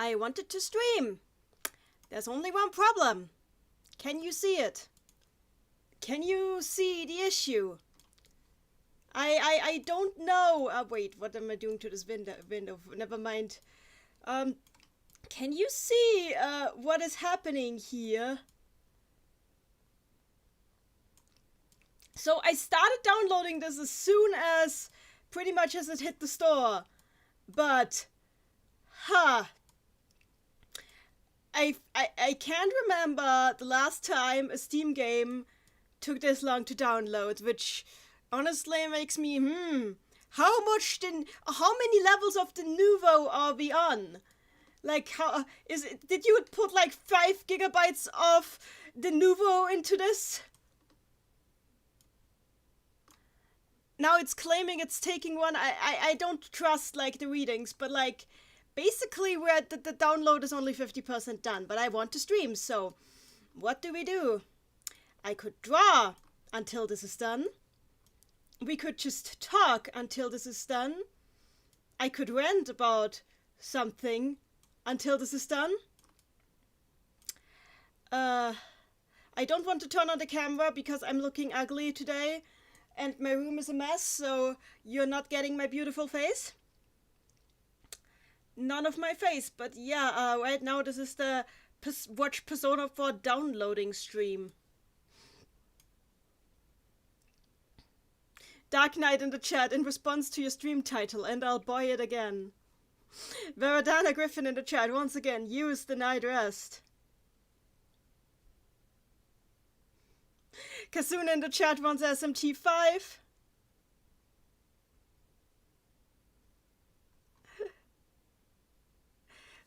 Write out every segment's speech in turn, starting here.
I wanted to stream. There's only one problem. Can you see it? Can you see the issue? I don't know. Wait, what am I doing to this window? Never mind. Can you see what is happening here? So I started downloading this as soon as pretty much as it hit the store. But I can't remember the last time a Steam game took this long to download, which honestly makes me how many levels of the Nouveau are we on? Like, how did you put like 5 gigabytes of the Nouveau into this? Now it's claiming it's taking one. I don't trust like the readings, but like basically we're at the download is only 50% done, but I want to stream, so what do? I could draw until this is done. We could just talk until this is done. I could rant about something until this is done. I don't want to turn on the camera because I'm looking ugly today and my room is a mess, so you're not getting my beautiful face. None of my face, but yeah, right now this is the Watch Persona 4 downloading stream. Dark Knight in the chat in response to your stream title, and I'll buy it again. Veradana Griffin in the chat, once again, use the night rest. Kasuna in the chat wants SMT5.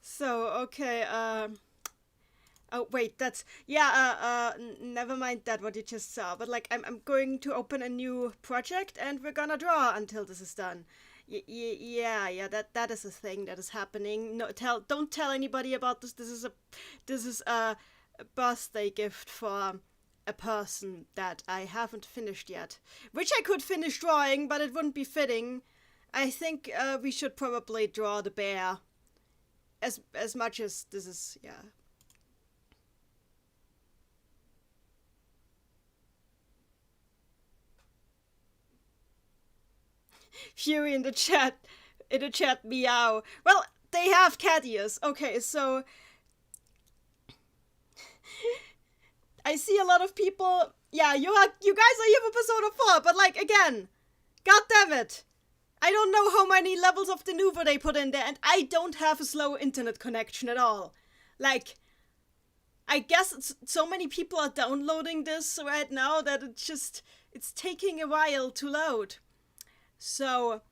So, okay, oh, wait, that's... Yeah, never mind that, what you just saw. But, like, I'm going to open a new project, and we're gonna draw until this is done. Yeah, that is a thing that is happening. No, don't tell anybody about this. This is a birthday gift for a person that I haven't finished yet. Which I could finish drawing, but it wouldn't be fitting. I think we should probably draw the bear. As much as this is, yeah. Fury in the chat, meow. Well, they have cat ears. Okay, so I see a lot of people. Yeah, you guys are here for Persona 4, but like again, god damn it. I don't know how many levels of the Nouveau they put in there, and I don't have a slow internet connection at all. Like, I guess so many people are downloading this right now that it's taking a while to load. So,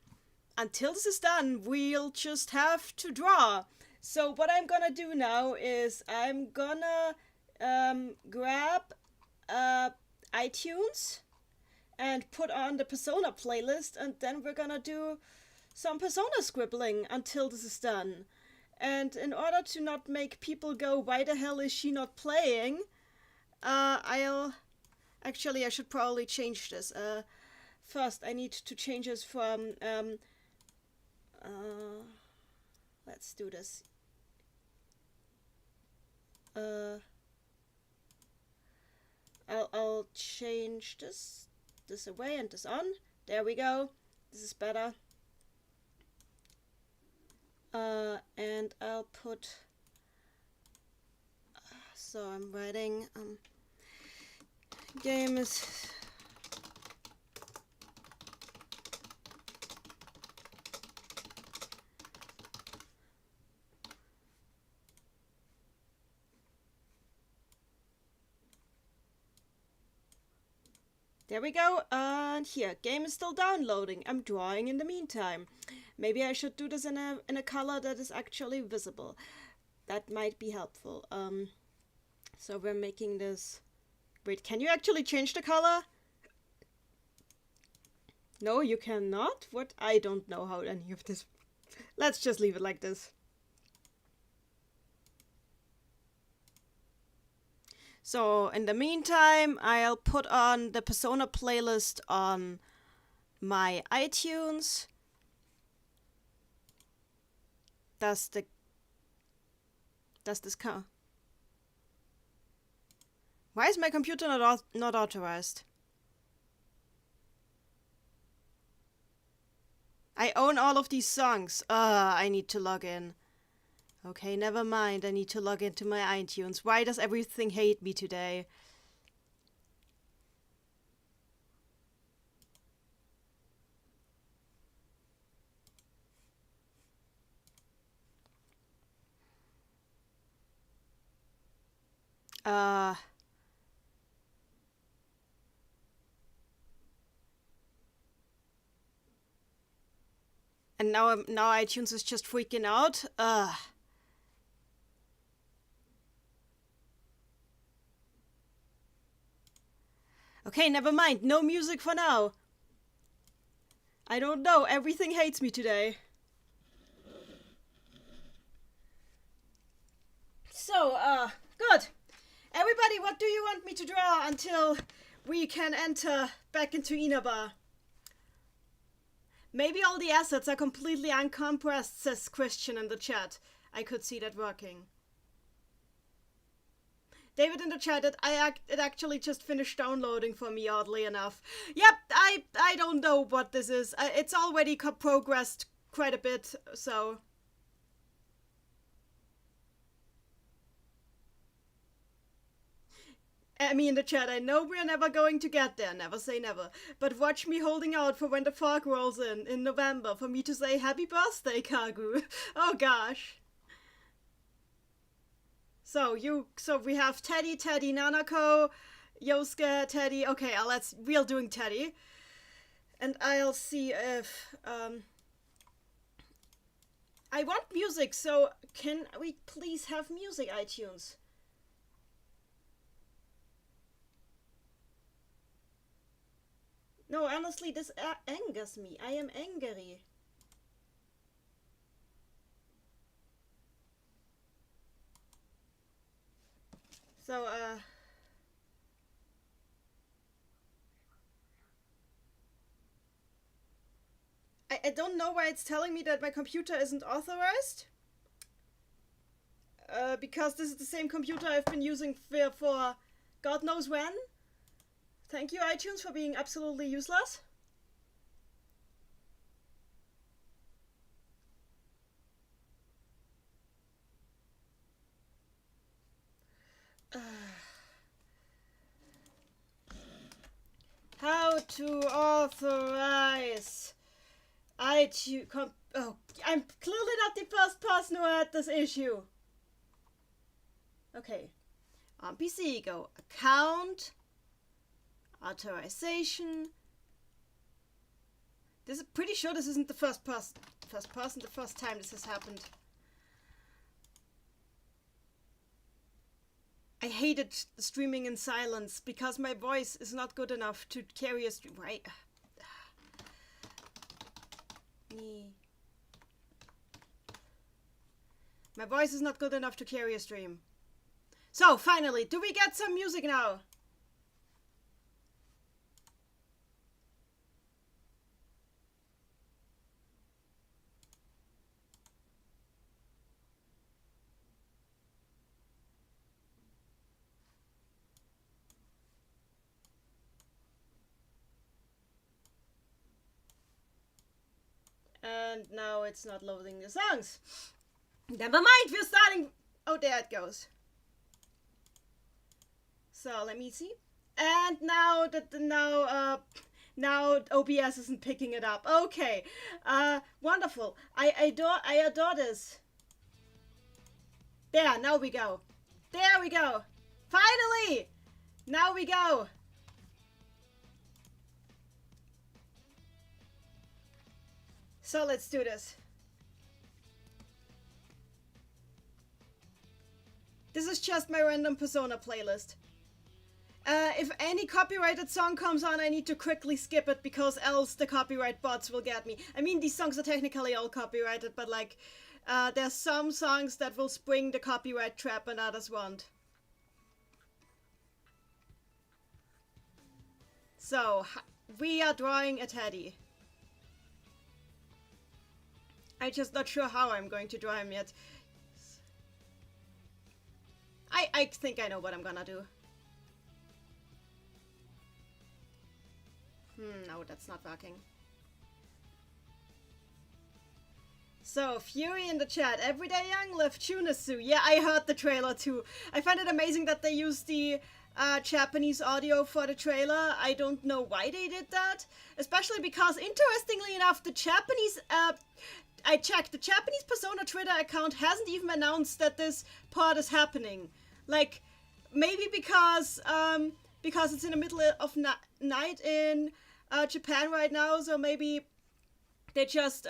until this is done, we'll just have to draw. So what I'm gonna do now is I'm gonna grab iTunes and put on the Persona playlist, and then we're gonna do some Persona scribbling until this is done. And in order to not make people go, why the hell is she not playing, I should probably change this. First, I need to change this from, let's do this. I'll change this away and this on. There we go. This is better. And I'll put, so I'm writing, game is, there we go, and here, game is still downloading. I'm drawing in the meantime. Maybe I should do this in a color that is actually visible. That might be helpful. So we're making this... Wait, can you actually change the color? No, you cannot? What? I don't know how any of this... Let's just leave it like this. So, in the meantime, I'll put on the Persona playlist on my iTunes. Does the Does this count? Why is my computer not authorized? I own all of these songs. I need to log in. Okay, never mind. I need to log into my iTunes. Why does everything hate me today? And now iTunes is just freaking out. Okay, never mind. No music for now. I don't know. Everything hates me today. So, good. Everybody, what do you want me to draw until we can enter back into Inaba? Maybe all the assets are completely uncompressed, says Christian in the chat. I could see that working. David in the chat, it actually just finished downloading for me, oddly enough. Yep, I don't know what this is. It's already progressed quite a bit, so... Emmy in the chat, I know we're never going to get there, never say never. But watch me holding out for when the fog rolls in November for me to say happy birthday, Kagu. Oh gosh. So we have Teddy, Nanako, Yosuke, Teddy. Okay, we're doing Teddy. And I'll see if, I want music, so can we please have music, iTunes? No, honestly, this angers me. I am angry. So, I don't know why it's telling me that my computer isn't authorized. Because this is the same computer I've been using for God knows when. Thank you, iTunes, for being absolutely useless. How to authorize iTunes? Oh, I'm clearly not the first person who had this issue. Okay, on PC, go account, authorization. This is pretty sure this isn't the first time this has happened. I hated streaming in silence because my voice is not good enough to carry a stream. Right? My voice is not good enough to carry a stream. So, finally, do we get some music now? And now it's not loading the songs. Never mind, we're starting. Oh, there it goes. So let me see. And now now OBS isn't picking it up. Okay, wonderful. I adore this. There, now we go. There we go. Finally, now we go. So let's do this. This is just my random Persona playlist. If any copyrighted song comes on, I need to quickly skip it because else the copyright bots will get me. I mean, these songs are technically all copyrighted, but like, there's some songs that will spring the copyright trap and others won't. So, we are drawing a Teddy. I'm just not sure how I'm going to draw him yet. I think I know what I'm gonna do. No, that's not working. So, Fury in the chat. Everyday Young Live Chunisu. Yeah, I heard the trailer too. I find it amazing that they used the Japanese audio for the trailer. I don't know why they did that. Especially because, interestingly enough, the Japanese... I checked, the Japanese Persona Twitter account hasn't even announced that this part is happening. Like, maybe because it's in the middle of night in Japan right now, so maybe they just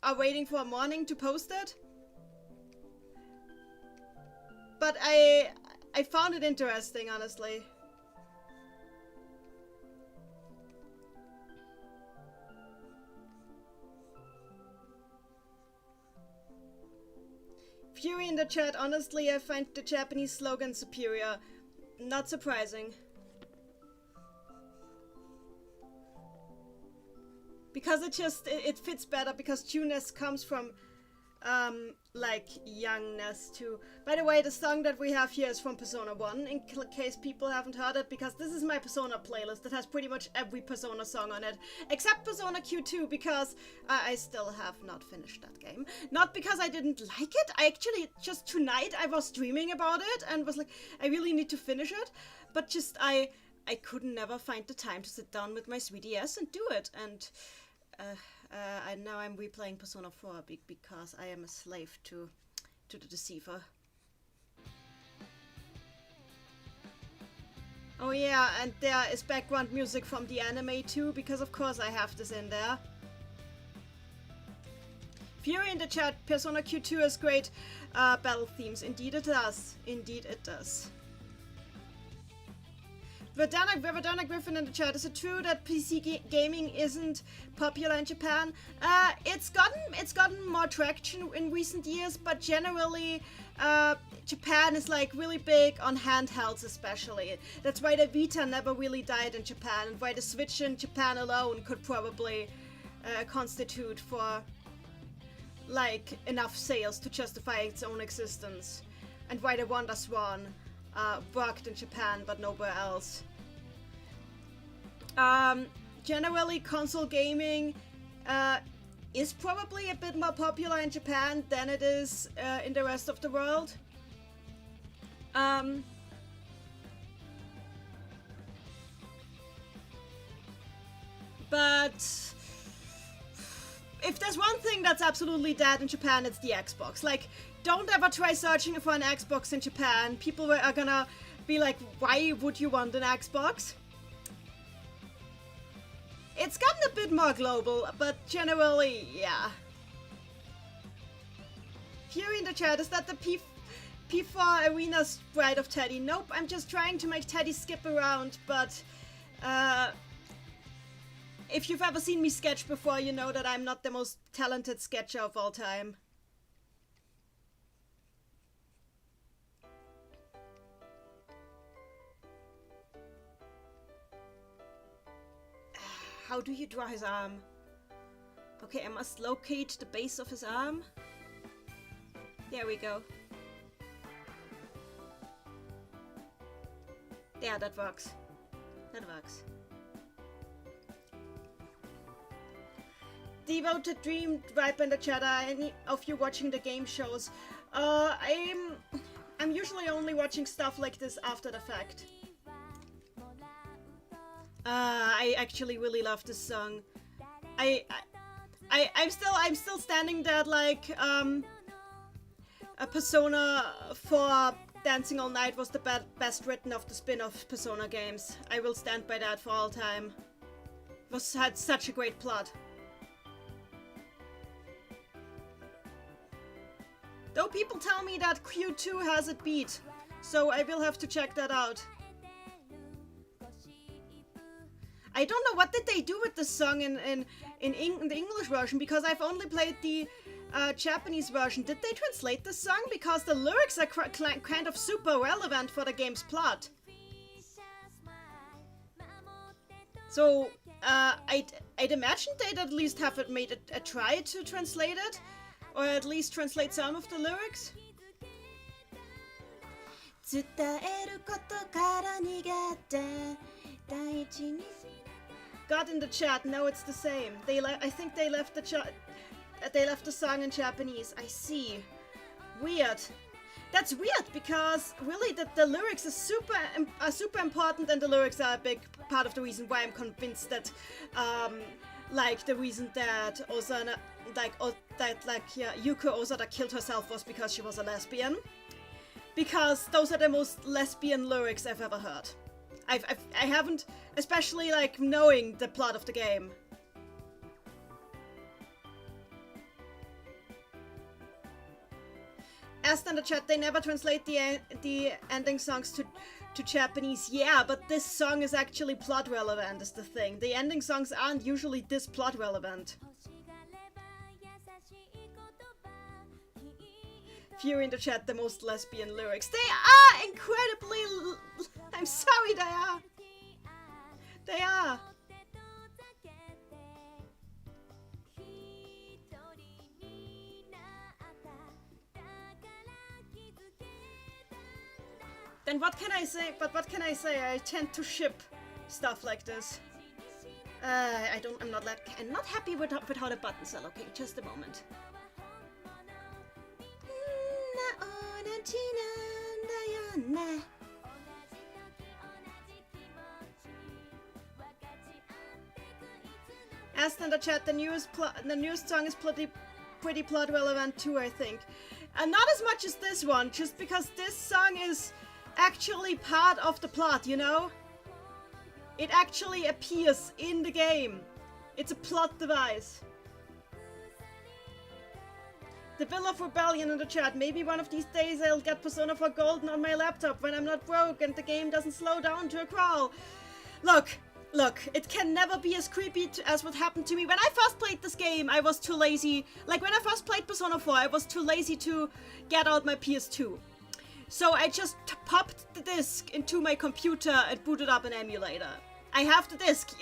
are waiting for morning to post it. But I found it interesting, honestly. Fury in the chat. Honestly, I find the Japanese slogan superior. Not surprising. Because it fits better, because Tunes comes from, like, youngness too. By the way, the song that we have here is from Persona 1, in case people haven't heard it, because this is my Persona playlist that has pretty much every Persona song on it, except Persona Q2, because I still have not finished that game. Not because I didn't like it, I actually, just tonight I was dreaming about it, and was like, I really need to finish it, but just, I could never find the time to sit down with my 3DS and do it, and... now I'm replaying Persona 4 because I am a slave to the Deceiver. Oh yeah, and there is background music from the anime too, because of course I have this in there. Fury in the chat, Persona Q2 has great battle themes. Indeed it does. Indeed it does. Verdana Griffin in the chat, is it true that PC gaming isn't popular in Japan? It's gotten more traction in recent years, but generally Japan is like really big on handhelds especially. That's why the Vita never really died in Japan, and why the Switch in Japan alone could probably constitute for like enough sales to justify its own existence, and why the Wonder Swan worked in Japan but nowhere else. Generally, console gaming is probably a bit more popular in Japan than it is in the rest of the world. But if there's one thing that's absolutely dead in Japan, it's the Xbox. Like, don't ever try searching for an Xbox in Japan. People are gonna be like, why would you want an Xbox? It's gotten a bit more global, but generally, yeah. Fury in the chat, is that the P4 Arena sprite of Teddy? Nope, I'm just trying to make Teddy skip around, but if you've ever seen me sketch before, you know that I'm not the most talented sketcher of all time. How do you draw his arm? Okay, I must locate the base of his arm. There we go. Yeah, that works. That works. Devoted Dream Vibe in the chat. Any of you watching the game shows? I'm usually only watching stuff like this after the fact. I actually really love this song. I'm still standing there like a Persona 4 Dancing All Night was the best written of the spin-off Persona games. I will stand by that for all time. Had such a great plot. Though people tell me that Q2 has it beat, so I will have to check that out. I don't know what did they do with this song in the English version, because I've only played the Japanese version. Did they translate this song? Because the lyrics are kind of super relevant for the game's plot. So I'd imagine they'd at least have made a try to translate it, or at least translate some of the lyrics. 伝えることから逃げて第一に God in the chat, no, it's the same. I think they left the song in Japanese. I see. Weird. That's weird because really the lyrics are super important, and the lyrics are a big part of the reason why I'm convinced that like the reason that Ozana Yuko Ozada killed herself was because she was a lesbian. Because those are the most lesbian lyrics I've ever heard. I haven't, especially like knowing the plot of the game. Asked in the chat, they never translate the ending songs to Japanese. Yeah, but this song is actually plot relevant is the thing. The ending songs aren't usually this plot relevant. Fury in the chat, the most lesbian lyrics. They are incredibly... I'm sorry, they are. They are. Then what can I say? But what can I say? I tend to ship stuff like this. I'm not happy with how the buttons are looking. Just a moment. Asked in the chat, the newest song is pretty plot relevant too, I think. And not as much as this one, just because this song is actually part of the plot, you know? It actually appears in the game. It's a plot device. The Bill of Rebellion in the chat. Maybe one of these days I'll get Persona 4 Golden on my laptop when I'm not broke and the game doesn't slow down to a crawl. Look, it can never be as creepy as what happened to me. When I first played this game, I was too lazy. Like, when I first played Persona 4, I was too lazy to get out my PS2. So I just popped the disc into my computer and booted up an emulator. I have the disc.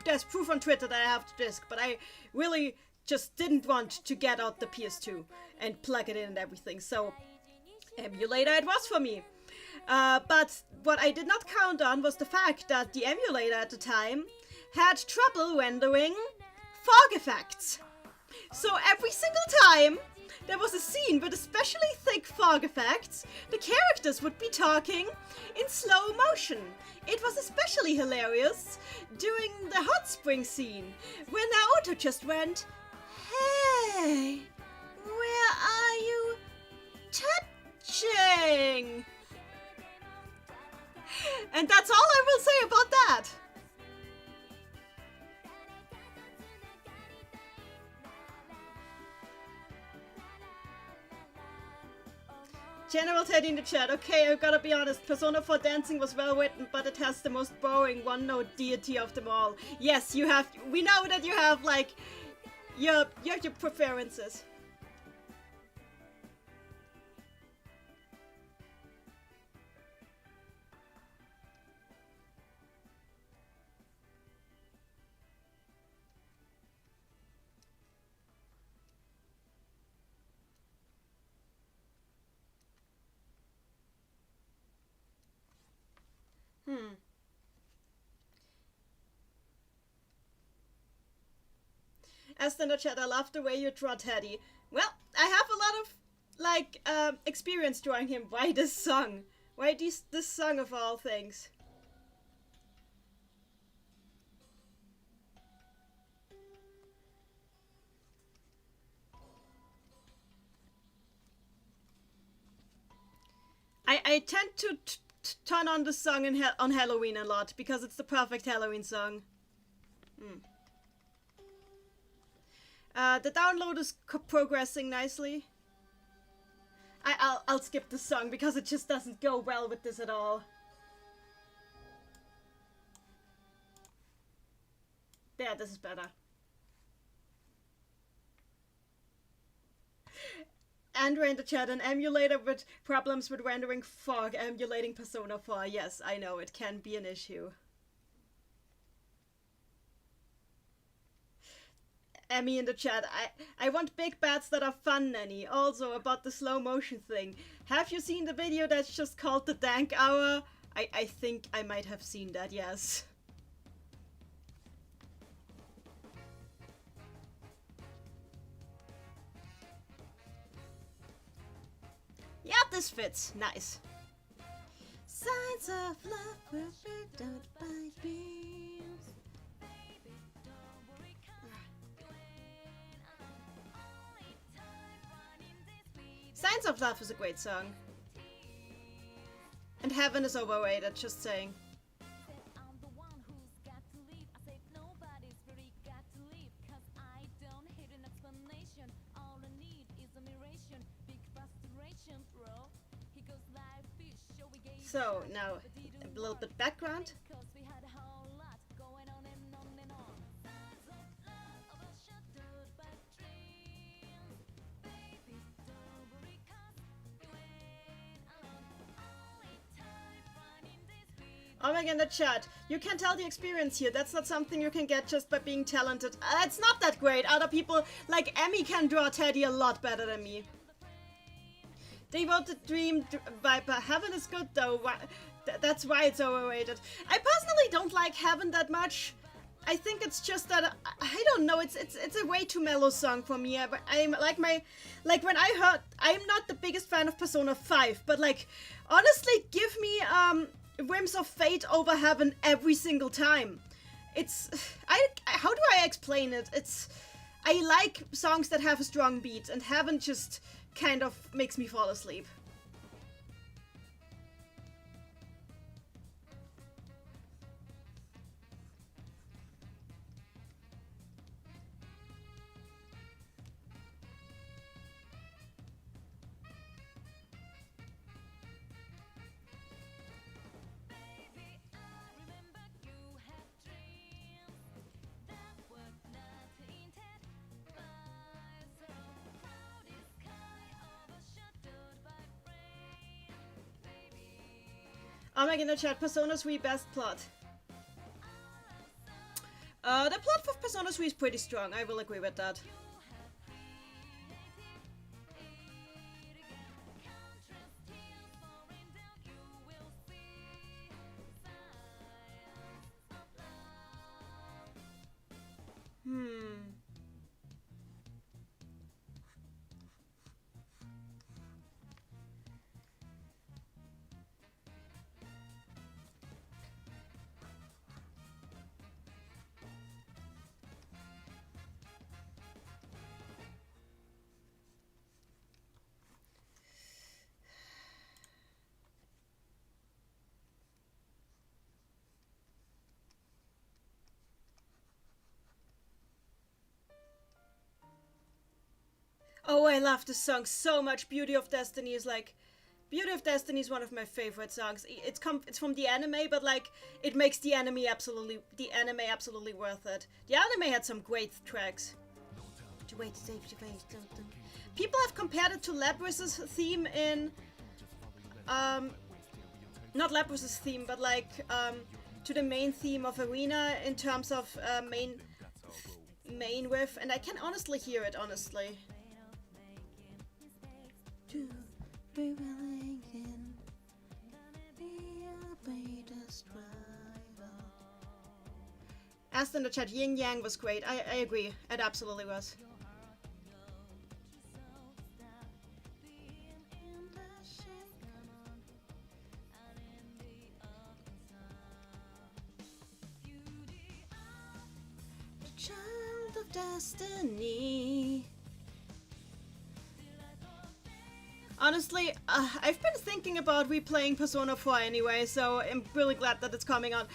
There's proof on Twitter that I have the disc, but I really just didn't want to get out the PS2 and plug it in and everything. So emulator it was for me. But what I did not count on was the fact that the emulator at the time had trouble rendering fog effects. So every single time there was a scene with especially thick fog effects, the characters would be talking in slow motion. It was especially hilarious during the hot spring scene, where Naoto just went, "Hey, where are you touching?" And that's all I will say about that. General Teddy in the chat. Okay, I've gotta be honest. Persona 4 Dancing was well written, but it has the most boring one-note deity of them all. Yes, you have. We know that you have like your preferences. Asked in the chat, I love the way you draw Teddy. Well, I have a lot of, like, experience drawing him. Why this song? Why this song of all things? I tend to turn on the song on Halloween a lot, because it's the perfect Halloween song. The download is progressing nicely. I'll skip the song because it just doesn't go well with this at all. Yeah, this is better. Andrea in the chat, an emulator with problems with rendering fog emulating Persona 4. Yes, I know, it can be an issue. Emmy in the chat. I want big bats that are fun, Neni. Also, about the slow motion thing. Have you seen the video that's just called the Dank Hour? I think I might have seen that, yes. Yeah, this fits. Nice. Signs of love were written by beams. Signs of Love is a great song. And Heaven is overrated, just saying. So, now, a little bit background. Oh my god, in the chat. You can tell the experience here. That's not something you can get just by being talented. It's not that great. Other people, like Emmy, can draw Teddy a lot better than me. Devoted Dream Viper. Heaven is good though. That's why it's overrated. I personally don't like Heaven that much. I think it's just that I don't know. It's a way too mellow song for me. I'm when I heard. I'm not the biggest fan of Persona 5, but like honestly, give me Whims of Fate over Heaven every single time. How do I explain it? I like songs that have a strong beat, and Heaven just kind of makes me fall asleep. Oh my god, in the chat, Persona 3 best plot. The plot for Persona 3 is pretty strong, I will agree with that. Oh, I love this song so much. Beauty of Destiny is one of my favorite songs. It's from the anime, but like it makes the anime absolutely worth it. The anime had some great tracks. People have compared it to Labrys's theme in not Labrys's theme, but like to the main theme of Arena in terms of main riff, and I can honestly hear it honestly. To be willing in, be a greatest rival. Asked in the chat, Yin Yang was great. I agree. It absolutely was. The child of destiny. Honestly, I've been thinking about replaying Persona 4 anyway, so I'm really glad that it's coming out.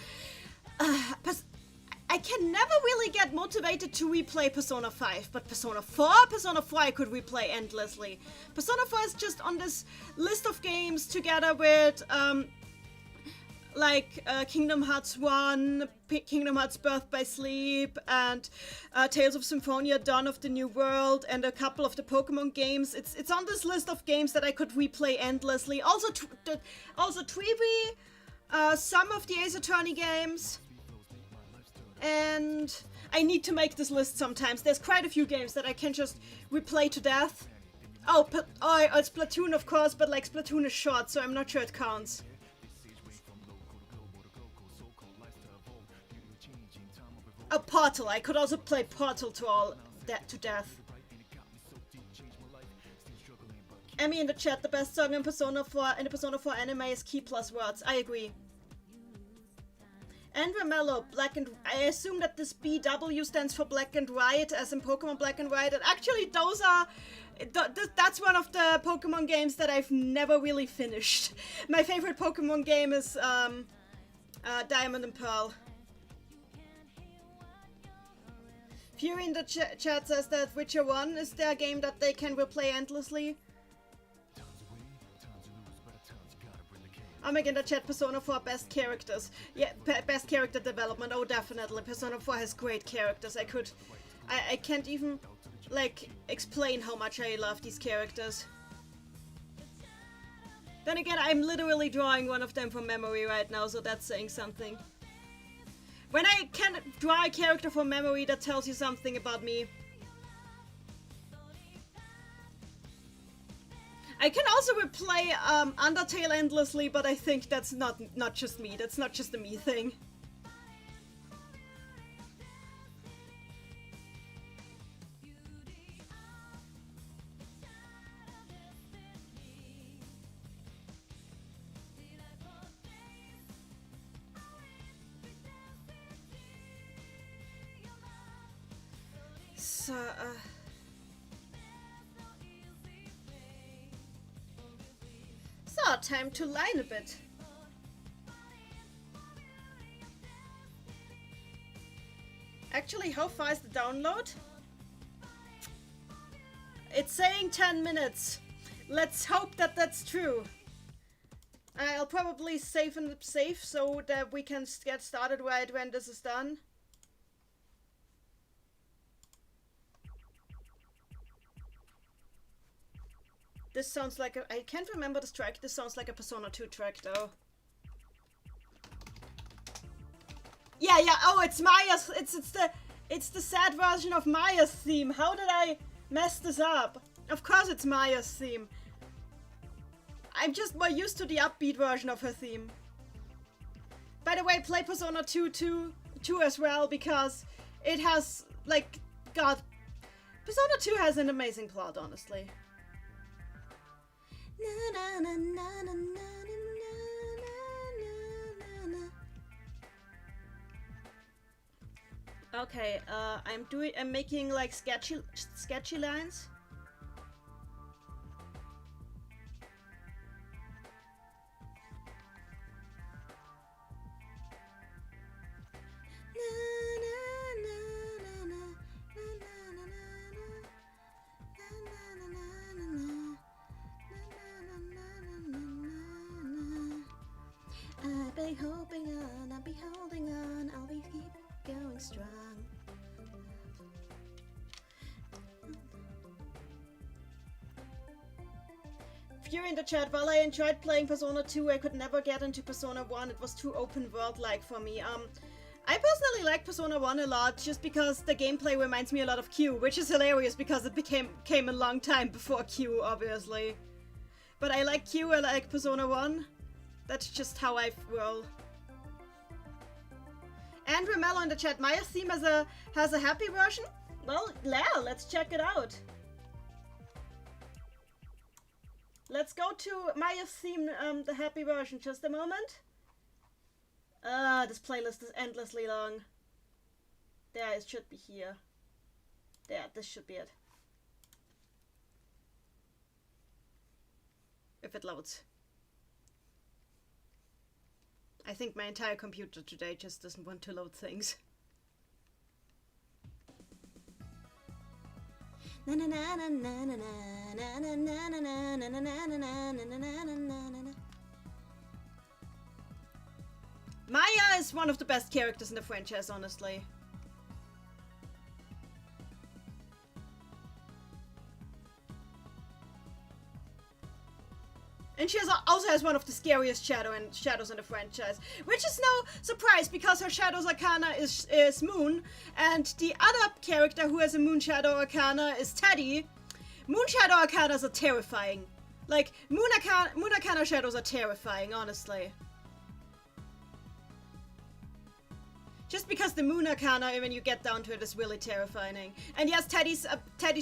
I can never really get motivated to replay Persona 5, but Persona 4 I could replay endlessly. Persona 4 is just on this list of games together with Kingdom Hearts 1, Kingdom Hearts Birth by Sleep, and Tales of Symphonia, Dawn of the New World, and a couple of the Pokemon games. It's on this list of games that I could replay endlessly. Also Trivi, some of the Ace Attorney games, and I need to make this list sometimes. There's quite a few games that I can just replay to death. Oh, it's Splatoon, of course, but like Splatoon is short, so I'm not sure it counts. Oh, Portal. I could also play Portal to death. Emmy in the chat, the best song in Persona 4 in the Persona 4 anime is Key Plus Words. I agree. Andrew Mello, Black and... I assume that this BW stands for Black and White, as in Pokemon Black and White. And actually, those are... That's one of the Pokemon games that I've never really finished. My favorite Pokemon game is Diamond and Pearl. Fury in the chat says that Witcher 1 is their game that they can replay endlessly. I'm in the chat, Persona 4 best characters. Yeah, best character development. Oh, definitely. Persona 4 has great characters. I can't even, like, explain how much I love these characters. Then again, I'm literally drawing one of them from memory right now, so that's saying something. When I can draw a character from memory, that tells you something about me. I can also replay Undertale endlessly, but I think that's not just me. That's not just a me thing. So, So, time to line a bit. Actually, how far is the download? It's saying 10 minutes. Let's hope that that's true. I'll probably save so that we can get started right when this is done. This sounds like a... I can't remember this track. This sounds like a Persona 2 track, though. Yeah. Oh, it's Maya's... It's the sad version of Maya's theme. How did I mess this up? Of course it's Maya's theme. I'm just more used to the upbeat version of her theme. By the way, play Persona 2 as well, because it has, like... God... Persona 2 has an amazing plot, honestly. Okay, I'm making like sketchy lines. I'll be holding on, I'll be keep going strong. Fury in the chat, while I enjoyed playing Persona 2, I could never get into Persona 1, it was too open world-like for me. I personally like Persona 1 a lot, just because the gameplay reminds me a lot of Q, which is hilarious because it came a long time before Q, obviously. But I like Q, I like Persona 1. That's just how I roll. Andrew Mello in the chat, Maya's theme has a happy version? Well, yeah, let's check it out. Let's go to Maya's theme, the happy version, just a moment. This playlist is endlessly long. There, it should be here. There, this should be it. If it loads. I think my entire computer today just doesn't want to load things. Maya is one of the best characters in the franchise, honestly. And she also has one of the scariest shadows in the franchise, which is no surprise because her Shadow's Arcana is Moon, and the other character who has a Moon Shadow Arcana is Teddy. Moon Shadow Arcanas are terrifying. Like, Moon Arcana shadows are terrifying, honestly. Just because the Moon Arcana, when you get down to it, is really terrifying. And yes, Teddy's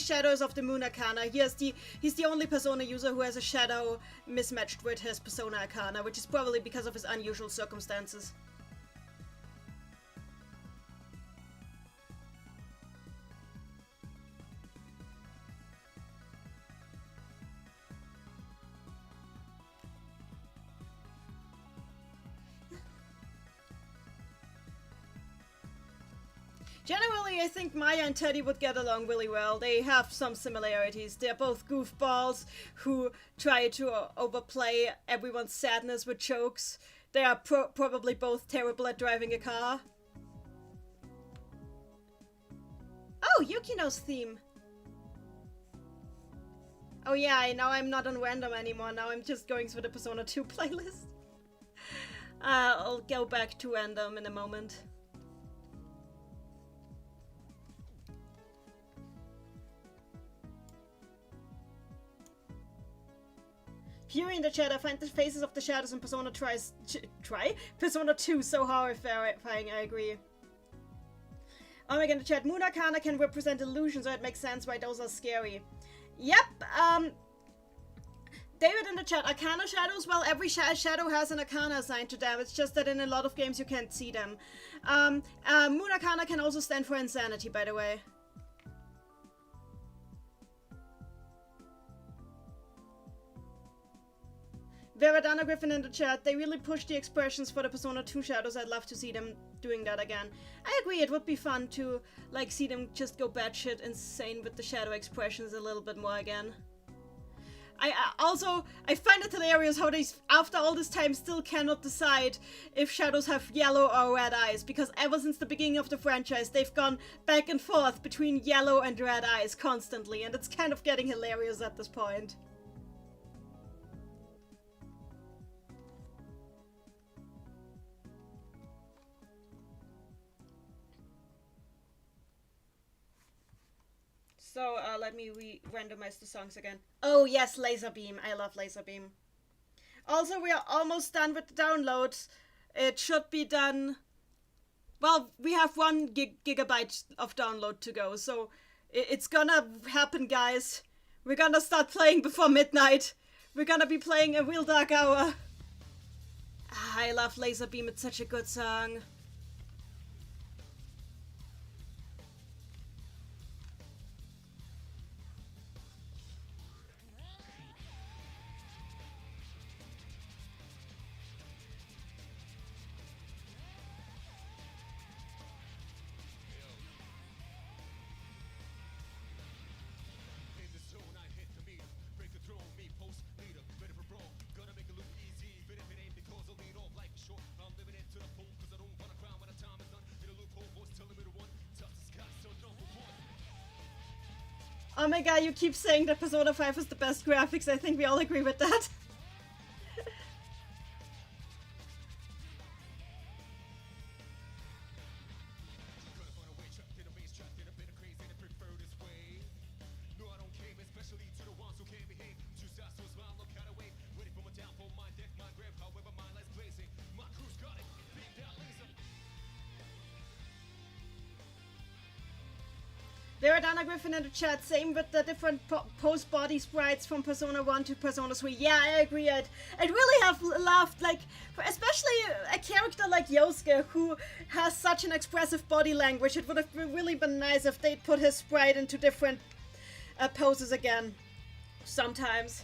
shadows of the Moon Arcana. He's the only Persona user who has a shadow mismatched with his Persona Arcana, which is probably because of his unusual circumstances. Generally, I think Maya and Teddy would get along really well. They have some similarities. They're both goofballs who try to overplay everyone's sadness with jokes. They are probably both terrible at driving a car. Oh, Yukino's theme. Oh yeah, now I'm not on random anymore. Now I'm just going through the Persona 2 playlist. I'll go back to random in a moment. Fury in the chat, I find the faces of the shadows in Persona Persona 2 so horrifying, I agree. Omega in the chat, Moon Arcana can represent illusions, so it makes sense why those are scary. Yep, David in the chat, Arcana shadows, well, every shadow has an Arcana assigned to them, it's just that in a lot of games you can't see them. Moon Arcana can also stand for insanity, by the way. Veradana Griffin in the chat, they really push the expressions for the Persona 2 shadows. I'd love to see them doing that again. I agree, it would be fun to, like, see them just go batshit insane with the shadow expressions a little bit more again. I find it hilarious how they, after all this time, still cannot decide if shadows have yellow or red eyes, because ever since the beginning of the franchise, they've gone back and forth between yellow and red eyes constantly, and it's kind of getting hilarious at this point. So, let me randomize the songs again. Oh yes, Laser Beam. I love Laser Beam. Also, we are almost done with the downloads. It should be done... Well, we have 1 gigabyte of download to go, so it's gonna happen, guys. We're gonna start playing before midnight. We're gonna be playing A Real Dark Hour. I love Laser Beam, it's such a good song. Oh my god, you keep saying that Persona 5 is the best graphics. I think we all agree with that. Veradana Griffin in the chat, same with the different post-body sprites from Persona 1 to Persona 3. Yeah, I agree. I'd really have laughed, like, especially a character like Yosuke, who has such an expressive body language. It would have really been nice if they'd put his sprite into different poses again, sometimes.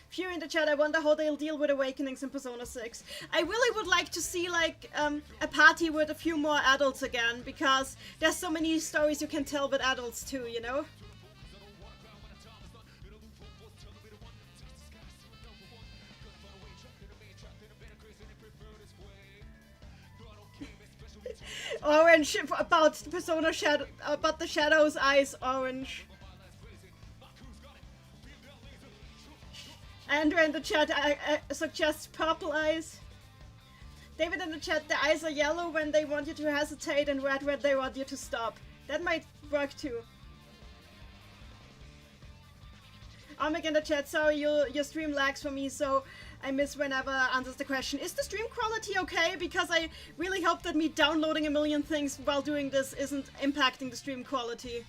Fury in the chat, I wonder how they'll deal with Awakenings in Persona 6. I really would like to see, like, a party with a few more adults again, because there's so many stories you can tell with adults too, you know? Orange, about Persona Shadow, about the Shadow's eyes, orange. Andrew in the chat suggests purple eyes. David in the chat, the eyes are yellow when they want you to hesitate and red when they want you to stop. That might work too. Omeg in the chat, sorry, your stream lags for me, so I miss whenever answers the question. Is the stream quality okay? Because I really hope that me downloading a million things while doing this isn't impacting the stream quality.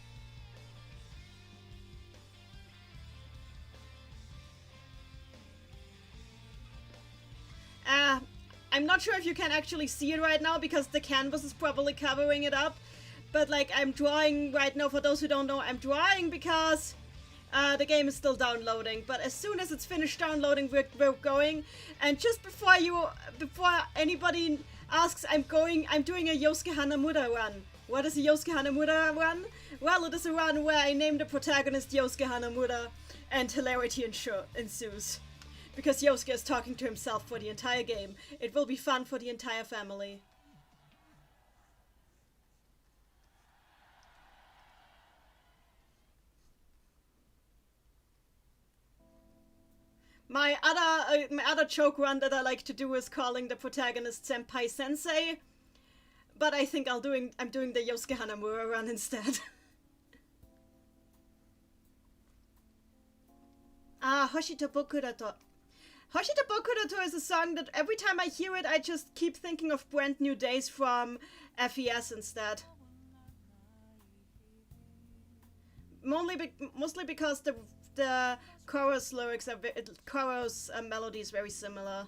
I'm not sure if you can actually see it right now because the canvas is probably covering it up. But like I'm drawing right now, for those who don't know, I'm drawing because the game is still downloading. But as soon as it's finished downloading, we're going. And just before anybody asks, I'm doing a Yosuke Hanamura run. What is a Yosuke Hanamura run? Well, it is a run where I name the protagonist Yosuke Hanamura and hilarity ensues. Because Yosuke is talking to himself for the entire game. It will be fun for the entire family. My other joke run that I like to do is calling the protagonist Senpai Sensei. But I think I'm doing the Yosuke Hanamura run instead. Hoshito Bokurato. Hoshito Bokurato is a song that every time I hear it, I just keep thinking of Brand New Days from FES instead. Mostly because the chorus lyrics are chorus melody is very similar.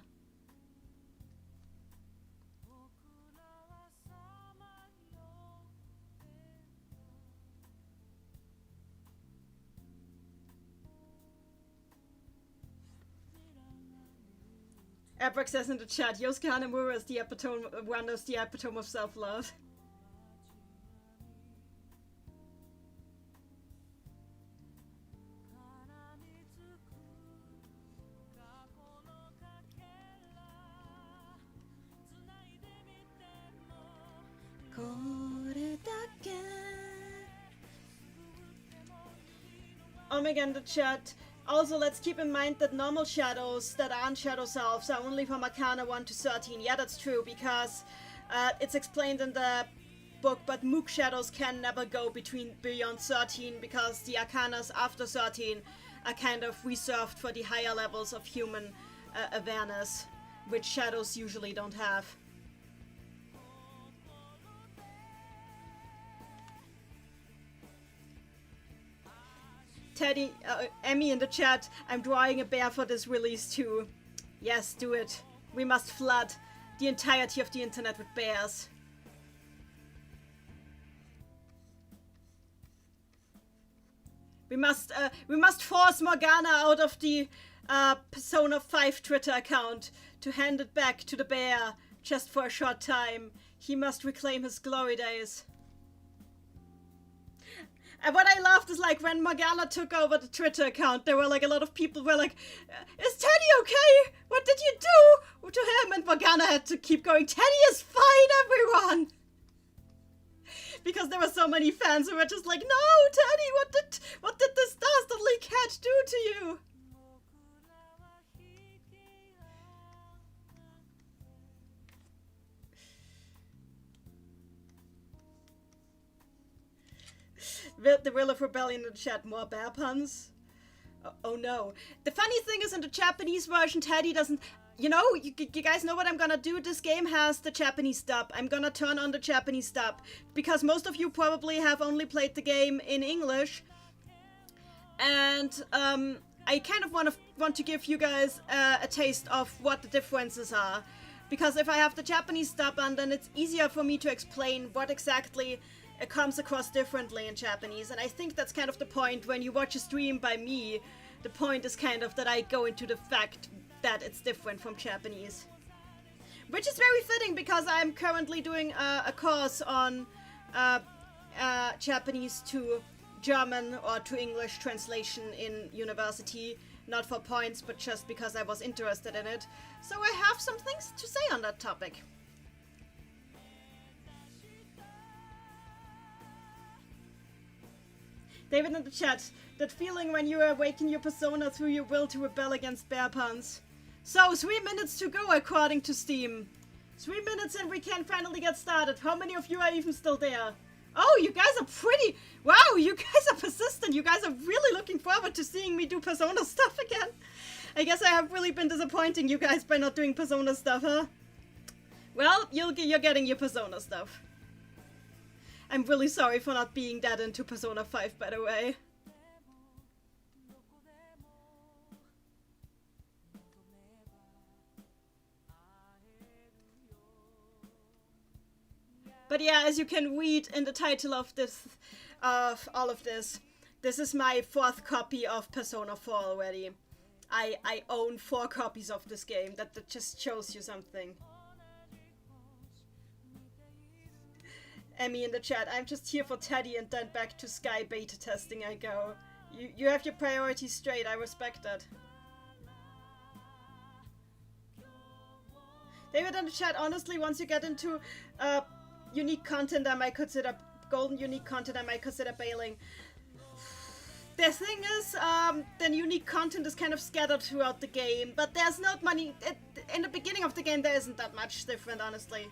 Abrax says in the chat, Yosuke Hanamura is the epitome of self-love. Omega in the chat. Also, let's keep in mind that normal shadows that aren't shadow selves are only from Arcana 1 to 13. Yeah, that's true, because it's explained in the book, but Mook shadows can never go beyond 13, because the Arcanas after 13 are kind of reserved for the higher levels of human awareness, which shadows usually don't have. Teddy, Emmy in the chat, I'm drawing a bear for this release too. Yes, do it. We must flood the entirety of the internet with bears. We must force Morgana out of the Persona 5 Twitter account to hand it back to the bear just for a short time. He must reclaim his glory days. And what I loved is like when Morgana took over the Twitter account, there were like a lot of people were like, is Teddy okay? What did you do to him? And Morgana had to keep going, Teddy is fine, everyone! Because there were so many fans who were just like, no, Teddy, what did this dastardly cat do to you? The Will of Rebellion in the chat, more bear puns? Oh no. The funny thing is in the Japanese version, Teddy doesn't... You know, you guys know what I'm gonna do? This game has the Japanese dub. I'm gonna turn on the Japanese dub. Because most of you probably have only played the game in English. And I kind of want to give you guys a taste of what the differences are. Because if I have the Japanese dub on, then it's easier for me to explain what exactly... it comes across differently in Japanese, and I think that's kind of the point when you watch a stream by me. The point is kind of that I go into the fact that it's different from Japanese. Which is very fitting because I'm currently doing a course on Japanese to German or to English translation in university. Not for points, but just because I was interested in it. So I have some things to say on that topic. David in the chat. That feeling when you awaken your persona through your will to rebel against bear puns. So, 3 minutes to go according to Steam. 3 minutes and we can finally get started. How many of you are even still there? Oh, you guys are pretty... Wow, you guys are persistent. You guys are really looking forward to seeing me do Persona stuff again. I guess I have really been disappointing you guys by not doing Persona stuff, huh? Well, you're getting your Persona stuff. I'm really sorry for not being that into Persona 5, by the way. But yeah, as you can read in the title of this, all of this, this is my 4th copy of Persona 4 already. I own 4 copies of this game. That just shows you something. Emmy in the chat, I'm just here for Teddy and then back to Sky beta testing I go. You have your priorities straight, I respect that. David in the chat, honestly, once you get into unique content, I might consider golden unique content, I might consider bailing. The thing is, the unique content is kind of scattered throughout the game, but there's not money. In the beginning of the game, there isn't that much different, honestly.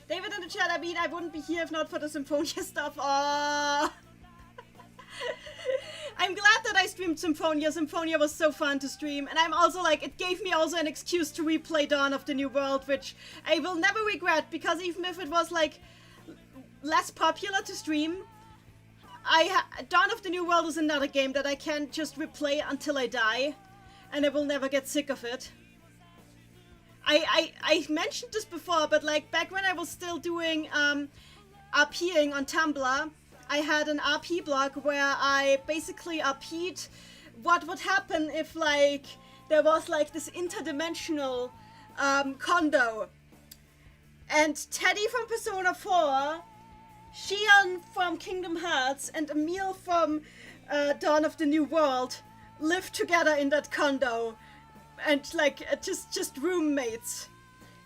David in the chat, I mean, I wouldn't be here if not for the Symphonia stuff. Oh. I'm glad that I streamed Symphonia. Symphonia was so fun to stream. And I'm also like, it gave me also an excuse to replay Dawn of the New World, which I will never regret, because even if it was like less popular to stream, Dawn of the New World is another game that I can just replay until I die, and I will never get sick of it. I mentioned this before, but like back when I was still doing RPing on Tumblr, I had an RP blog where I basically RP'd what would happen if like there was like this interdimensional condo. And Teddy from Persona 4, Xion from Kingdom Hearts, and Emil from Dawn of the New World lived together in that condo. And like just roommates,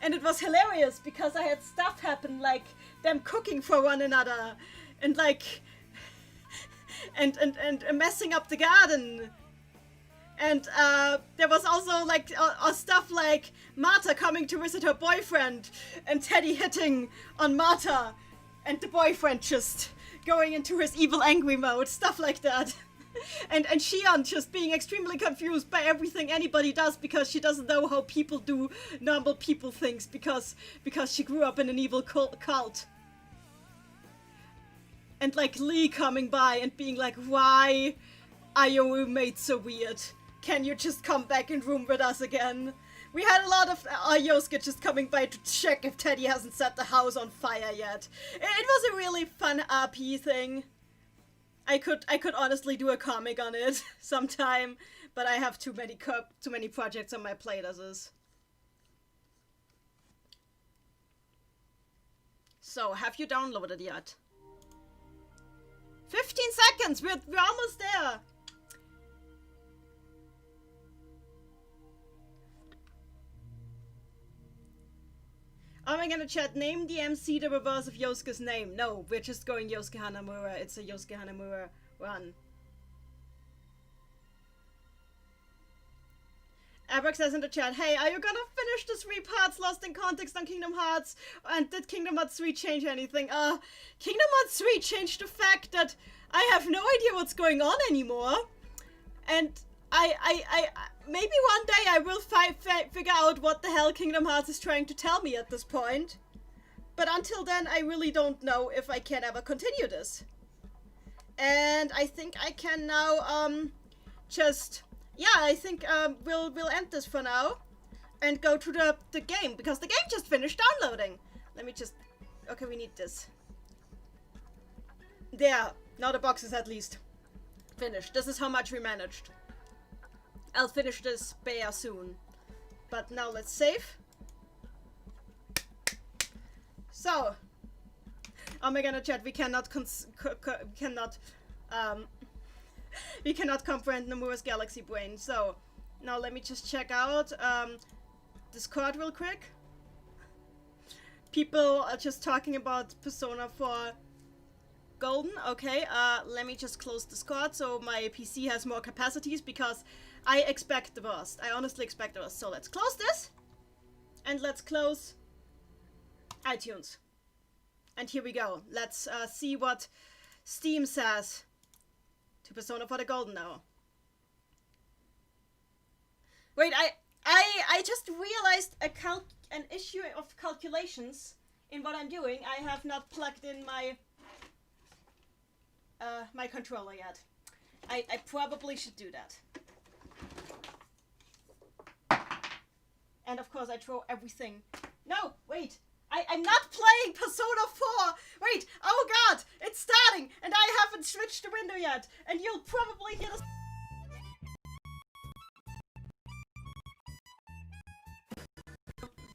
and it was hilarious because I had stuff happen like them cooking for one another, and like and messing up the garden, and there was also like stuff like Marta coming to visit her boyfriend, and Teddy hitting on Marta, and the boyfriend just going into his evil angry mode, stuff like that. And Xion just being extremely confused by everything anybody does because she doesn't know how people do normal people things because she grew up in an evil cult. And like Lee coming by and being like, why are your roommates so weird? Can you just come back and room with us again? We had a lot of Yosuke just coming by to check if Teddy hasn't set the house on fire yet. It was a really fun RP thing. I could honestly do a comic on it sometime, but I have too many projects on my plate as is. So, have you downloaded yet? 15 seconds! We're almost there! Am I gonna chat, name the MC the reverse of Yosuke's name? No, we're just going Yosuke Hanamura. It's a Yosuke Hanamura run. Abrax says in the chat, hey, are you gonna finish the 3 parts lost in context on Kingdom Hearts? And did Kingdom Hearts 3 change anything? Kingdom Hearts 3 changed the fact that I have no idea what's going on anymore. And maybe one day I will figure out what the hell Kingdom Hearts is trying to tell me at this point. But until then, I really don't know if I can ever continue this. And I think I can now, I think we'll end this for now and go to the game, because the game just finished downloading. Let me just, okay, we need this. There, now the box is at least finished. This is how much we managed. I'll finish this bear soon. But now let's save. So, oh my god, chat, we cannot we cannot comprehend Nomura's galaxy brain. So, now let me just check out Discord real quick. People are just talking about Persona 4 golden. Okay, let me just close Discord so my PC has more capacities, because I expect the worst. I honestly expect the worst. So let's close this. And let's close iTunes. And here we go. Let's see what Steam says to Persona for the Golden now. Wait, I just realized an issue of calculations in what I'm doing. I have not plugged in my my controller yet. I probably should do that. And of course I throw everything. No, wait. I'm not playing Persona 4! Wait, oh god, it's starting, and I haven't switched the window yet, and you'll probably hear this.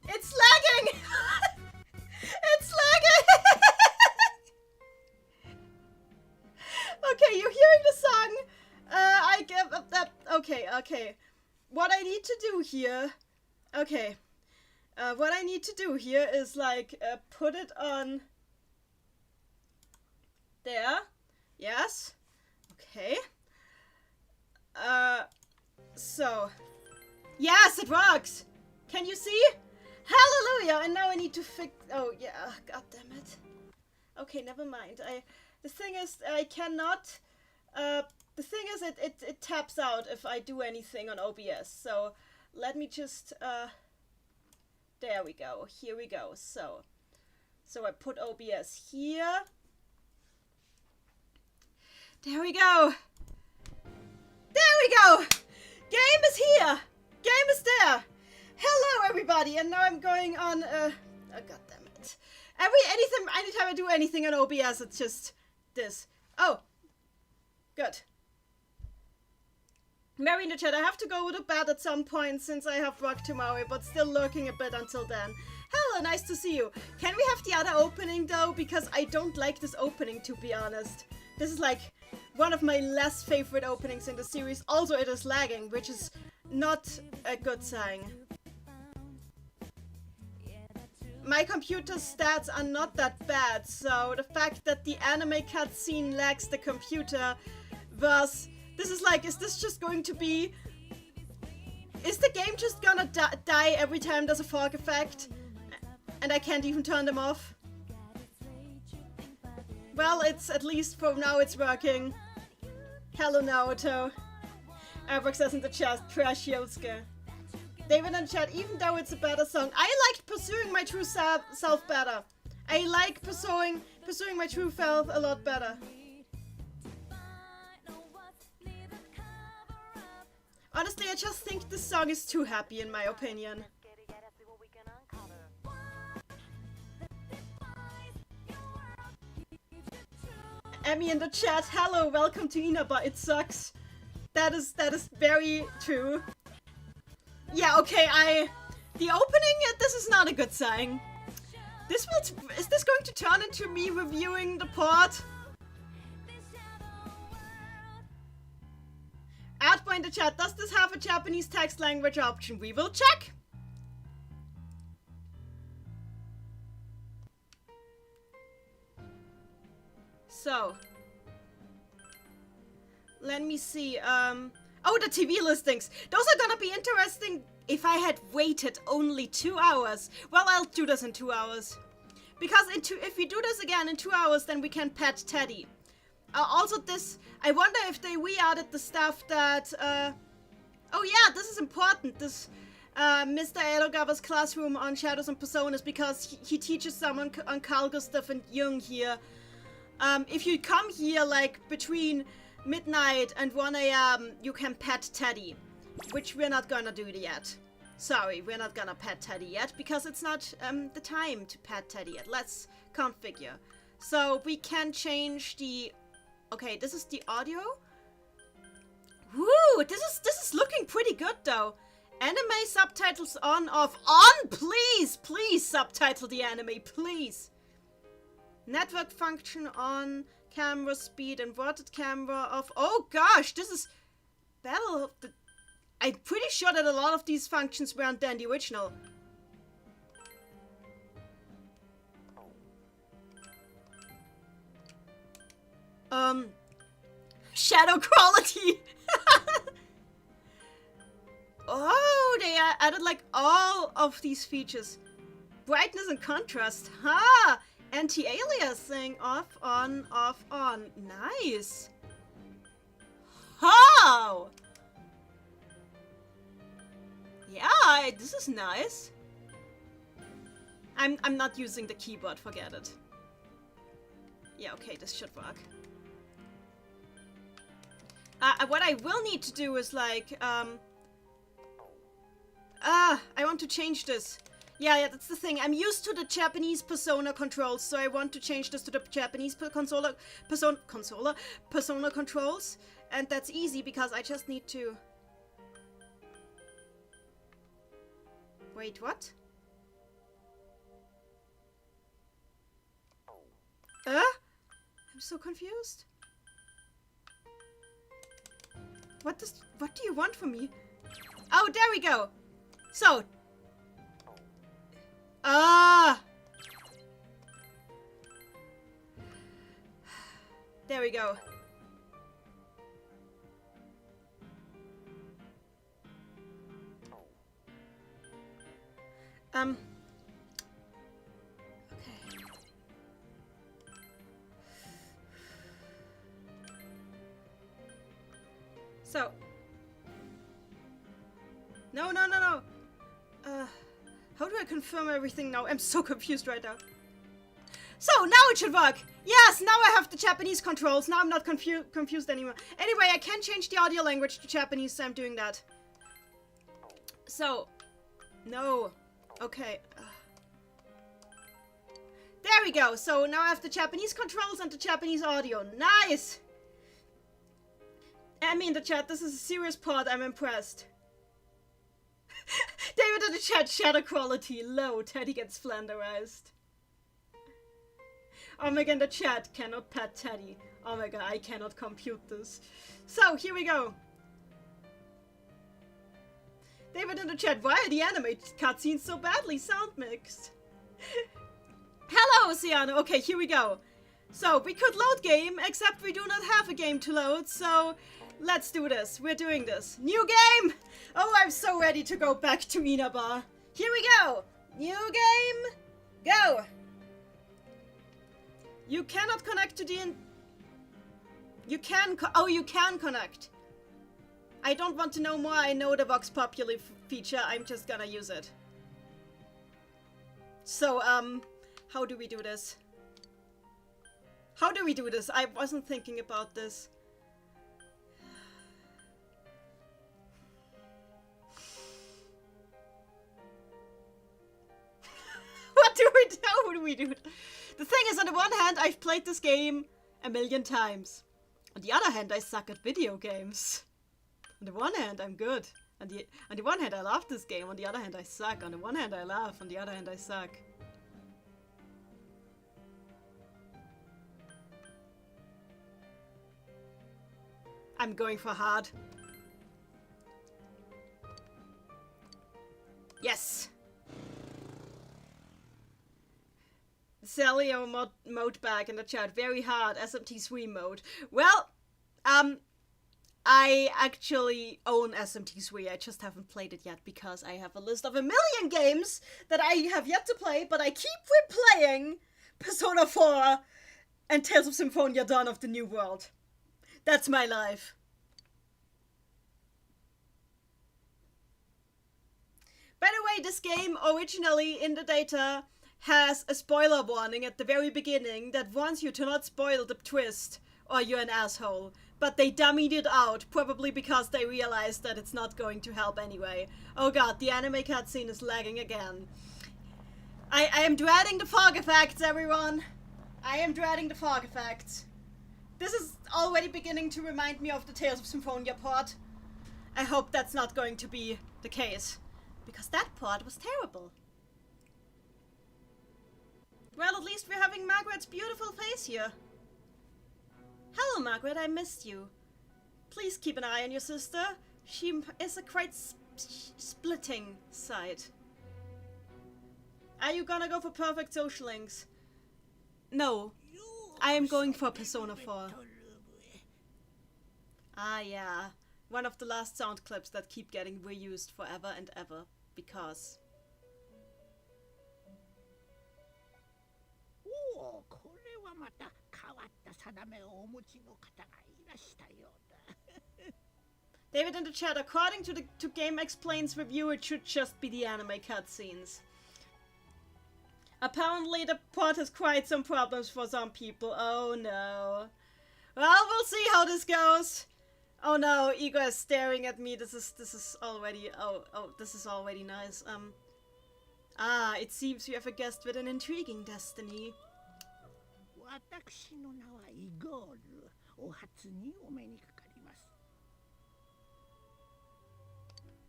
It's lagging! It's lagging! Okay, you're hearing the song. I give up that. Okay. What I need to do here. Okay. What I need to do here is like put it on there. Yes. Okay. So. Yes, it works! Can you see? Hallelujah! And now I need to fix. Oh, yeah. God damn it. Okay, never mind. The thing is, I cannot. The thing is, it taps out if I do anything on OBS. So, let me just. There we go. Here we go. So I put OBS here. There we go. There we go. Game is here. Game is there. Hello, everybody. And now I'm going on. Oh, God damn it. Anytime I do anything on OBS, it's just this. Oh, good. Mary in the chat, I have to go to bed at some point since I have work tomorrow, but still lurking a bit until then. Hello, nice to see you. Can we have the other opening though? Because I don't like this opening, to be honest. This is like one of my less favorite openings in the series. Also, it is lagging, which is not a good sign. My computer stats are not that bad, so the fact that the anime cutscene lags the computer was... This is like, is this just going to be... Is the game just gonna die every time there's a fog effect? And I can't even turn them off? Well, it's at least for now it's working. Hello, Naoto. Abrax says in the chat, trash Yosuke. David in the chat, even though it's a better song. I liked Pursuing My True Self better. I like Pursuing My True Self a lot better. Honestly, I just think this song is too happy in my opinion. Emmy in the chat, hello, welcome to Inaba, it sucks. That is very true. Yeah, okay, the opening, this is not a good sign. Is this going to turn into me reviewing the port? Adboy in the chat, does this have a Japanese text language option? We will check. So, let me see. Oh, the TV listings. Those are gonna be interesting if I had waited only 2 hours. Well, I'll do this in 2 hours. Because if we do this again in 2 hours, then we can pet Teddy. Also this, I wonder if they re-added the stuff that, oh yeah, this is important, this, Mr. Edogawa's classroom on Shadows and Personas, because he teaches some on Carl Gustav and Jung here. If you come here, like, between midnight and 1 AM, you can pet Teddy, which we're not gonna do yet. Sorry, we're not gonna pet Teddy yet, because it's not, the time to pet Teddy yet. Let's configure. So, we can change the... Okay, this is the audio. Woo! This is looking pretty good though. Anime subtitles on, off. On! Please! Please subtitle the anime, please! Network function on. Camera speed. Inverted camera off. Oh gosh, this is... Battle of the... I'm pretty sure that a lot of these functions weren't there in the original. Shadow quality. Oh, they added like all of these features. Brightness and contrast. Ha! Anti-aliasing. Off, on, off, on. Nice. How? Yeah, this is nice. I'm not using the keyboard, forget it. Yeah, okay, this should work. What I will need to do is like, I want to change this. Yeah, that's the thing. I'm used to the Japanese Persona controls, so I want to change this to the Japanese Persona controls. And that's easy because I just need to... Wait, what? I'm so confused. What do you want from me? Oh, there we go. So. There we go. Okay. So. No. How do I confirm everything now? I'm so confused right now. So, now it should work! Yes, now I have the Japanese controls. Now I'm not confused anymore. Anyway, I can change the audio language to Japanese, so I'm doing that. So. No. Okay. There we go. So, now I have the Japanese controls and the Japanese audio. Nice! Emmy in the chat, this is a serious part. I'm impressed. David in the chat, shadow quality low. Teddy gets flanderized. Omega in the chat, cannot pet Teddy. Omega, I cannot compute this. So, here we go. David in the chat, why are the anime cutscenes so badly sound mixed? Hello, Oceano. Okay, here we go. So, we could load game, except we do not have a game to load, so let's do this. We're doing this. New game! Oh, I'm so ready to go back to Inaba. Here we go! New game! Go! You cannot connect to the... You can connect. I don't want to know more. I know the Vox Populi feature. I'm just gonna use it. So, how do we do this? How do we do this? I wasn't thinking about this. What do we do? How do we do it? The thing is, on the one hand, I've played this game a million times. On the other hand, I suck at video games. On the one hand, I'm good. On the one hand, I love this game. On the other hand, I suck. On the one hand, I laugh. On the other hand, I suck. I'm going for hard. Yes! Celio mode back in the chat. Very hard. SMT3 mode. Well, I actually own SMT3. I just haven't played it yet because I have a list of a million games that I have yet to play, but I keep replaying Persona 4 and Tales of Symphonia Dawn of the New World. That's my life. By the way, this game originally in the data has a spoiler warning at the very beginning that warns you to not spoil the twist or you're an asshole. But they dummied it out, probably because they realized that it's not going to help anyway. Oh god, the anime cutscene is lagging again. I am dreading the fog effects, everyone. I am dreading the fog effects. This is already beginning to remind me of the Tales of Symphonia part. I hope that's not going to be the case, because that part was terrible. Well, at least we're having Margaret's beautiful face here. Hello, Margaret, I missed you. Please keep an eye on your sister. She is a quite splitting sight. Are you gonna go for perfect social links? No, I am going for Persona 4. Ah, yeah. One of the last sound clips that keep getting reused forever and ever. Because... おお、これはまた変わった定めをお持ちの方がいらしたようだ。David in the chat, according to Game Explain's review, it should just be the anime cutscenes. Apparently the port has quite some problems for some people. Oh no. Well, we'll see how this goes. Oh no, Igor is staring at me. This is already this is already nice. It seems we have a guest with an intriguing destiny. 私の名はイゴール。お初にお目にかかります。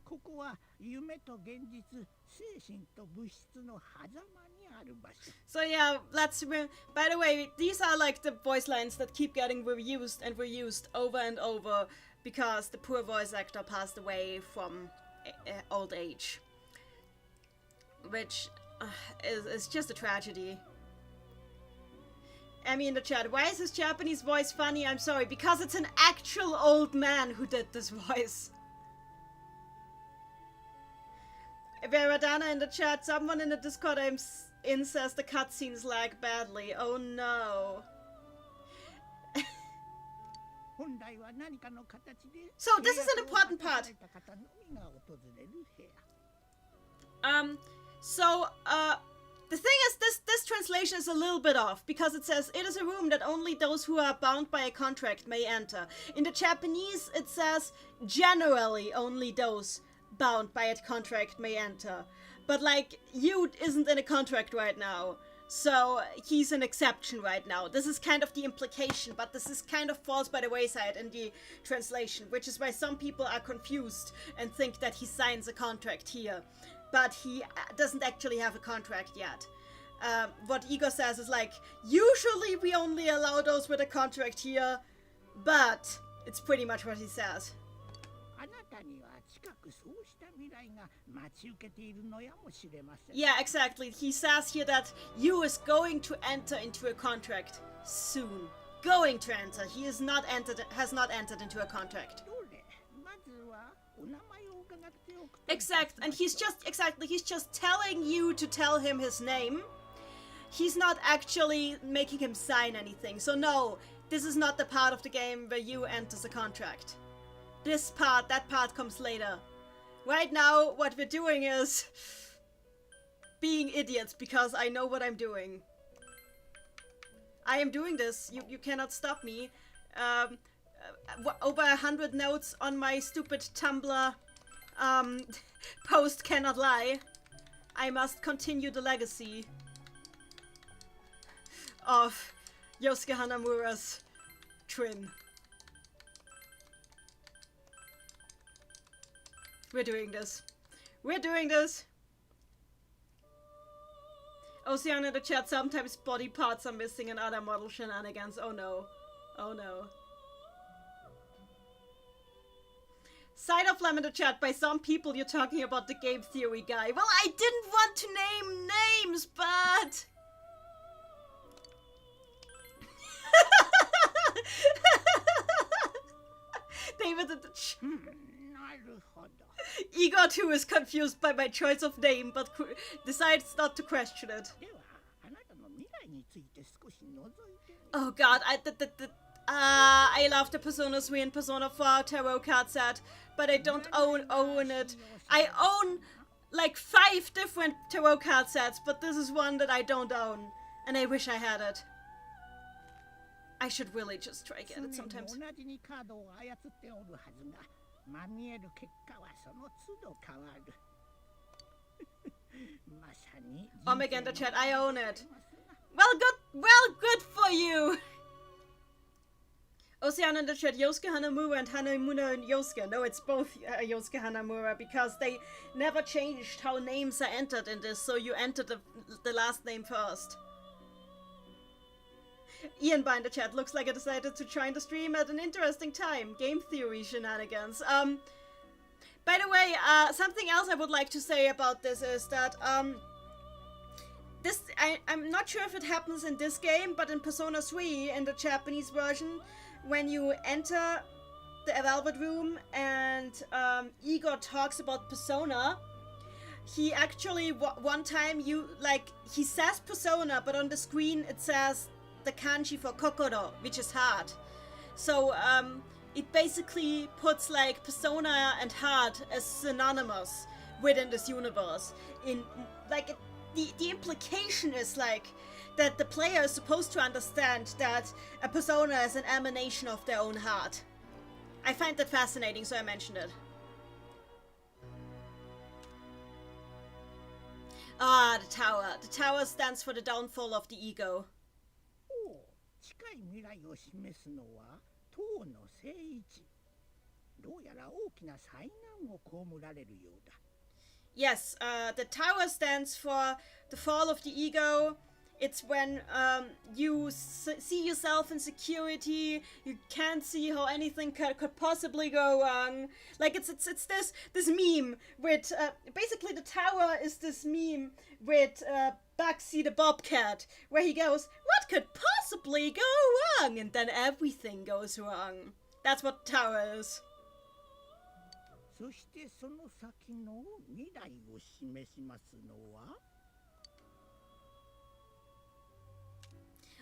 ここは夢と現実、精神と物質の狭間にある場所。So yeah, by the way, these are like the voice lines that keep getting reused and reused over and over because the poor voice actor passed away from old age. Which is just a tragedy. Emmy in the chat, why is his Japanese voice funny? I'm sorry, because it's an actual old man who did this voice. Veradana in the chat, someone in the Discord I'm in says the cutscenes lag badly. Oh no. So this is an important part. The thing is, this translation is a little bit off, because it says, it is a room that only those who are bound by a contract may enter. In the Japanese, it says, generally only those bound by a contract may enter. But, like, Yu isn't in a contract right now, so he's an exception right now. This is kind of the implication, but this is kind of falls by the wayside in the translation, which is why some people are confused and think that he signs a contract here. But he doesn't actually have a contract yet. What Igor says is like, usually we only allow those with a contract here, but it's pretty much what he says. Yeah, exactly. He says here that Yu is going to enter into a contract soon. Going to enter. He has not entered into a contract. And he's just telling you to tell him his name. He's not actually making him sign anything. So no, this is not the part of the game where you enters a contract. That part comes later. Right now, what we're doing is being idiots because I know what I'm doing. I am doing this. You cannot stop me. Over 100 notes on my stupid Tumblr post cannot lie. I must continue the legacy of Yosuke Hanamura's twin. We're doing this. We're doing this! Ocean in the chat, sometimes body parts are missing and other model shenanigans. Oh no. Oh no. Side of Lamb in the chat, by some people you're talking about the game theory guy. Well, I didn't want to name names, but... David in the chat. Igor too is confused by my choice of name, but decides not to question it. Oh god, I love the Persona 3 and Persona 4 tarot card set, but I don't own it. I own like 5 different tarot card sets, but this is one that I don't own, and I wish I had it. I should really just try get it sometimes. Omega in the chat, I own it. Well, good for you. Ocean in the chat, Yosuke Hanamura and Hanamura and Yosuke. No, it's both Yosuke Hanamura, because they never changed how names are entered in this, so you enter the last name first. Ian by in the chat, looks like I decided to join the stream at an interesting time. Game theory shenanigans. By the way, something else I would like to say about this is that, I'm not sure if it happens in this game, but in Persona 3, in the Japanese version, when you enter the Velvet Room and Igor talks about Persona, he actually one time he says Persona, but on the screen it says the kanji for Kokoro, which is heart. So it basically puts like Persona and heart as synonymous within this universe. In like the implication is like that the player is supposed to understand that a persona is an emanation of their own heart. I find that fascinating, so I mentioned it. Ah, the tower. The tower stands for the downfall of the ego. 近い未来を示すのは唐の聖一。どうやら大きな災難を被られるようだ。Yes, the tower stands for the fall of the ego. It's when you see yourself in security. You can't see how anything could possibly go wrong. Like it's this meme with basically the tower is this meme with Bugsy the Bobcat, where he goes, "What could possibly go wrong?" And then everything goes wrong. That's what the tower is. そしてその先の未来を示しますのは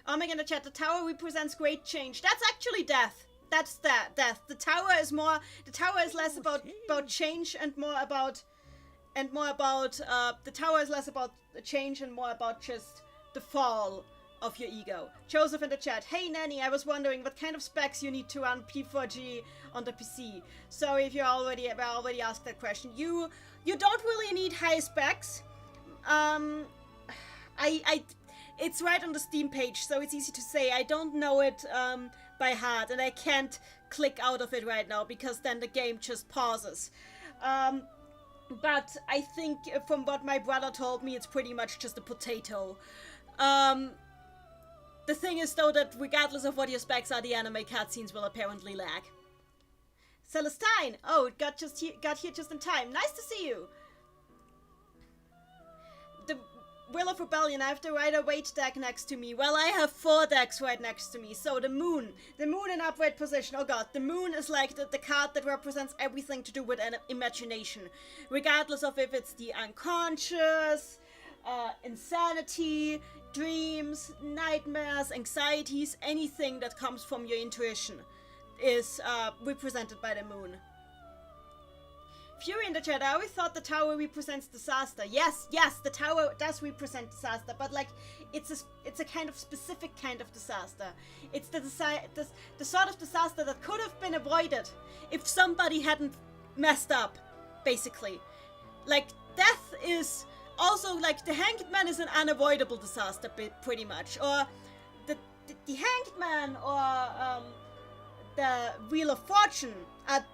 Oh my god, in the chat, the tower represents great change. That's actually death. That's death. The tower is less about change and more about the tower is less about the change and more about just the fall of your ego. Joseph in the chat, hey Neni, I was wondering what kind of specs you need to run P4G on the PC. Sorry if you already asked that question. You don't really need high specs. It's right on the Steam page, so it's easy to say. I don't know it by heart, and I can't click out of it right now because then the game just pauses. But I think from what my brother told me, it's pretty much just a potato. The thing is, though, that regardless of what your specs are, the anime cutscenes will apparently lag. Celestine! Oh, it got here just in time. Nice to see you! The Will of Rebellion, I have the Rider-Waite deck next to me. Well, I have 4 decks right next to me. So the moon in upright position. Oh god, the moon is like the card that represents everything to do with an imagination. Regardless of if it's the unconscious, insanity, dreams, nightmares, anxieties, anything that comes from your intuition is represented by the moon. Fury in the chat, I always thought the tower represents disaster. Yes, the tower does represent disaster, but like it's a kind of specific kind of disaster. It's the sort of disaster that could have been avoided if somebody hadn't messed up, basically. Like death is also like the Hanged Man is an unavoidable disaster, pretty much, or the Hanged Man or the Wheel of Fortune.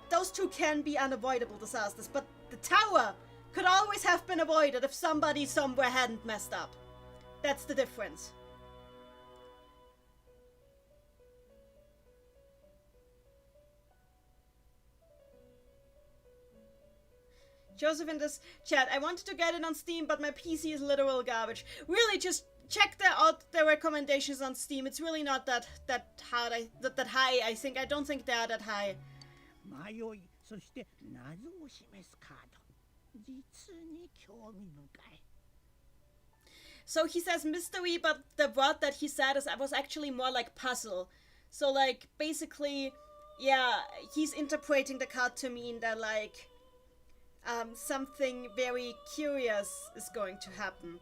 Those two can be unavoidable disasters, but the tower could always have been avoided if somebody somewhere hadn't messed up. That's the difference. Joseph in this chat, I wanted to get it on Steam, but my PC is literal garbage. Really, just check out the recommendations on Steam. It's really not that high. I don't think they are that high. 迷い、そして謎を示すカード。実に興味深い。 So he says mystery, but the word that he said was actually more like puzzle. So like basically, yeah, he's interpreting the card to mean that like something very curious is going to happen.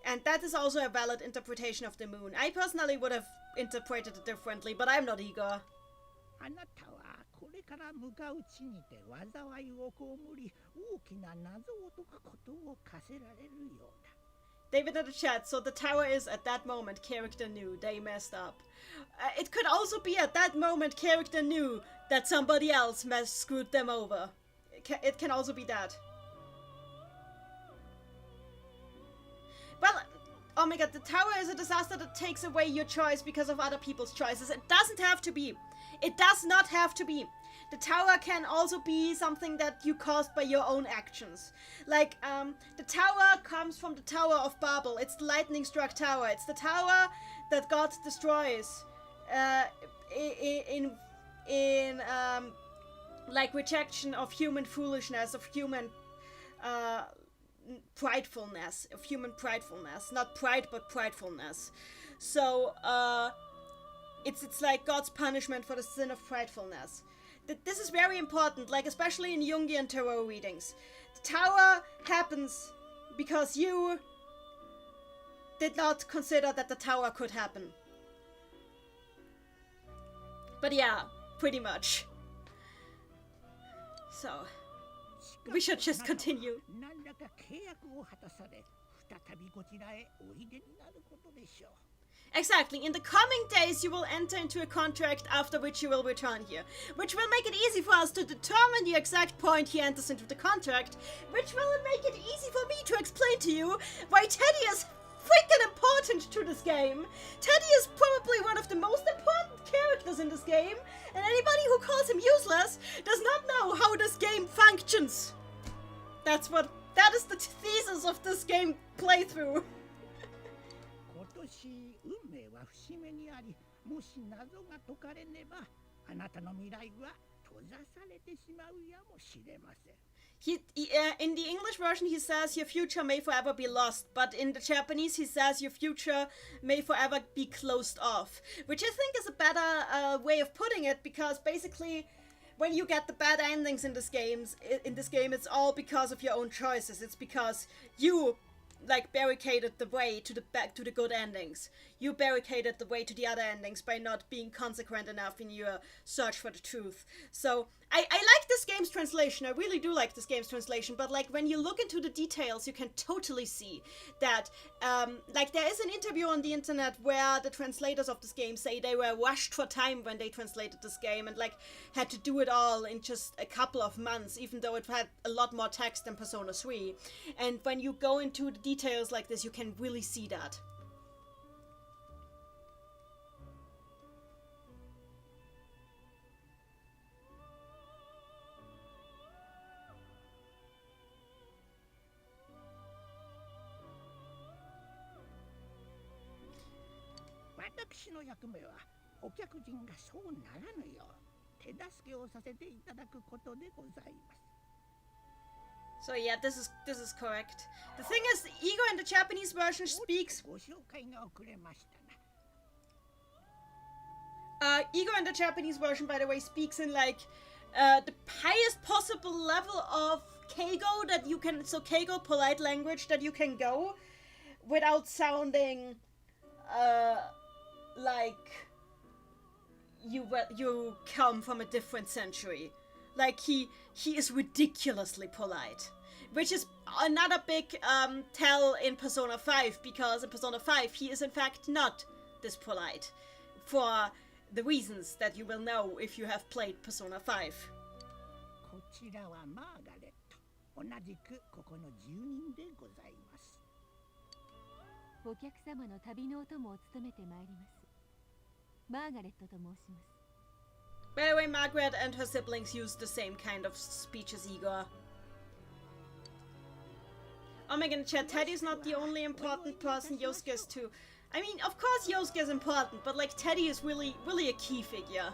And that is also a valid interpretation of the moon. I personally would have interpreted it differently, but I'm not Igor. あなたはこれから向かう地にて災いを被り、大きな謎を解くことを課せられるようだ。 David in the chat, so the tower is at that moment character knew they messed up. It could also be at that moment character knew that somebody else screwed them over. It can also be that. Well, oh my god, the tower is a disaster that takes away your choice because of other people's choices. It doesn't have to be. It does not have to be. The tower can also be something that you caused by your own actions. Like, the tower comes from the Tower of Babel. It's the lightning-struck tower. It's the tower that God destroys in like rejection of human foolishness, of human pridefulness, not pride but pridefulness. So it's like God's punishment for the sin of pridefulness. This is very important, like especially in Jungian tarot readings. The tower happens because you did not consider that the tower could happen. But yeah, pretty much. So, we should just continue. Exactly. In the coming days, you will enter into a contract after which you will return here, which will make it easy for us to determine the exact point he enters into the contract, which will make it easy for me to explain to you why Teddy is freaking important to this game. Teddy is probably one of the most important characters in this game, and anybody who calls him useless does not know how this game functions. That is the thesis of this game playthrough. In the English version he says your future may forever be lost, but in the Japanese he says your future may forever be closed off, which I think is a better way of putting it, because basically when you get the bad endings in this game, it's all because of your own choices. It's because you like barricaded the way to the good endings. You barricaded the way to the other endings by not being consequent enough in your search for the truth. So I like this game's translation. I really do like this game's translation, but like when you look into the details, you can totally see that like there is an interview on the internet where the translators of this game say they were rushed for time when they translated this game and like had to do it all in just a couple of months, even though it had a lot more text than Persona 3. And when you go into the details like this, you can really see that. So yeah, this is correct. The thing is, Ego in the Japanese version speaks... Ego in the Japanese version, by the way, speaks in like the highest possible level of Keigo that you can... So Keigo, polite language, that you can go without sounding like you come from a different century. Like he is ridiculously polite, which is another big tell in Persona 5, because in Persona 5 he is in fact not this polite, for the reasons that you will know if you have played Persona 5. お客様の旅のお供を務めてまいります。マーガレットと申します。 By the way, Margaret and her siblings use the same kind of speech as Igor. Oh my god, chat, Teddy's not the only important person, Yosuke is too. I mean, of course Yosuke is important, but like Teddy is really a key figure.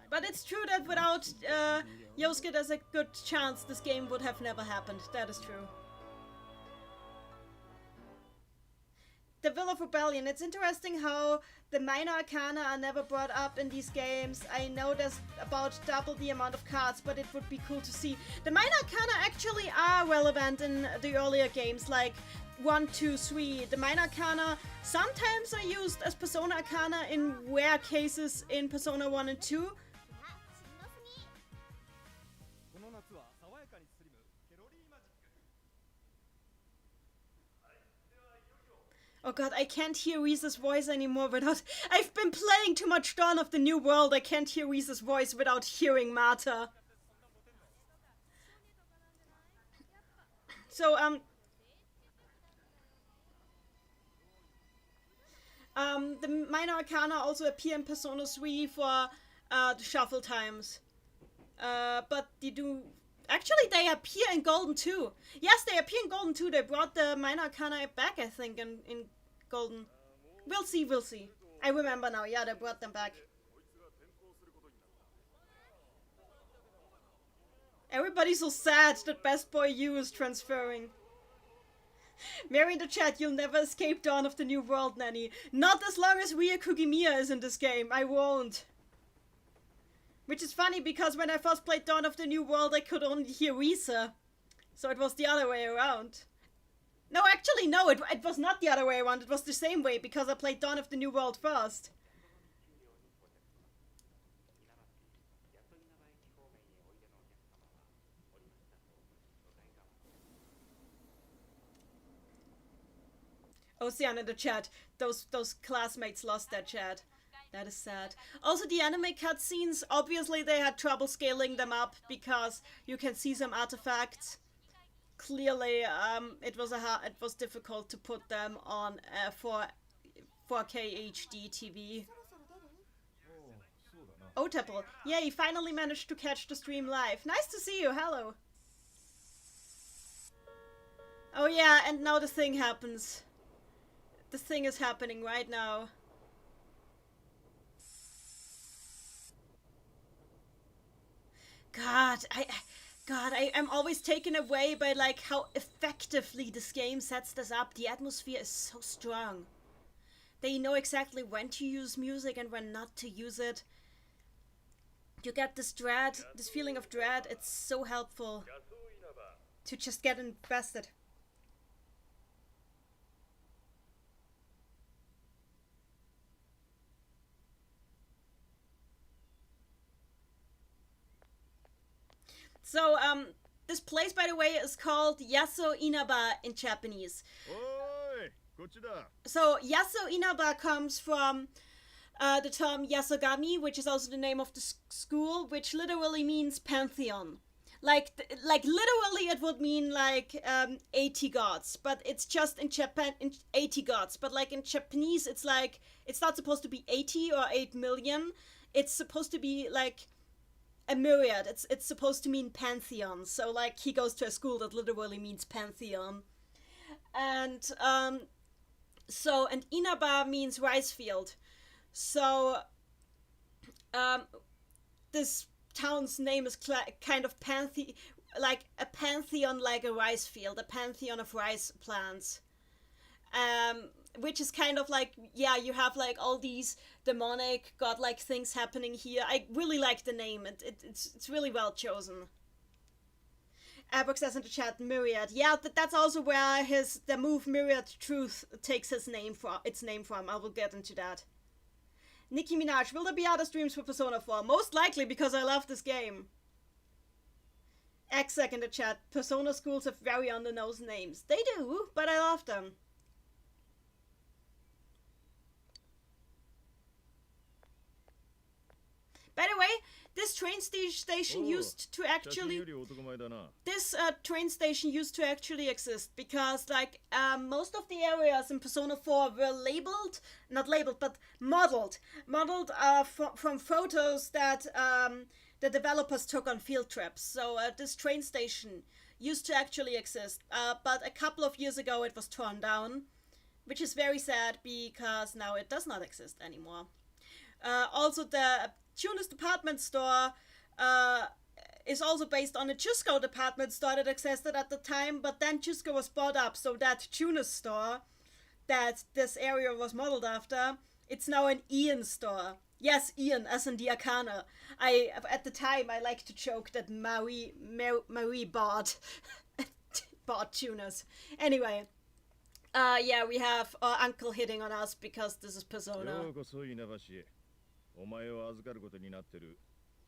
But it's true that without Yosuke, there's a good chance this game would have never happened. That is true. The Will of Rebellion. It's interesting how the minor arcana are never brought up in these games. I know there's about double the amount of cards, but it would be cool to see. The minor arcana actually are relevant in the earlier games, like 1, 2, 3. The minor arcana sometimes are used as Persona arcana in rare cases in Persona 1 and 2. Oh god, I can't hear Risa's voice anymore without... I've been playing too much Dawn of the New World. I can't hear Risa's voice without hearing Marta. So, the minor arcana also appear in Persona 3 for the shuffle times. But they do... Actually, they appear in Golden 2. Yes, they appear in Golden 2. They brought the minor arcana back, I think, in Golden. We'll see. I remember now. Yeah, they brought them back. Everybody's so sad that Best Boy U is transferring. Mary in the chat, you'll never escape Dawn of the New World, Neni. Not as long as Ria Kugimiya is in this game. I won't. Which is funny because when I first played Dawn of the New World, I could only hear Risa. So it was the other way around. No, actually, no, it was not the other way around. It was the same way because I played Dawn of the New World first. Ocean in the chat. Those classmates lost their chat. That is sad. Also, the anime cutscenes, obviously they had trouble scaling them up because you can see some artifacts. Clearly, it was difficult to put them on 4K HD TV. Oh, Temple. Yeah, you finally managed to catch the stream live. Nice to see you. Hello. Oh yeah, and now the thing happens. The thing is happening right now. I'm always taken away by like how effectively this game sets this up. The atmosphere is so strong. They know exactly when to use music and when not to use it. You get this dread, this feeling of dread. It's so helpful to just get invested. So, this place, by the way, is called Yaso Inaba in Japanese. So, Yaso Inaba comes from the term Yasogami, which is also the name of the school, which literally means pantheon. Like literally it would mean like 80 gods, but it's just in Japan, 80 gods. But like in Japanese, it's like, it's not supposed to be 80 or 8 million. It's supposed to be like a myriad. It's supposed to mean pantheon. So like he goes to a school that literally means pantheon. And and Inaba means rice field. So this town's name is kind of like a pantheon, like a rice field, a pantheon of rice plants. Which is kind of like, yeah, you have like all these demonic, godlike things happening here. I really like the name. It's really well chosen. Abrox says in the chat, Myriad. Yeah, that's also where the move Myriad Truth takes its name from. I will get into that. Nicki Minaj, will there be other streams for Persona 4? Most likely, because I love this game. Exec in the chat, Persona schools have very on-the-nose names. They do, but I love them. By the way, this train station used to actually exist because like most of the areas in Persona 4 were modeled from photos that the developers took on field trips. So this train station used to actually exist, but a couple of years ago it was torn down, which is very sad because now it does not exist anymore. Also, the Tunis department store is also based on a Chusco department store that existed at the time, but then Chusco was bought up, so that Tunis store that this area was modeled after, it's now an Ian store. Yes, Ian, as in the Arcana. At the time, I like to joke that Marie bought Tunis. Anyway, yeah, we have our uncle hitting on us because this is Persona. お前を預かることになってる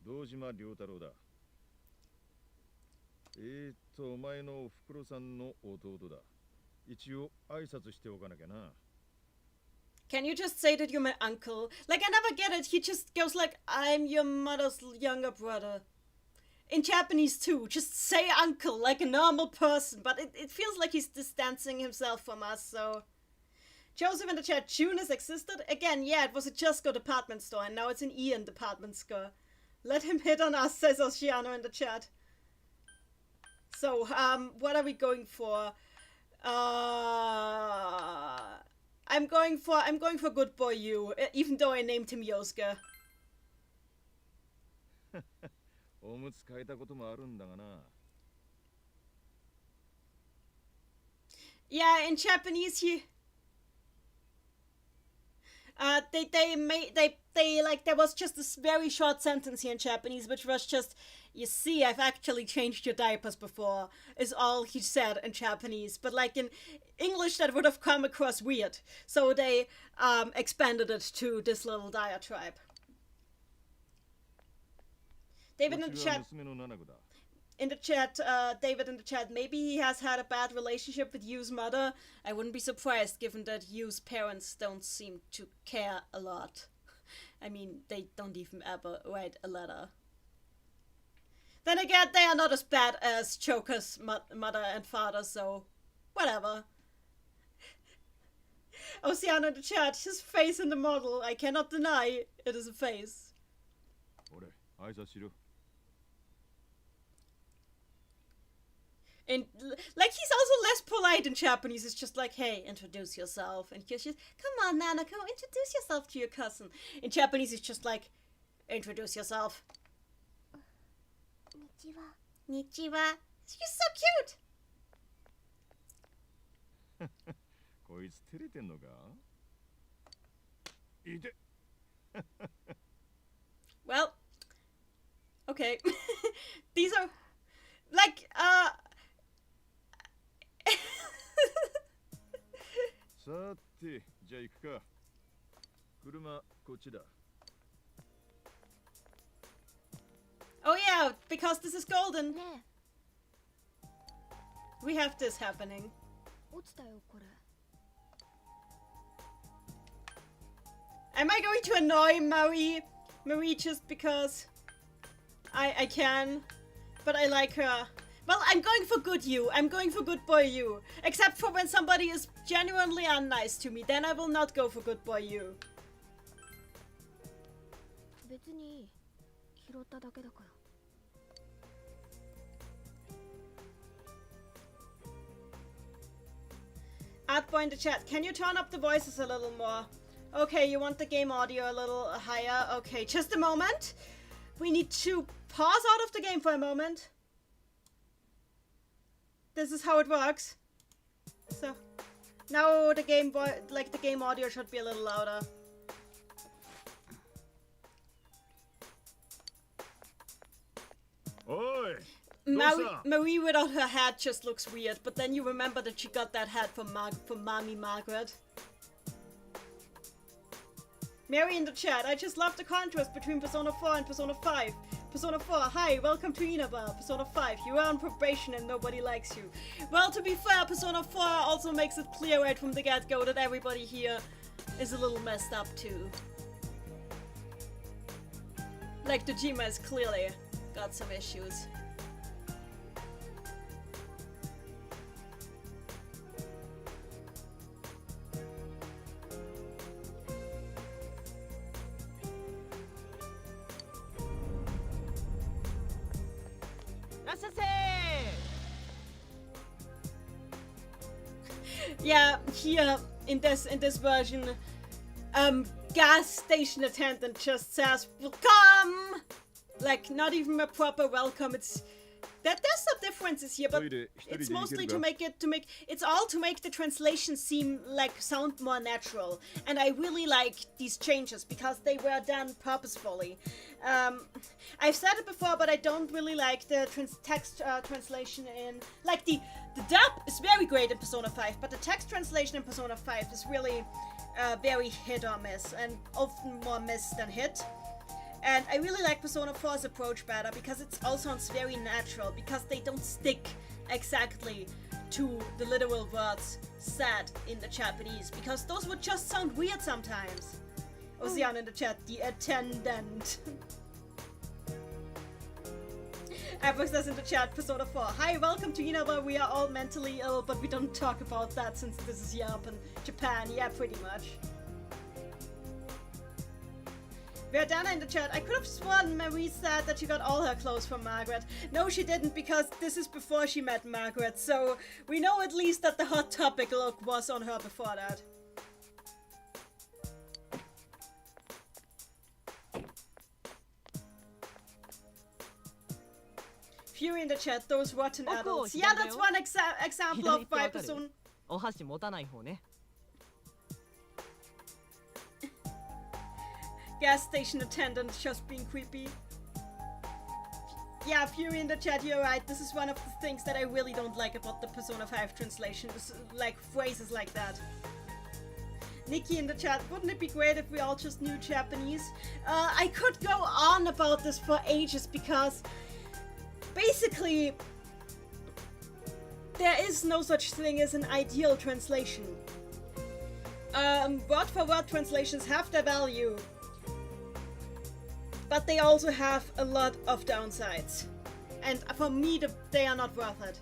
堂島良太郎だ。お前のおふくろさんの弟だ。一応挨拶しておかなきゃな。Can you just say that you're my uncle? Like, I never get it. He just goes like, I'm your mother's younger brother. In Japanese too. Just say uncle like a normal person. But it feels like he's distancing himself from us, so... Joseph in the chat, Tunis existed? Again, yeah, it was a Jusco department store, and now it's an Ian department store. Let him hit on us, says Oceano in the chat. So, what are we going for? I'm going for Good Boy You, even though I named him Yosuke. おむつ替えたこともあるんだがな。 Yeah, in Japanese, they like, there was just this very short sentence here in Japanese, which was just, you see, I've actually changed your diapers before, is all he said in Japanese. But like in English, that would have come across weird. So they expanded it to this little diatribe. David in the chat. David in the chat, maybe he has had a bad relationship with Yu's mother. I wouldn't be surprised, given that Yu's parents don't seem to care a lot. I mean, they don't even ever write a letter. Then again, they are not as bad as Choker's mother and father, so whatever. Oceano in the chat, his face in the model, I cannot deny it is a face. And like, he's also less polite in Japanese. It's just like, hey, introduce yourself. And he's just, come on, Nanako, introduce yourself to your cousin. In Japanese, it's just like, introduce yourself. Konnichiwa. Konnichiwa. She's so cute. こいつ照れてんのか? いて. Well, okay. These are like, さて、じゃあ行くか。車こっちだ。 Oh yeah, because this is golden. ね We have this happening. え、落ちたよこれ。 Am I going to annoy Marie just because I can? But I like her. Well, I'm going for good you. I'm going for good boy you. Except for when somebody is genuinely unnice to me. Then I will not go for good boy you. 別に拾っただけだから。 Artboy in the chat, can you turn up the voices a little more? Okay, you want the game audio a little higher? Okay, just a moment. We need to pause out of the game for a moment. This is how it works. So, now the game audio should be a little louder. Oi! Marie without her hat just looks weird, but then you remember that she got that hat from Mommy Margaret. Mary in the chat, I just love the contrast between Persona 4 and Persona 5. Persona 4, hi, welcome to Inaba. Persona 5, you are on probation and nobody likes you. Well, to be fair, Persona 4 also makes it clear right from the get-go that everybody here is a little messed up too. Like, Dojima has clearly got some issues. Yeah, here in this version, gas station attendant just says welcome, like not even a proper welcome. It's that there's some differences here, but it's mostly to make the translation seem like sound more natural. And I really like these changes because they were done purposefully. I've said it before, but I don't really like the text translation in, like, the dub is very great in Persona 5, but the text translation in Persona 5 is really very hit or miss, and often more miss than hit. And I really like Persona 4's approach better because it all sounds very natural, because they don't stick exactly to the literal words said in the Japanese, because those would just sound weird sometimes. Ocean in the chat, the attendant. Apple says in the chat, Persona 4. Hi, welcome to Inaba. We are all mentally ill, but we don't talk about that since this is Japan. Yeah, pretty much. Verdana in the chat. I could have sworn Marie said that she got all her clothes from Margaret. No, she didn't, because this is before she met Margaret, so we know at least that the Hot Topic look was on her before that. Fury in the chat, those rotten Oh, cool. adults. Yeah, that's one example of my persona. お箸持たない方ね。 Gas station attendant just being creepy. Yeah, Fury in the chat, you're right. This is one of the things that I really don't like about the Persona 5 translation. This, like, phrases like that. Nikki in the chat, wouldn't it be great if we all just knew Japanese? I could go on about this for ages because basically there is no such thing as an ideal translation. Word for word translations have their value, but they also have a lot of downsides. And for me, they are not worth it.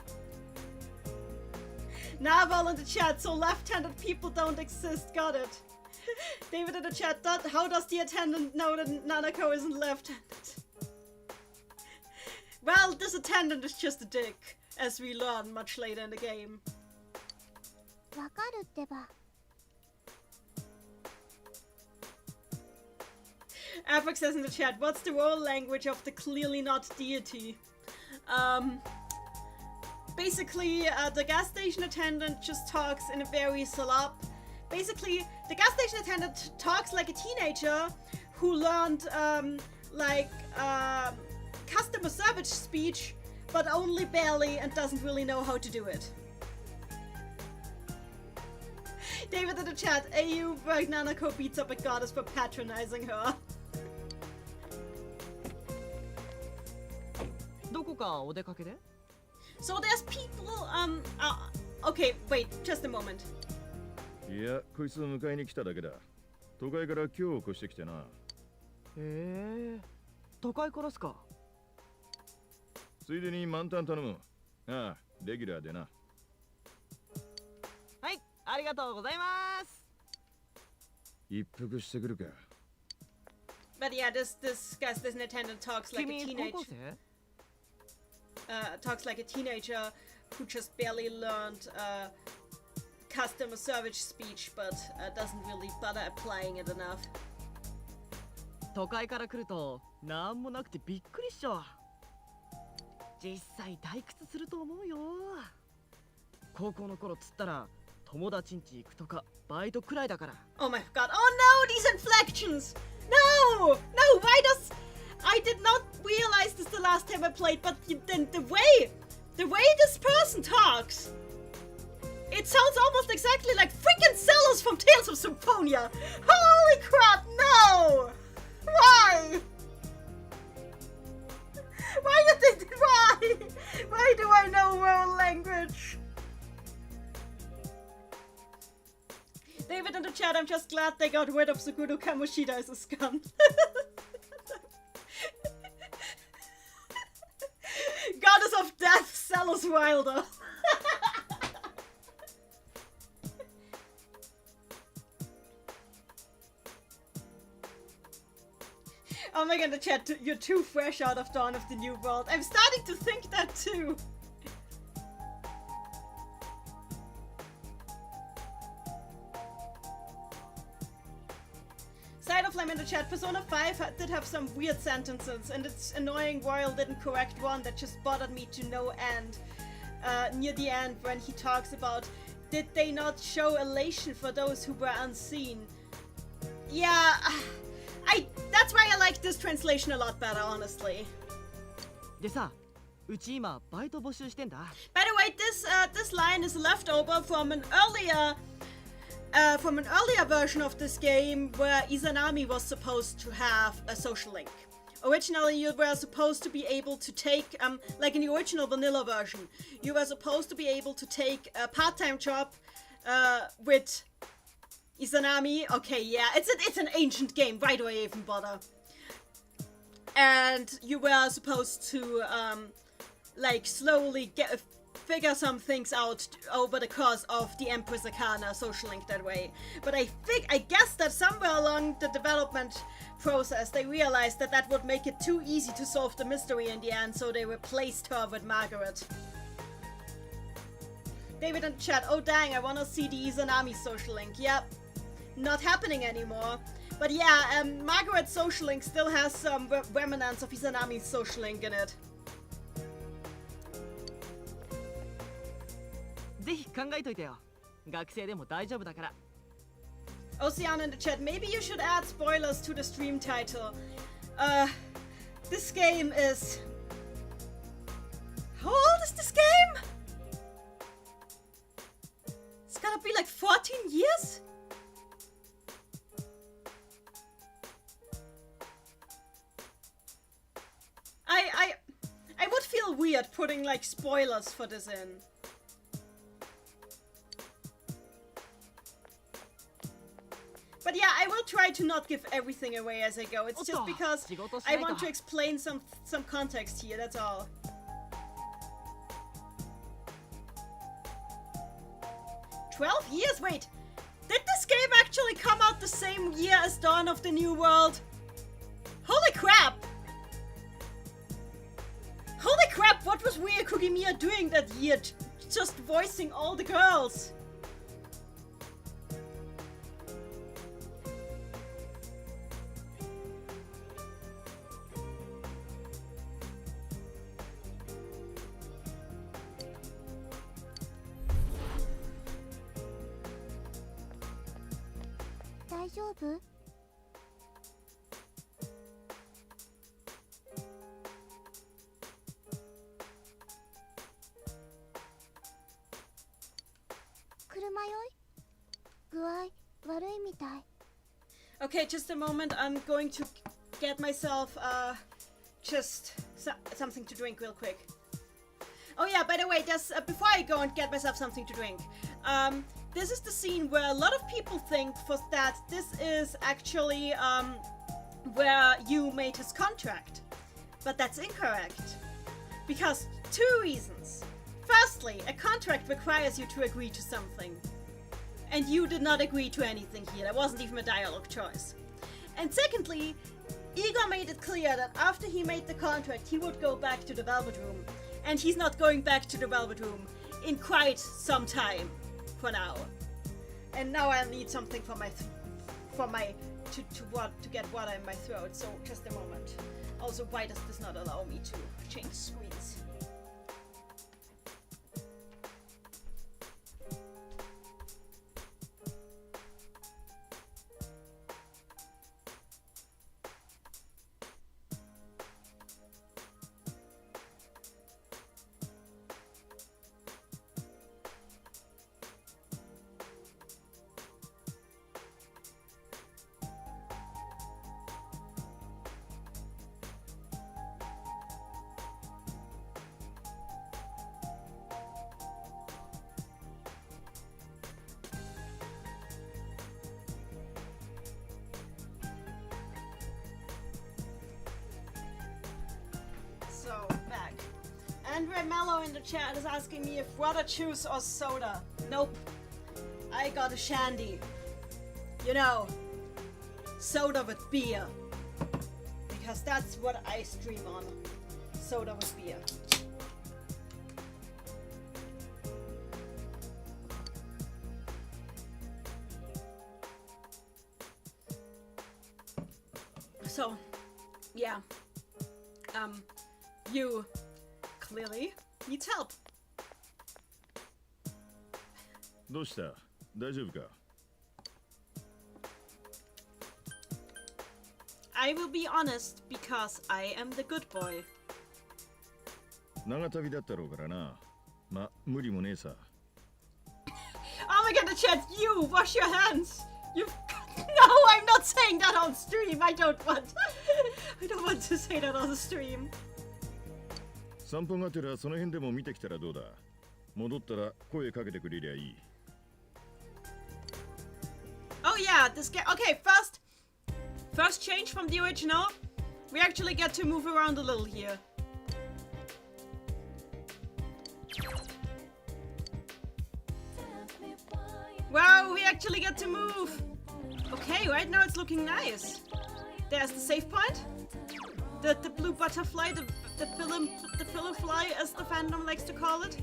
Naval in the chat, so left-handed people don't exist, got it. David in the chat, how does the attendant know that Nanako isn't left-handed? Well, this attendant is just a dick, as we learn much later in the game. わかるってば。 Apex says in the chat, what's the role language of the clearly not deity? Basically, the gas station attendant just talks in a very Basically, the gas station attendant talks like a teenager who learned, customer service speech, but only barely and doesn't really know how to do it. David in the chat, AU Nanako beats up a goddess for patronizing her. どこかお出かけで？ So there's people, okay, wait, just a moment. いや、こいつを迎えに来ただけだ。都会から今日を越してきてな。へえ、都会からっすか。ついでに満タン頼む。ああ、レギュラーでな。はい、ありがとうございます。一服してくるか。But yeah, this gas station attendant talks like a 君 teenager. 高校生？ Talks like a teenager who just barely learned customer service speech, but doesn't really bother applying it enough. 都会から来るとなんもなくてびっくりっしょ。実際退屈すると思うよ。高校の頃つったら友達ん家行くとかバイトくらいだから。 Oh my god! Oh no, these inflections! No! No, why does... I did not realize this the last time I played, but then the way this person talks, it sounds almost exactly like freaking Sellers from Tales of Symphonia. Holy crap, no! Why? Why did they... Why? Why do I know world language? David in the chat, I'm just glad they got rid of Suguru Kamoshida as a scum. Goddess of Death, Sellers Wilder. Oh my god, the chat, you're too fresh out of Dawn of the New World. I'm starting to think that too. Side of Lime in the chat, Persona 5 did have some weird sentences, and it's annoying Royal didn't correct one that just bothered me to no end. Near the end, when he talks about, did they not show elation for those who were unseen? Yeah, that's why I like this translation a lot better, honestly. でさ、うち今バイト募集してんだ。 By the way, this line is leftover from an earlier version of this game where Izanami was supposed to have a social link. Originally, you were supposed to be able to take, like in the original vanilla version, you were supposed to be able to take a part-time job with Izanami. Okay, yeah, it's an ancient game. Why do I even bother? And you were supposed to, like, slowly figure some things out over the course of the Empress Arcana social link that way. But I guess that somewhere along the development process they realized that that would make it too easy to solve the mystery in the end, so they replaced her with Margaret. David in the chat, oh dang, I wanna see the Izanami social link. Yep, not happening anymore. But yeah, Margaret's social link still has some remnants of Izanami's social link in it. ぜひ考えといてよ。学生でも大丈夫だから。 Ocean in the chat, maybe you should add spoilers to the stream title. This game is... How old is this game? It's gotta be like 14 years? I would feel weird putting like spoilers for this in. But yeah, I will try to not give everything away as I go. It's just because I want to explain some context here, that's all. "12 years? Wait, did this game actually come out the same year as Dawn of the New World? Holy crap! Holy crap, what was Rie Kugimiya doing that year? Just voicing all the girls. Okay, just a moment. I'm going to get myself something to drink real quick. Oh yeah, by the way, before I go and get myself something to drink, this is the scene where a lot of people think that this is actually where Yu made his contract. But that's incorrect. Because 2 reasons. Firstly, a contract requires you to agree to something. And you did not agree to anything here. That wasn't even a dialogue choice. And secondly, Igor made it clear that after he made the contract, he would go back to the Velvet Room. And he's not going back to the Velvet Room in quite some time for now. And now I need something to get water in my throat. So just a moment. Also, why does this not allow me to change screens? Back. Andre Mello in the chat is asking me if water juice or soda. Nope. I got a shandy. You know, soda with beer. Because that's what I stream on. Soda with beer. So, yeah. You clearly needs help. どうした？大丈夫か？ I will be honest because I am the good boy. 長旅だったろうからな。ま、無理もねえさ。Oh my god, the chat, you wash your hands. You've No, I'm not saying that on stream. I don't want to say that on the stream. 散歩がてらその辺でも見てきたらどうだ？戻ったら声かけてくれりゃいい。Oh yeah, this game. Okay, first change from the original. We actually get to move around a little here. Wow, we actually get to move. Okay, right now it's looking nice. There's the save point. The blue butterfly, the filler fly, as the fandom likes to call it.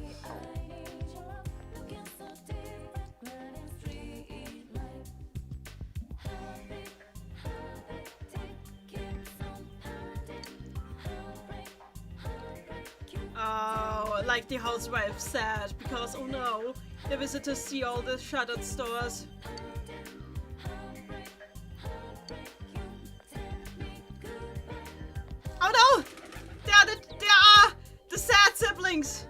Oh, like the housewife said, because oh no, the visitors see all the shuttered stores. Oh no! There are the sad siblings!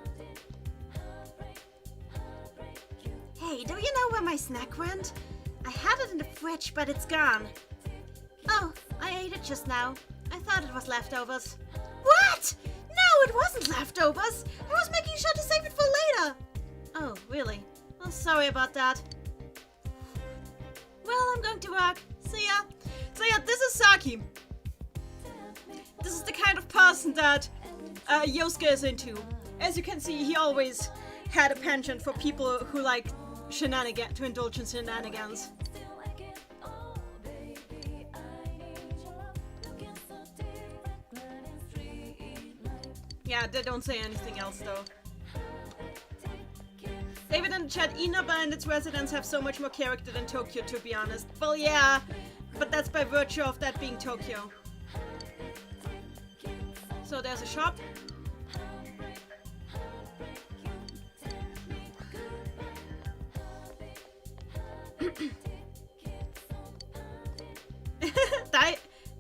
Hey, do you know where my snack went? I had it in the fridge, but it's gone. Oh, I ate it just now. I thought it was leftovers. What? No, it wasn't leftovers. I was making sure to save it for later. Oh, really? Well, sorry about that. Well, I'm going to work. See ya. So yeah, this is Saki. This is the kind of person that Yosuke is into. As you can see, he always had a penchant for people who like shenanigans, to indulge in shenanigans. Yeah, they don't say anything else though. David in the chat, Inaba and its residents have so much more character than Tokyo, to be honest. Well, yeah, but that's by virtue of that being Tokyo. So there's a shop.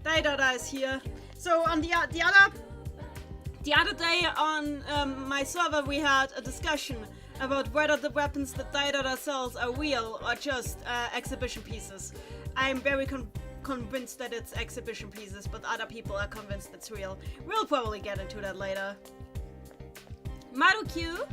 Daidada is here. So on the other day on my server we had a discussion about whether the weapons that Daidada sells are real or just exhibition pieces. I'm very convinced that it's exhibition pieces, but other people are convinced it's real. We'll probably get into that later. Maru-Q.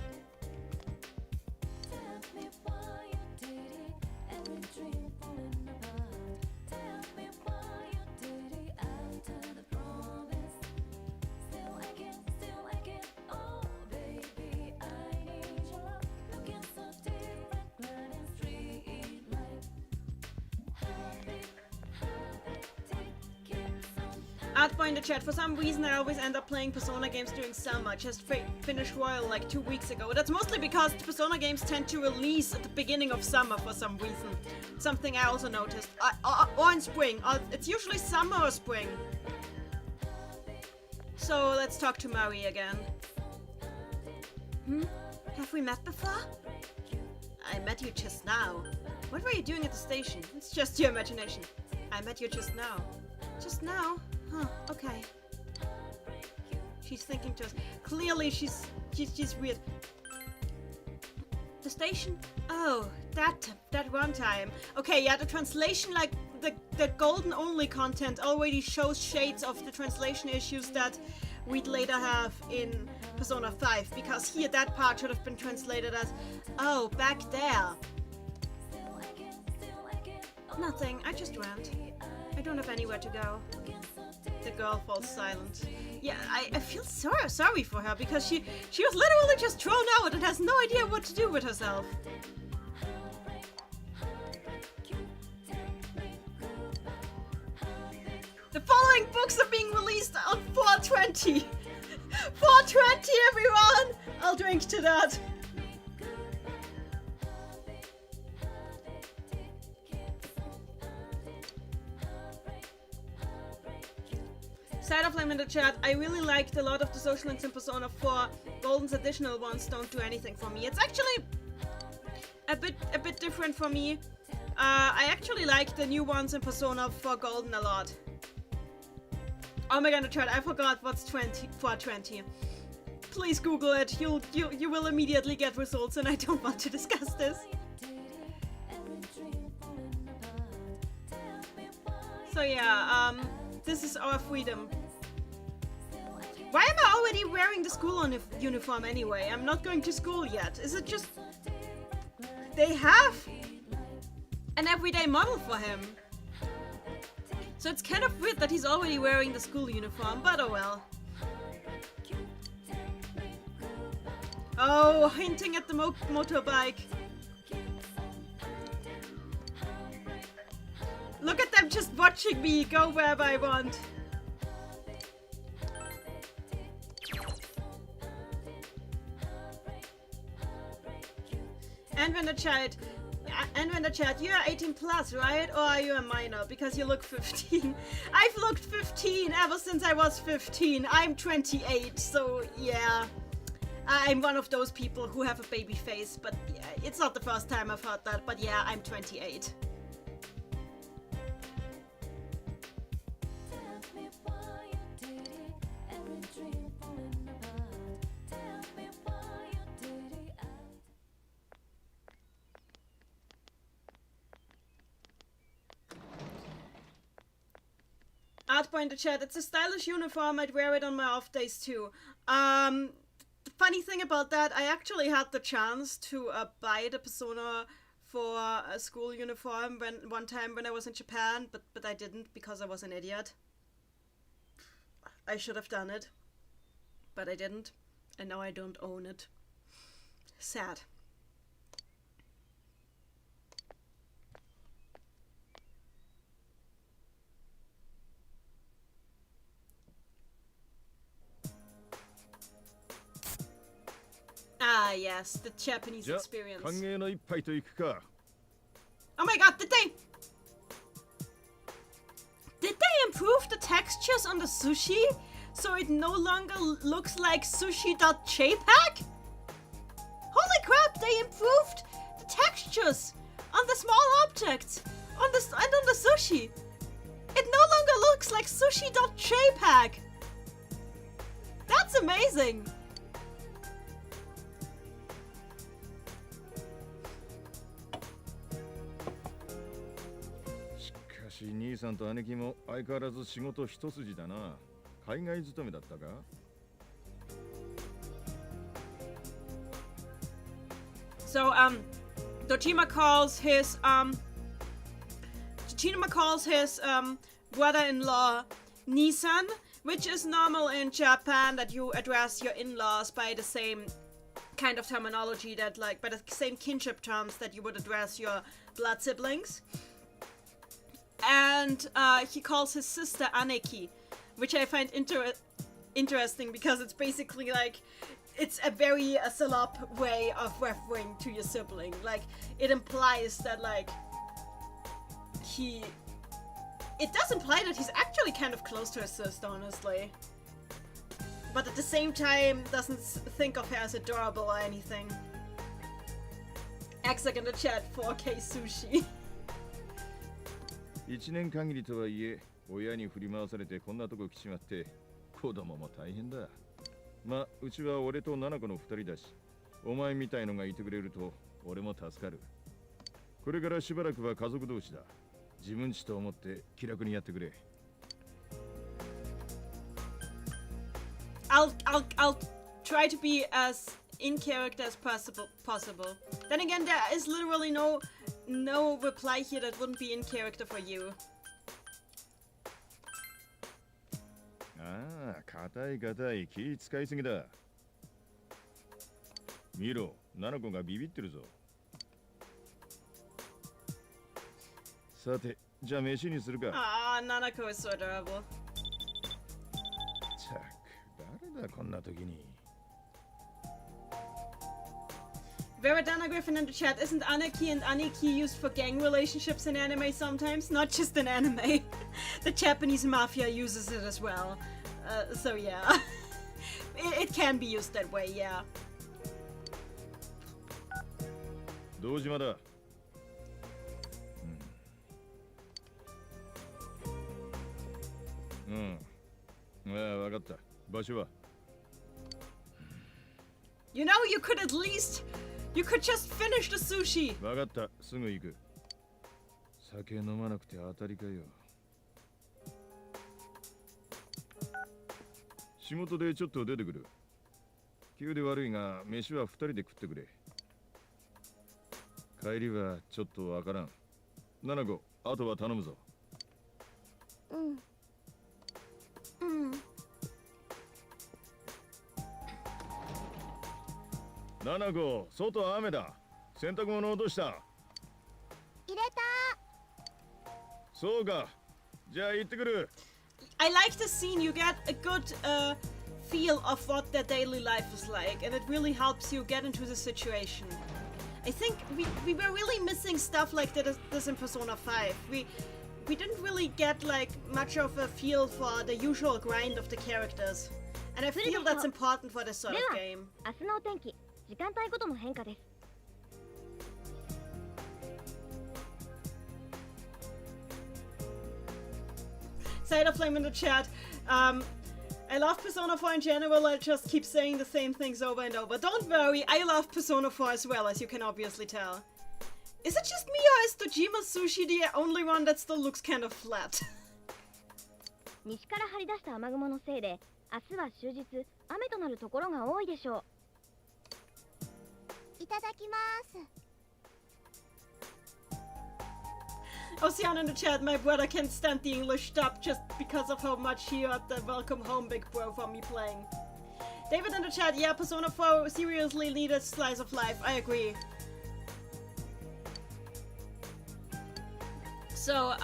Artboy in the chat, for some reason I always end up playing Persona games during summer. Just finished Royal like 2 weeks ago. That's mostly because Persona games tend to release at the beginning of summer for some reason. Something I also noticed. Or in spring. It's usually summer or spring. So let's talk to Mari again. Have we met before? I met you just now. What were you doing at the station? It's just your imagination. I met you just now. Just now? Huh, okay. She's thinking to us. Clearly she's weird. The station? Oh, that one time. Okay, yeah, the translation, like the golden only content already shows shades of the translation issues that we'd later have in Persona 5, because here that part should have been translated as, oh, back there. Nothing, I just went. I don't have anywhere to go. The girl falls silent. Yeah, I feel so sorry for her, because she was literally just thrown out and has no idea what to do with herself. The following books are being released on 4/20. 4/20, everyone! I'll drink to that. Side of Flame in the chat, I really liked a lot of the social links in Persona 4. Golden's additional ones don't do anything for me. It's actually a bit different for me. I actually like the new ones in Persona 4 Golden a lot. Oh my god, in the chat, I forgot what's 4/20. Please Google it. You will immediately get results, and I don't want to discuss this. So yeah, this is our freedom. Why am I already wearing the school uniform anyway? I'm not going to school yet. Is it just... They have an everyday model for him. So it's kind of weird that he's already wearing the school uniform, but oh well. Oh, hinting at the motorbike. Look at them just watching me go wherever I want. And when the chat, you are 18 plus, right? Or are you a minor? Because you look 15. I've looked 15 ever since I was 15. I'm 28, so yeah. I'm one of those people who have a baby face, but yeah, it's not the first time I've heard that, but yeah, I'm 28. Artboy in the chat, it's a stylish uniform, I'd wear it on my off days too. The funny thing about that, I actually had the chance to buy the Persona for a school uniform one time when I was in Japan, but I didn't because I was an idiot. I should have done it, but I didn't, and now I don't own it. Sad. Ah, yes, the Japanese じゃあ experience. 歓迎の一杯といくか。 Oh my god, did they improve the textures on the sushi so it no longer looks like sushi.jpg? Holy crap, they improved the textures on the small objects on the sushi. It no longer looks like sushi.jpg. That's amazing.しかし兄さんと姉貴も相変わらず仕事一筋だな。海外勤めだったか？ So, Dojima calls his brother-in-law Nisan, which is normal in Japan that you address your in-laws by the same kind of terminology that, like, by the same kinship terms that you would address your blood siblings. And he calls his sister Aneki, which I find interesting because it's basically like, it's a very salop way of referring to your sibling. Like, it implies that, like, it does imply that he's actually kind of close to his sister, honestly. But at the same time, doesn't think of her as adorable or anything. Exec in the chat, 4K sushi. 1年限りとはいえ、親に振り回されてこんなとこ来ちまって、子供も大変だ。まあ、うちは俺と七子の2人だし、お前みたいのがいてくれると俺も助かる。これからしばらくは家族同士だ。自分ちと思って気楽にやってくれ。I'll try to be as in character as possible. Then again, there is literally no reply here that wouldn't be in character for you. ああ、硬い硬い、気使いすぎだ。見ろ、七子がビビってるぞ。さて、じゃあ飯にするか。Ah, Nanako is so adorable. ったく、誰だこんな時に。Veradana Griffin in the chat, isn't Anaki and Aniki used for gang relationships in anime sometimes? Not just in anime. The Japanese mafia uses it as well. So yeah. it can be used that way, yeah. 堂島だ。うん。ああ、わかった。場所は。You know, you could just finish the sushi. わかった。すぐ行く。酒飲まなくて当たりかよ。仕事でちょっと出てくる。急で悪いが、飯は2人で食ってくれ。帰りはちょっとわからん。七子、あとは頼むぞ。うん。七子、外雨だ。洗濯物落とした。入れた。そうか。じゃあ行ってくる。I like the scene. You get a good feel of what their daily life is like, and it really helps you get into the situation. I think we were really missing stuff like this in Persona 5. We didn't really get like much of a feel for the usual grind of the characters. And I feel that's important for this sort of game. 明日のお天気、時間帯ごとの変化です。Cider Flame in the chat. I love Persona 4 in general, I just keep saying the same things over and over. Don't worry, I love Persona 4 as well, as you can obviously tell. Is it just me or is Dojima's sushi the only one that still looks kind of flat? 西から張り出した雨雲のせいで、明日は終日雨となるところが多いでしょう。いただきます。Ocean in the chat, my brother can't stand the English dub just because of how much he heard the welcome home big bro from me playing. David in the chat, yeah, Persona 4 seriously needed slice of life, I agree. So,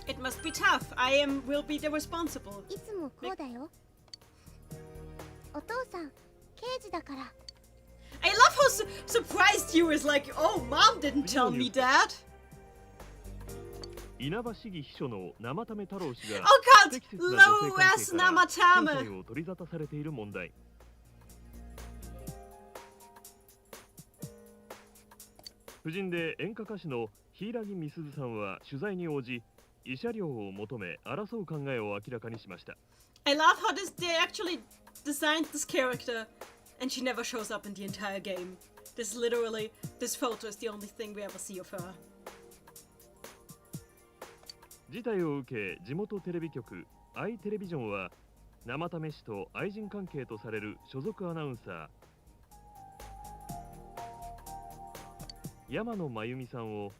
it must be tough. will be the responsible. いつもこうだよ。お父さん、刑事だから。I love how surprised you is like, oh, mom didn't tell me that. 稲葉市議秘書の生為太郎氏が Oh god, low ass Namatame. を取り沙汰されている問題。夫人で演歌歌手の柊美鈴さんは取材に応じ、慰謝料を求め争う考えを明らかにしました。I love how they actually designed this character. And she never shows up in the entire game. This photo is the only thing we ever see of her. 事態を受け、地元テレビ局アイテレビジョンは生為氏と愛人関係とされる所属アナウンサー山野真由美さんを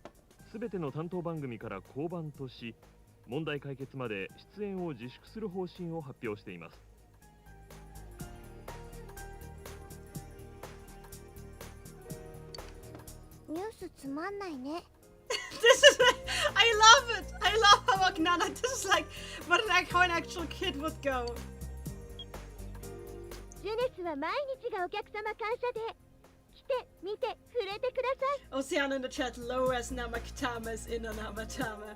すべての担当番組から降板とし、問題解決まで出演を自粛する方針を発表しています。ニュースつまんないね。This is like, I love it. I love how Agnana, this is like how an actual kid would go. ジュネスは毎日がお客様感謝で。来て、見て、触れてください。Oceana in the chat, low as Namakatama is in a Namatama.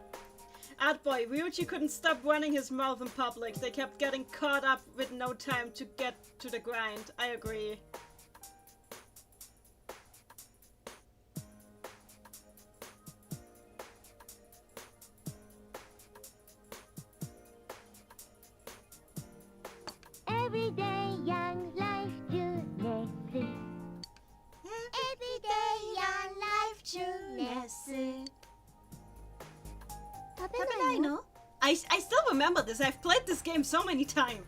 Adboy, Ryuichi couldn't stop running his mouth in public. They kept getting caught up with no time to get to the grind. I agree. Everyday young life ジュネス Everyday young life ジュネス食べないの？ I still remember this. I've played this game so many times.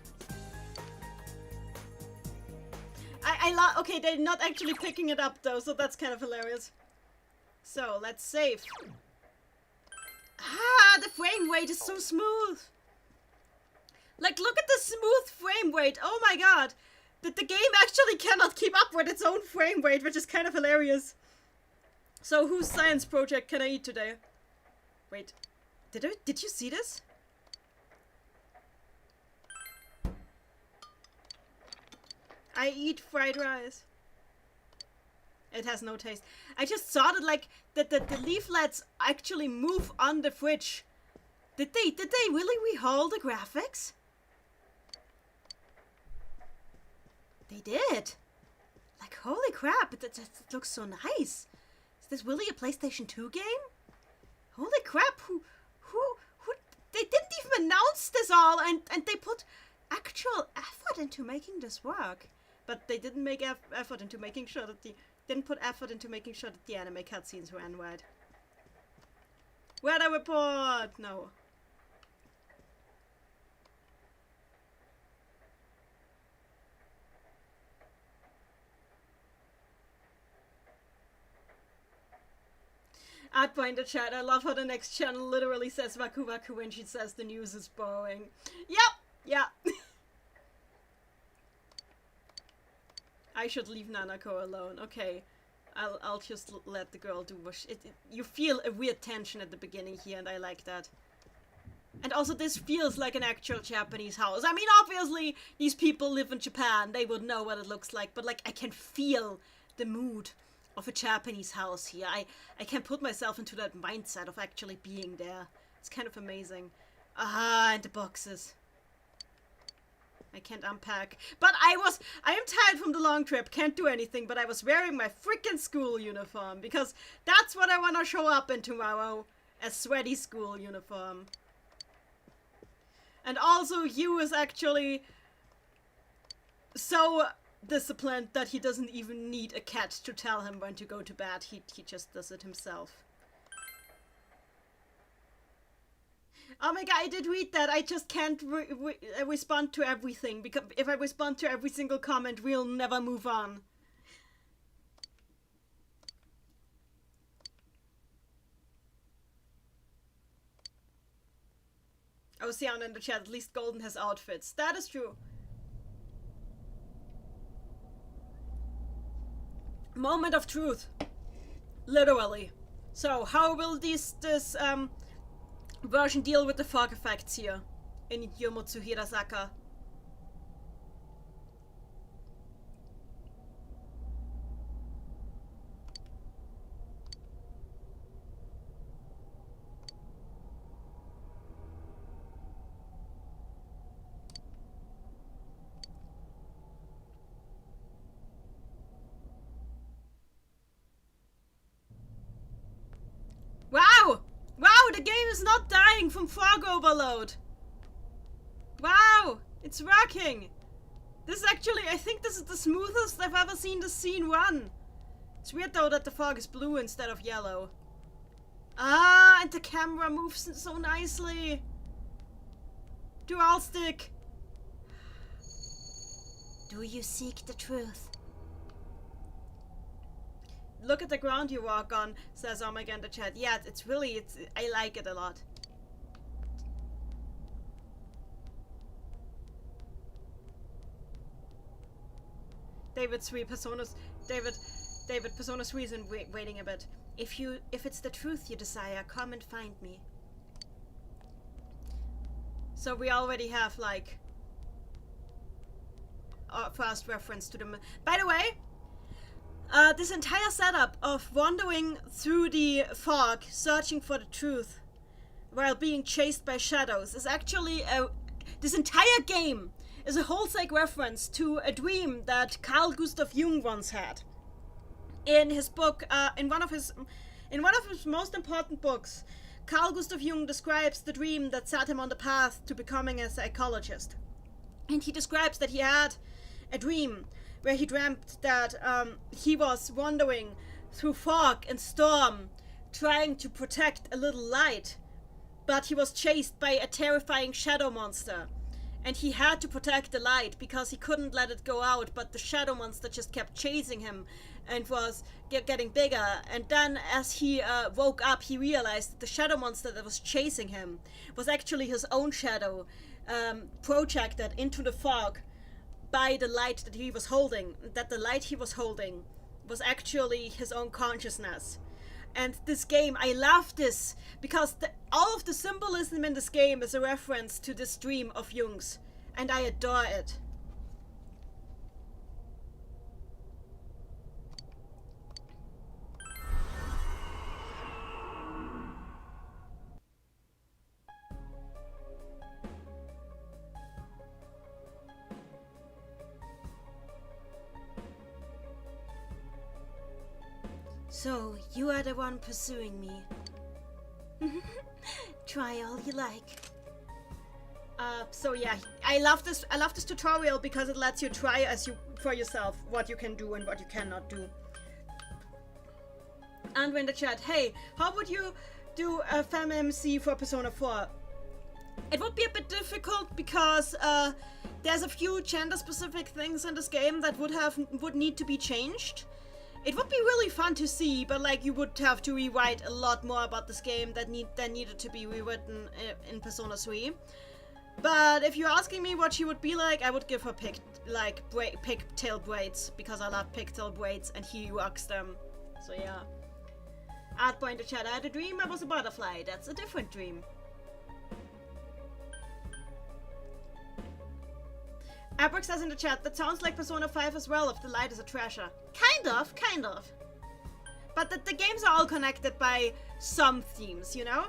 Okay, they're not actually picking it up though, so that's kind of hilarious. So, let's save. Ah, the frame rate is so smooth. Like, look at the smooth frame rate. Oh my god. The game actually cannot keep up with its own frame rate, which is kind of hilarious. So, whose science project can I eat today? Wait. Did you see this? I eat fried rice. It has no taste. I just saw that, like, that the leaflets actually move on the fridge. Did they really rehaul the graphics? They did. Like, holy crap, it looks so nice. Is this really a PlayStation 2 game? Holy crap, who they didn't even announce this all, and they put actual effort into making this work. But they didn't make effort into making sure that didn't put effort into making sure that the anime cutscenes ran right. Weather report! No. Adboy in the chat, I love how the next channel literally says Waku Waku when she says the news is boring. Yep! Yeah. I should leave Nanako alone. Okay. I'll just let the girl do what you feel a weird tension at the beginning here, and I like that. And also this feels like an actual Japanese house. I mean, obviously, these people live in Japan. They would know what it looks like, but like I can feel the mood of a Japanese house here. I can put myself into that mindset of actually being there. It's kind of amazing. Ah, and the boxes. I can't unpack. But I am tired from the long trip. Can't do anything, but I was wearing my freaking school uniform because that's what I want to show up in tomorrow. A sweaty school uniform. And also, Hugh is actually so disciplined that he doesn't even need a cat to tell him when to go to bed. He just does it himself. Oh my god, I did read that. I just can't respond to everything, because if I respond to every single comment, we'll never move on. Oceana in the chat, at least Golden has outfits. That is true. Moment of truth. Literally. So, how will this version deal with the fog effects here in Yomotsu Hirasaka? Wow! Wow, the game is not dying from fog overload. Wow, it's working. This is actually, I think this is the smoothest I've ever seen the scene run. It's weird though that the fog is blue instead of yellow. Ah, and the camera moves so nicely. Dual stick. Do you seek the truth? Look at the ground you walk on, says Omega in the chat. Yeah, I like it a lot. David Persona 3 is waiting a bit. If it's the truth you desire, come and find me. So we already have like our first reference to them. By the way, this entire setup of wandering through the fog, searching for the truth, while being chased by shadows, is actually this entire game is a wholesale reference to a dream that Carl Gustav Jung once had. In his book, in one of his most important books, Carl Gustav Jung describes the dream that set him on the path to becoming a psychologist. And he describes that he had a dream where he dreamt that he was wandering through fog and storm, trying to protect a little light, but he was chased by a terrifying shadow monster. And he had to protect the light because he couldn't let it go out, but the shadow monster just kept chasing him and was getting bigger. And then as he woke up, he realized that the shadow monster that was chasing him was actually his own shadow, projected into the fog by the light that he was holding. That the light he was holding was actually his own consciousness. And this game, I love this because all of the symbolism in this game is a reference to this dream of Jung's, and I adore it. So, you are the one pursuing me. Try all you like. So yeah, I love this tutorial because it lets you try for yourself what you can do and what you cannot do. And in the chat, hey, how would you do a FemMC for Persona 4? It would be a bit difficult because there's a few gender-specific things in this game that would need to be changed. It would be really fun to see, but like you would have to rewrite a lot more about this game that needed to be rewritten in Persona 3. But if you're asking me what she would be like, I would give her pigtail braids, because I love pigtail braids and he rocks them. So yeah. Artboy in the chat, I had a dream I was a butterfly. That's a different dream. Abrax says in the chat, that sounds like Persona 5 as well, if the light is a treasure. Kind of. But the games are all connected by some themes, you know?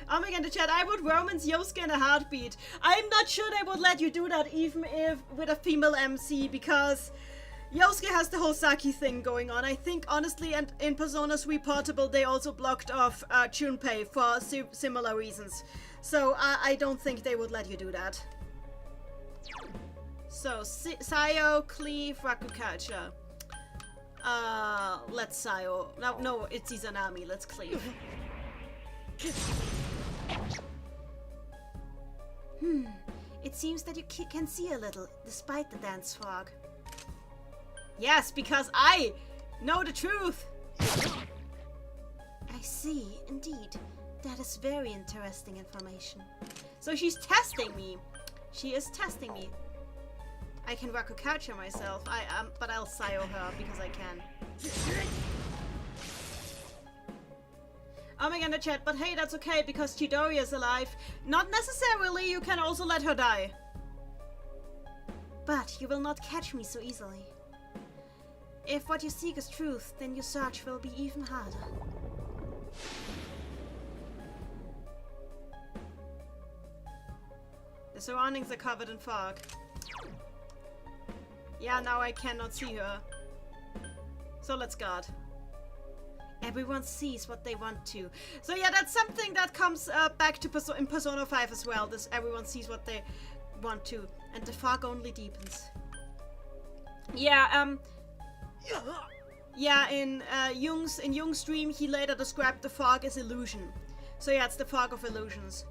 Oh my god, the chat, I would romance Yosuke in a heartbeat. I'm not sure they would let you do that even if with a female MC, because Yosuke has the whole Saki thing going on. I think, honestly, and in Persona 3 Portable, they also blocked off Junpei for similar reasons. So I don't think they would let you do that. So, Sayo, Cleave, Rakukacha. Let's Sayo. No, it's Izanami. Let's Cleave. It seems that you can see a little, despite the dance fog. Yes, because I know the truth! I see, indeed. That is very interesting information. So she's testing me. She is testing me. I can Rakukacha myself, but I'll Sayo her because I can. Oh my god, the chat, but hey, that's okay because Chidori is alive. Not necessarily, you can also let her die. But you will not catch me so easily. If what you seek is truth, then your search will be even harder. The surroundings are covered in fog. Yeah, now I cannot see her. So let's guard. Everyone sees what they want to. So yeah, that's something that comes back to in Persona 5 as well. This everyone sees what they want to, and the fog only deepens. Yeah, yeah. In Jung's dream, he later described the fog as illusion. So yeah, it's the fog of illusions.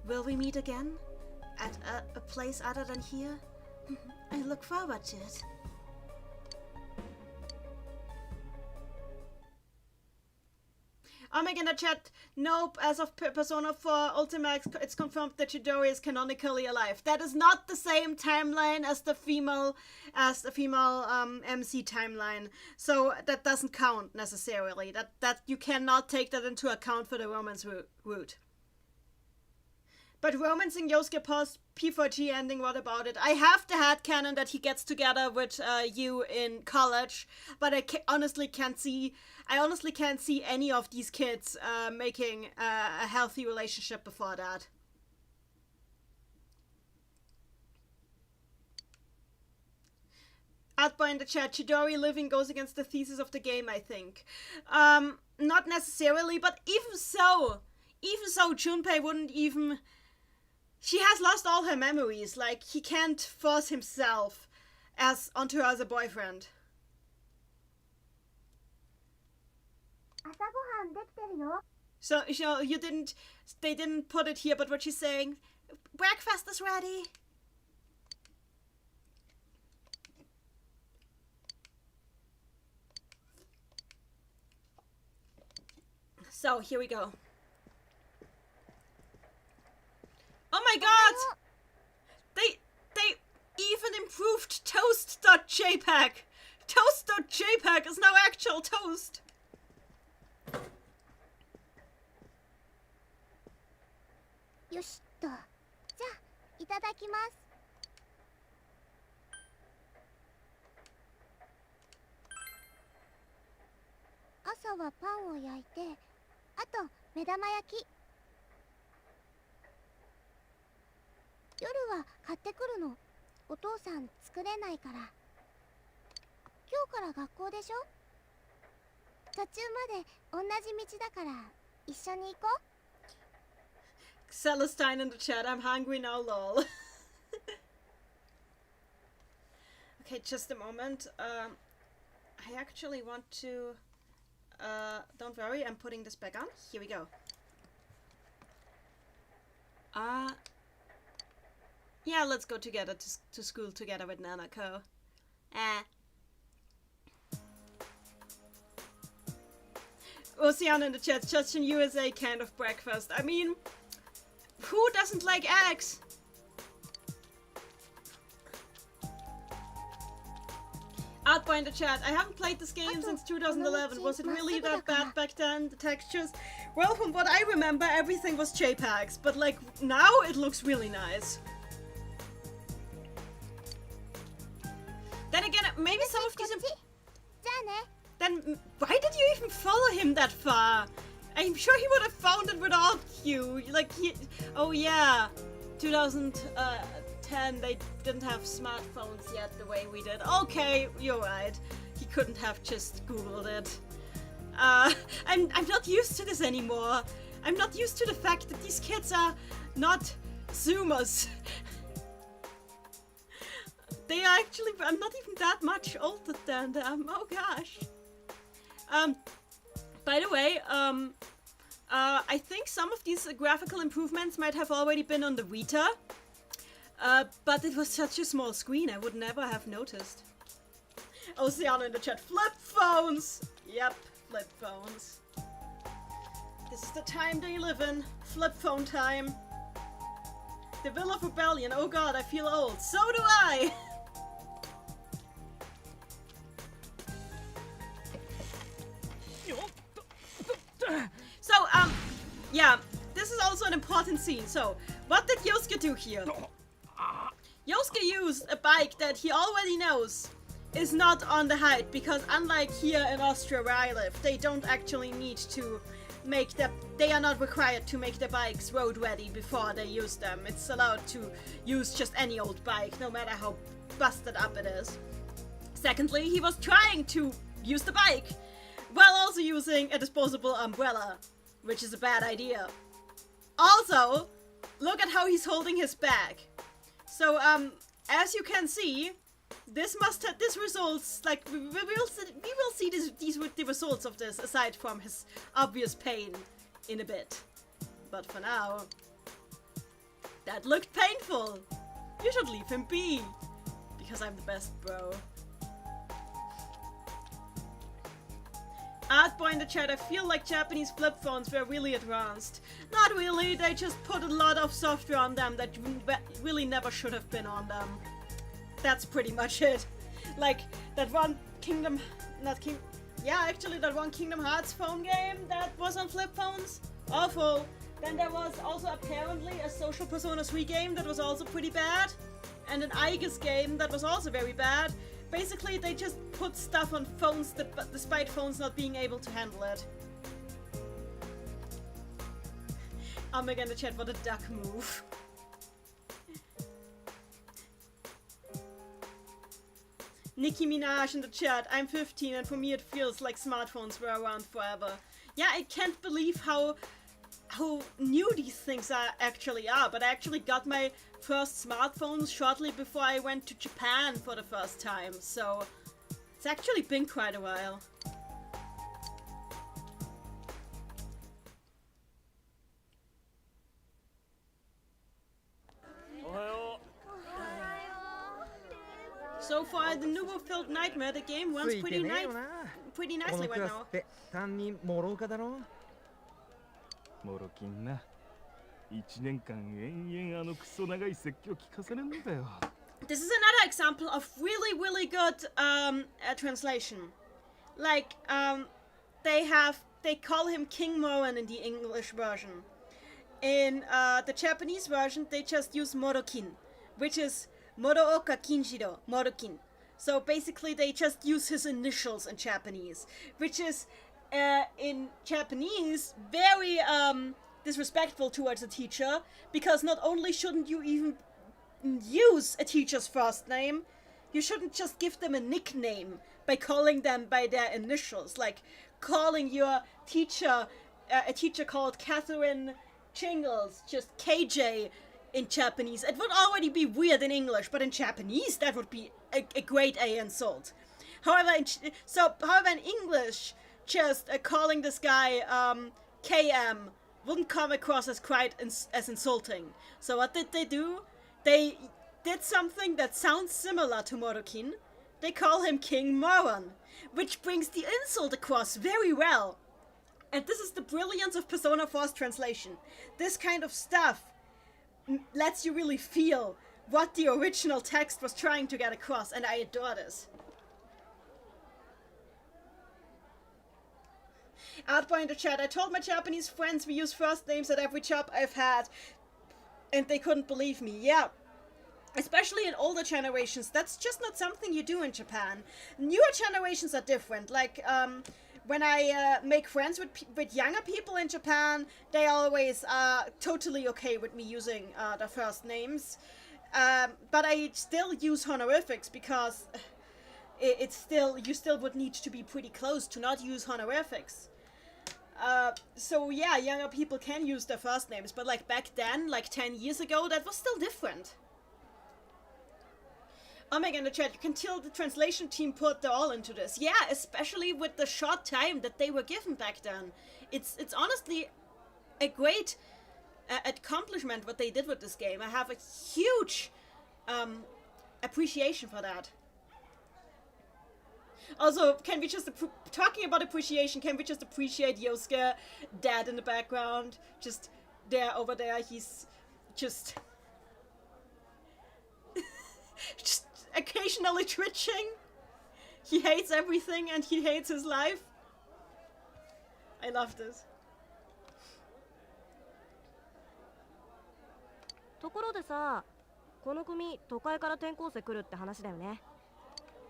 Will we meet again at a place other than here? I look forward to it. Oh my god, chat. Nope, as of Persona 4 Ultimax, it's confirmed that Chidori is canonically alive. That is not the same timeline as the female MC timeline. So that doesn't count necessarily. That you cannot take that into account for the romance route. But romancing Yosuke post P4G ending, what about it? I have the headcanon that he gets together with you in college, but I honestly can't see any of these kids making a healthy relationship before that. Outboy in the chat, Chidori living goes against the thesis of the game, I think. Not necessarily, but even so, Junpei wouldn't even... She has lost all her memories, like, he can't force himself onto her as a boyfriend. So, they didn't put it here, but what she's saying, breakfast is ready. So, here we go. Oh my god! They even improved toast.jpg. Toast.jpg is now actual toast. Yoshito. じゃあ、いただきます。朝はパンを焼いて、あと目玉焼き。夜は買ってくるの。お父さん作れないから。今日から学校でしょ？途中まで同じ道だから一緒に行こう。Celestine in the chat, I'm hungry now, lol. Okay, just a moment. I actually want to... don't worry, I'm putting this back on. Here we go. Yeah, let's go together to school together with Nanako. Oceana in the chat, just in USA kind of breakfast. I mean, who doesn't like eggs? Outboy in the chat, I haven't played this game since 2011. Was it really that bad back then, the textures? Well, from what I remember, everything was JPEGs, but like, now it looks really nice. Then again, maybe some of these... Then, why did you even follow him that far? I'm sure he would have found it without you. Like, oh yeah, 2010, they didn't have smartphones yet the way we did. Okay, you're right. He couldn't have just Googled it. I'm not used to this anymore. I'm not used to the fact that these kids are not Zoomers. They are actually, I'm not even that much older than them. Oh gosh. By the way, I think some of these graphical improvements might have already been on the Vita. But it was such a small screen, I would never have noticed. Oceano in the chat, flip phones! Yep, flip phones. This is the time they live in. Flip phone time. The Will of Rebellion. Oh god, I feel old. So do I! So, yeah, this is also an important scene. So, what did Yosuke do here? Yosuke used a bike that he already knows is not on the height, because unlike here in Austria where I live, they don't actually need to make they are not required to make their bikes road ready before they use them. It's allowed to use just any old bike, no matter how busted up it is. Secondly, he was trying to use the bike while also using a disposable umbrella, which is a bad idea. Also, look at how he's holding his bag. So, as you can see, this results, like, we will see the results of this, aside from his obvious pain, in a bit. But for now, that looked painful. You should leave him be, because I'm the best bro. Artboy in the chat, I feel like Japanese flip phones were really advanced. Not really, they just put a lot of software on them that really never should have been on them. That's pretty much it. Like, that one that one Kingdom Hearts phone game that was on flip phones. Awful. Then there was also apparently a Social Persona 3 game that was also pretty bad. And an Aegis game that was also very bad. Basically, they just put stuff on phones despite phones not being able to handle it. Omega in the chat, what a duck move. Nicki Minaj in the chat, I'm 15 and for me it feels like smartphones were around forever. Yeah, I can't believe how new these things actually are, but I actually got my first smartphones shortly before I went to Japan for the first time, so it's actually been quite a while. So far, the Nubo-filled Nightmare, the game runs pretty nicely right now. 担任諸岡だろ。モロキンな。1年間延々あのクソ長い説教聞かせるんだよ。This is another example of really good translation. Like, they call him King Moran in the English version. In the Japanese version, they just use Morokin, which is Morooka Kinshiro, Morokin. So basically, they just use his initials in Japanese, which is, in Japanese, very disrespectful towards a teacher, because not only shouldn't you even use a teacher's first name, you shouldn't just give them a nickname by calling them by their initials, like calling your teacher, a teacher called Catherine Chingles, just KJ in Japanese. It would already be weird in English, but in Japanese that would be a grade A insult. However, in English, just calling this guy KM wouldn't come across as quite as insulting. So what did they do? They did something that sounds similar to Morokin. They call him King Moran, which brings the insult across very well. And this is the brilliance of Persona 4's translation. This kind of stuff lets you really feel what the original text was trying to get across, and I adore this. Artboy in the chat, I told my Japanese friends we use first names at every job I've had, and they couldn't believe me. Yeah, especially in older generations, that's just not something you do in Japan. Newer generations are different. Like, when I make friends with younger people in Japan, they always are totally okay with me using their first names. But I still use honorifics because it's still, you still would need to be pretty close to not use honorifics. So yeah, younger people can use their first names, but like back then, like 10 years ago, that was still different. Omega in the chat, you can tell the translation team put their all into this. Yeah, especially with the short time that they were given back then. It's honestly a great accomplishment what they did with this game. I have a huge appreciation for that. Also, can we just, talking about appreciation, can we just appreciate Yosuke, dad in the background, just there, over there, he's just just occasionally twitching. He hates everything and he hates his life. I love this. ところでさ、この組都会から転校生来るって話だよね。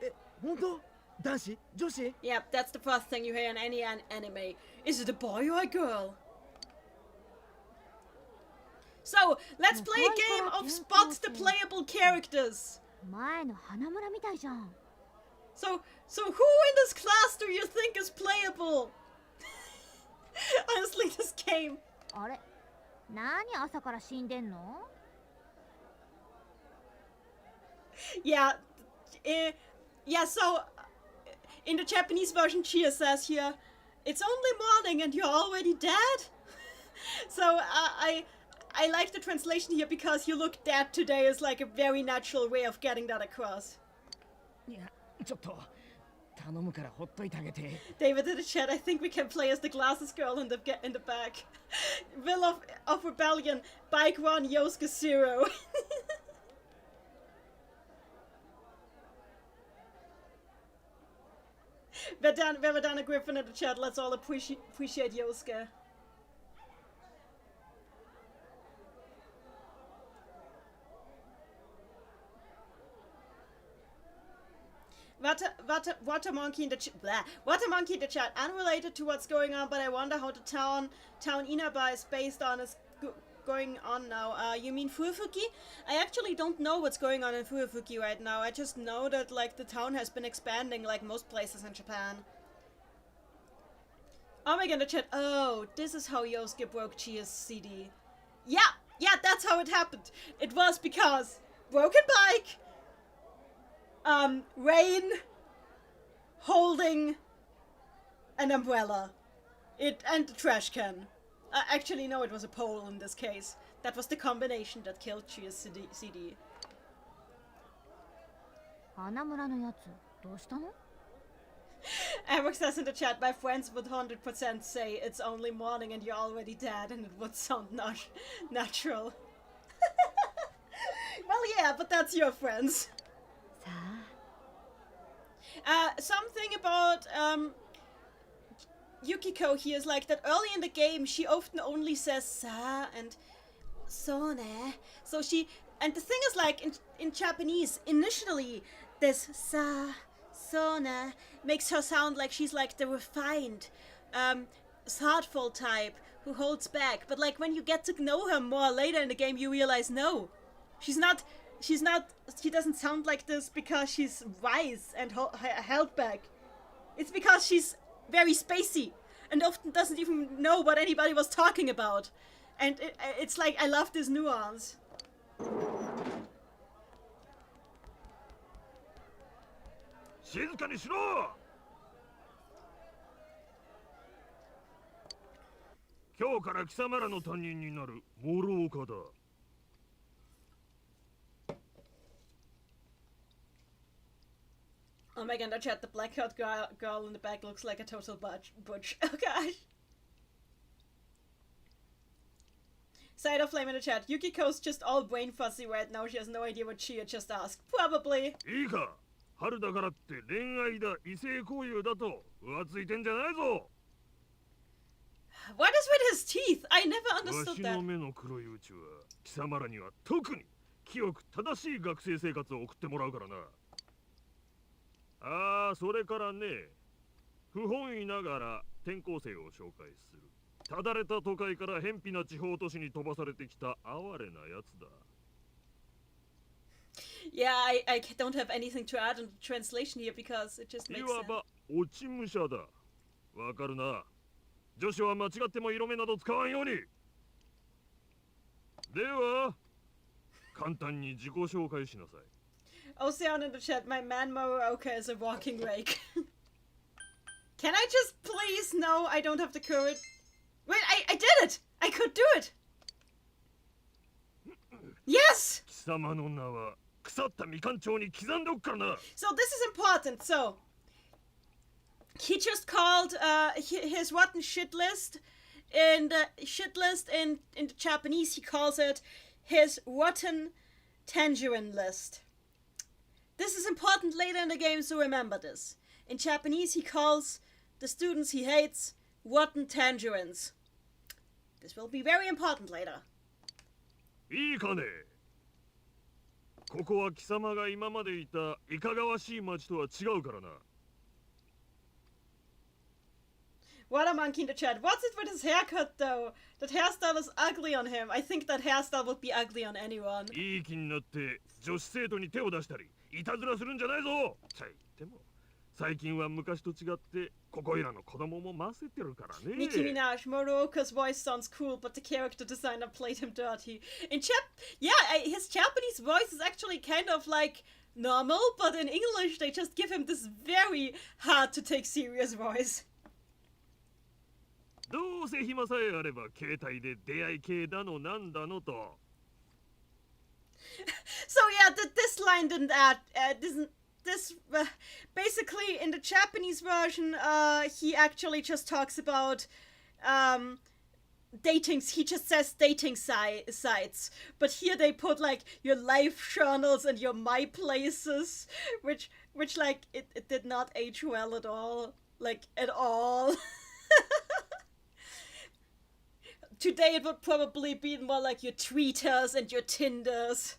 え、本当？男子？女子？ Yep, that's the first thing you hear in any anime. Is it a boy or a girl? So, let's play a game of spot the playable characters. 前の花村みたいじゃん。 So who in this class do you think is playable? Honestly, this game. あれ、何朝から死んでんの？ Yeah, yeah, so in the Japanese version, Chia says here, it's only morning and you're already dead? So I like the translation here because you look dead today is like a very natural way of getting that across. いや、ちょっと頼むからほっといてあげて。 David in the chat, I think we can play as the glasses girl in the back. Will of Rebellion, Bike One, Yosuke Zero. Verdana Griffin in the chat, let's all appreciate Yosuke. Water Monkey in the Water Monkey in the chat. Unrelated to what's going on, but I wonder how the town Inaba is based on is going on now. You mean Furufuki? I actually don't know what's going on in Furufuki right now. I just know that like the town has been expanding like most places in Japan. Oh my god, in the chat. Oh, this is how Yosuke broke Chia's CD. Yeah, that's how it happened. It was because broken bike. Rain holding an umbrella. And the trash can. Actually, no, it was a pole in this case. That was the combination that killed Chia's CD. 花村のやつ、どうしたの？ Eric says in the chat, my friends would 100% say it's only morning and you're already dead, and it would sound not natural. Well, yeah, but that's your friends. Something about Yukiko here is like that early in the game she often only says sa and so ne. So she, and the thing is like in Japanese initially this sa so ne makes her sound like she's like the refined thoughtful type who holds back, but like when you get to know her more later in the game you realize no, she doesn't sound like this because she's wise and held back. It's because she's very spacey and often doesn't even know what anybody was talking about. And it's like, I love this nuance. 静かにしろ。今日から貴様らの担任になる諸岡だ。Oh my god, no chat, the black-haired girl in the back looks like a total butch. Oh gosh. Side of Flame in the chat. Yukiko's just all brain fuzzy right now. She has no idea what Chia just asked. Probably. いいか、春だからって恋愛だ、異性交友だと浮ついてんじゃないぞ。What is with his teeth? I never understood わし that. の目の黒いうちは貴様らには特に清く正しい学生生活を送ってもらうからな。ああ、それからね、不本意ながら転校生を紹介する。ただれた都会から偏僻な地方都市に飛ばされてきた哀れなやつだ。Yeah, I don't have anything to add in the translation here because it just い makes わ sense. ば落ち武者だ。わかるな。女子は間違っても色目など使わんように。では簡単に自己紹介しなさい。Ocean in the chat, my man Morooka is a walking rake. Can I just please? No, I don't have the courage. Wait, I did it! I could do it! Yes! 貴様の名は腐ったみかん町に刻んでおくからな。 So this is important. So he just called his rotten shit list in the Japanese he calls it his rotten tangerine list. This is important later in the game, so remember this. In Japanese he calls the students he hates rotten tangerines. This will be very important later. いいかね。ここは貴様が今までいたいかがわしい町とは違うからな。What a monkey in the chat. What's it with his haircut though? That hairstyle is ugly on him. I think that hairstyle would be ugly on anyone. いい気になって女子生徒に手を出したりいたずらするんじゃないぞ。と言っても最近は昔と違ってここいらの子供もませてるからね。 Nicki Minaj, Morooka's voice sounds cool, but the character designer played him dirty. His Japanese voice is actually kind of like normal, but in English they just give him this very hard to take serious voice. どうせ暇さえあれば携帯で出会い系だのなんだのと。 So yeah, this line didn't add, basically in the Japanese version, he actually just talks about datings. He just says dating sites, but here they put like your life journals and your my places, which like it did not age well at all, like at all. Today it would probably be more like your tweeters and your Tinders.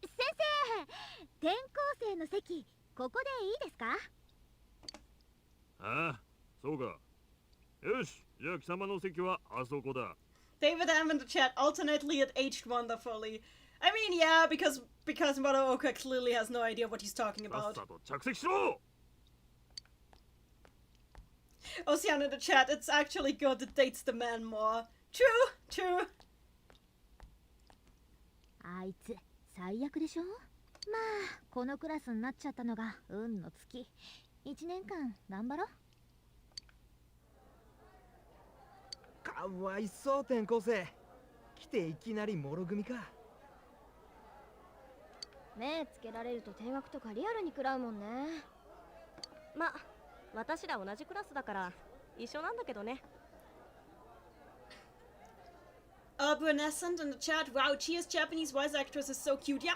先生、転校生の席、ここでいいですか？ああ、そうか。よし、じゃあ貴様の席はあそこだ。 David M in the chat, alternately it aged wonderfully. I mean, yeah, because Morooka clearly has no idea what he's talking さっ about. さと着席しろ。 Ocean in the chat, it's actually good, it dates the man more. True. あいつ最悪でしょ。まあこのクラスになっちゃったのが運の尽き。1年間頑張ろう。かわいそう転校生。来ていきなりもろ組か。目つけられると定額とかリアルに食らうもんね。ま、私ら同じクラスだから一緒なんだけどね。Brunescent in the chat, wow, Chia's Japanese voice actress is so cute. Yeah,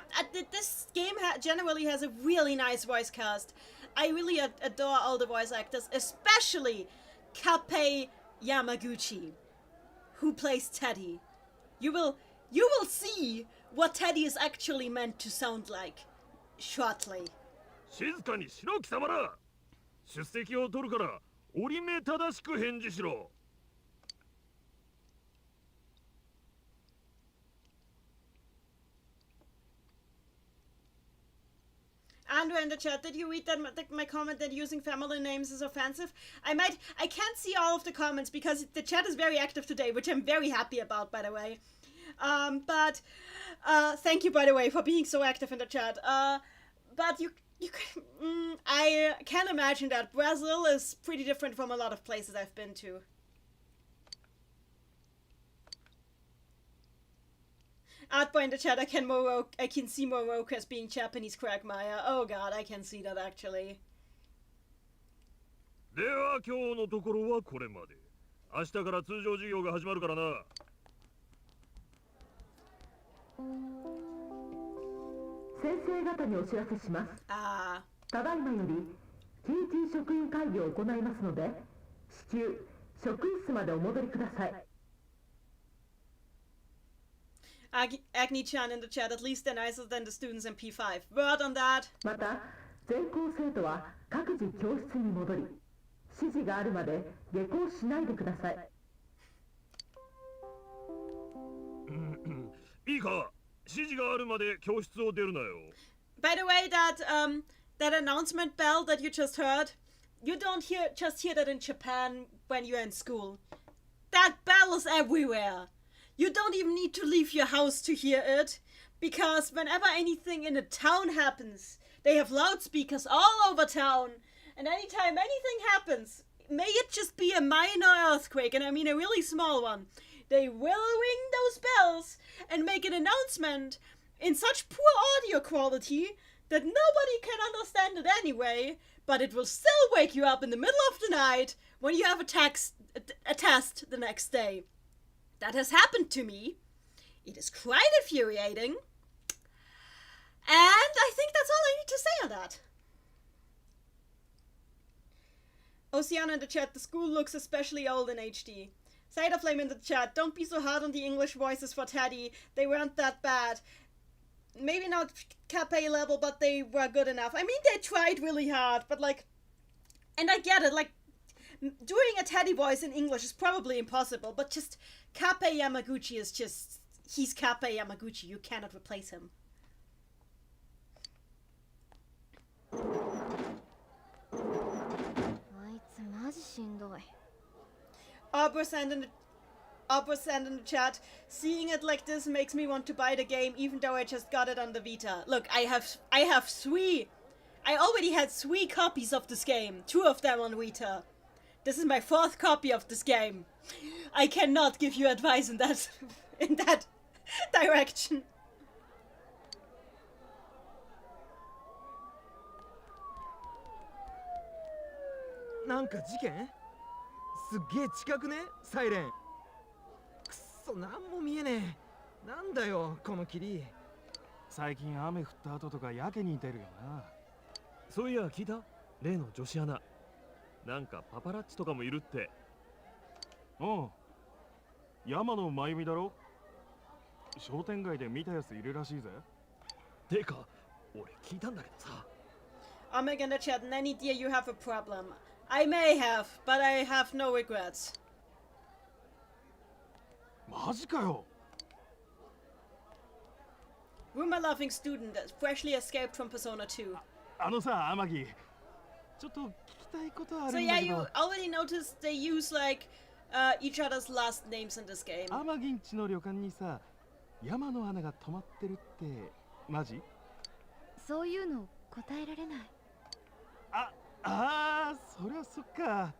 this game generally has a really nice voice cast. I really adore all the voice actors, especially Kappei Yamaguchi, who plays Teddy. You will see what Teddy is actually meant to sound like shortly. 静かにしろ貴様ら。出席を取るから折り目正しく返事しろ。 Andrew in the chat, did you read that my comment that using family names is offensive? I can't see all of the comments because the chat is very active today, which I'm very happy about, by the way. But thank you, by the way, for being so active in the chat. But I can imagine that Brazil is pretty different from a lot of places I've been to. Artboy in the chat, I can see Morooka as being Japanese Quagmire. Oh god, I can see that actually. では今日のところはこれまで。明日から通常授業が始まるからな。先生方にお知らせします。ただいまより TG 職員会議を行いますので、至急職員室までお戻りください。Agni-chan in the chat, at least they're nicer than the students in P5. Word on that. また全校生徒は各自教室に戻り、指示があるまで下校しないでください。いいか、指示があるまで教室を出るなよ。By the way, that announcement bell that you just heard, you don't just hear that in Japan when you're in school. That bell is everywhere. You don't even need to leave your house to hear it, because whenever anything in a town happens, they have loudspeakers all over town, and anytime anything happens, may it just be a minor earthquake, and I mean a really small one, they will ring those bells and make an announcement in such poor audio quality that nobody can understand it anyway, but it will still wake you up in the middle of the night when you have a test the next day. That has happened to me. It is quite infuriating. And I think that's all I need to say on that. Oceana in the chat, the school looks especially old in HD. Ciderflame in the chat, don't be so hard on the English voices for Teddy. They weren't that bad. Maybe not Cape level, but they were good enough. I mean, they tried really hard, but like... And I get it, like... Doing a Teddy voice in English is probably impossible, but just... Kappei Yamaguchi is just... He's Kappei Yamaguchi, you cannot replace him. Arbor sent in the chat, seeing it like this makes me want to buy the game even though I just got it on the Vita. Look, I already had 3 copies of this game, 2 of them on Vita. This is my 4th copy of this game. I cannot give you advice in that direction. Nanka 事件? すっげえ近くね、サイレン。くっそ、なんも見えねえ。なんだよ、この霧。最近雨降った後とかやけに似てるよな。そういや聞いた？例の女子アナ。なんかパパラッチとかもいるって。うん。山野真由美だろ？商店街で見たやついるらしいぜ。てか、俺聞いたんだけどさ。Omega in the chat, Neni dear, you have a problem. I may have, but I have no regrets. マジかよ。Rumor-loving student, freshly escaped from Persona 2. あのさ、天城。ちょっと聞きたいことある So んだ yeah, けど。 you already noticed they use like each other's last names in this game. 天城んちの旅館にさ、山の穴が止まってるってマジ？そういうの答えられない。そりゃそっか。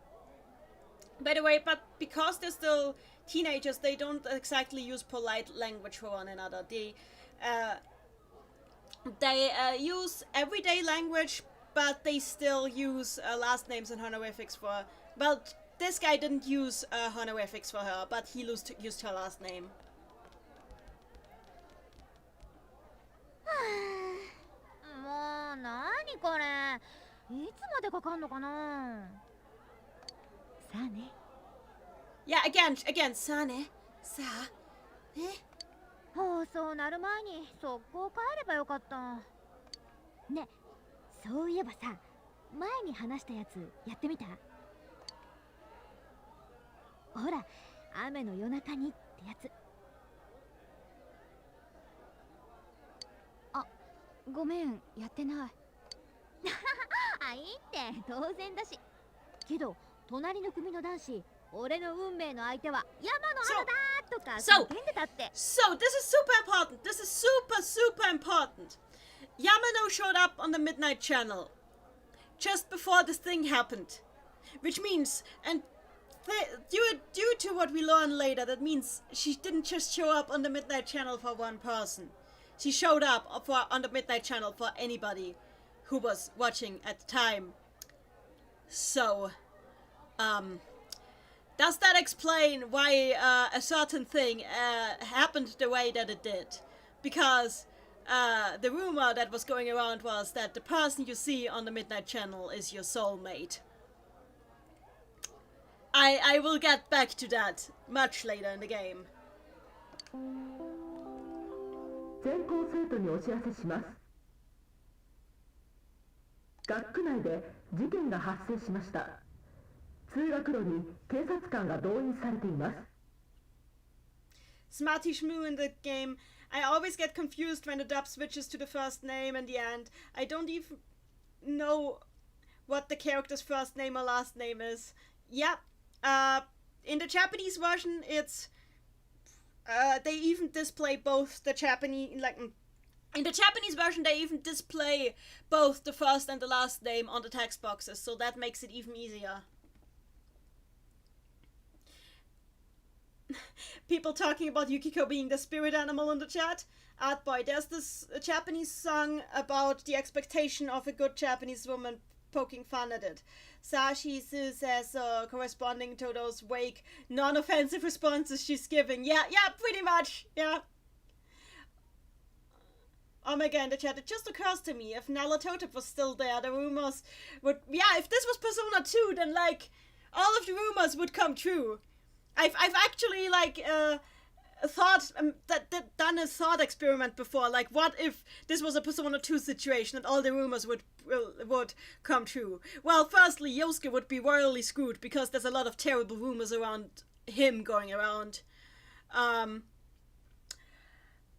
By the way, but because they're still teenagers, they don't exactly use polite language for one another. They use everyday language, but they still use last names and honorifics for. Well, this guy didn't use honorifics for her, but he used her last name. もうなにこれ、いつまでかかんのかな。さあね。Yeah, again, さあね。さあね。放送なる前に速攻帰ればよかった。ね、そういえばさ、前に話したやつやってみた？ほら、雨の夜中にってやつ。あ、ごめん、やってない。あ、いいって当然だし。けど、隣の組の男子、俺の運命の相手は山の穴だとか叫んでたって。So, this is super important. This is super important. Yamano showed up on the Midnight Channel just before this thing happened. Which means, and due to what we learn later, that means she didn't just show up on the Midnight Channel for one person. She showed up on the Midnight Channel for anybody who was watching at the time. So, does that explain why a certain thing happened the way that it did? Because the rumor that was going around was that the person you see on the Midnight Channel is your soulmate. I will get back to that much later in the game. 全校生徒にお知らせします。学区内で事件が発生しました。通学路に警察官が動員されています。Smarty Shmoo in the game. I always get confused when the dub switches to the first name and the end. I don't even know what the character's first name or last name is. Yeah, in the Japanese version, it's they even display both the Japanese, like in the Japanese version, they even display both the first and the last name on the text boxes, so that makes it even easier. People talking about Yukiko being the spirit animal in the chat. Artboy, there's this Japanese song about the expectation of a good Japanese woman poking fun at it. Sashi Su says corresponding to those vague, non-offensive responses she's giving. Yeah, pretty much, yeah. Omega in the chat, it just occurs to me, if Nalatotep was still there, the rumors would... Yeah, if this was Persona 2, then, like, all of the rumors would come true. I've actually, like, thought, done a thought experiment before, like, what if this was a Persona 2 situation and all the rumors would come true? Well, firstly, Yosuke would be royally screwed because there's a lot of terrible rumors around him going around.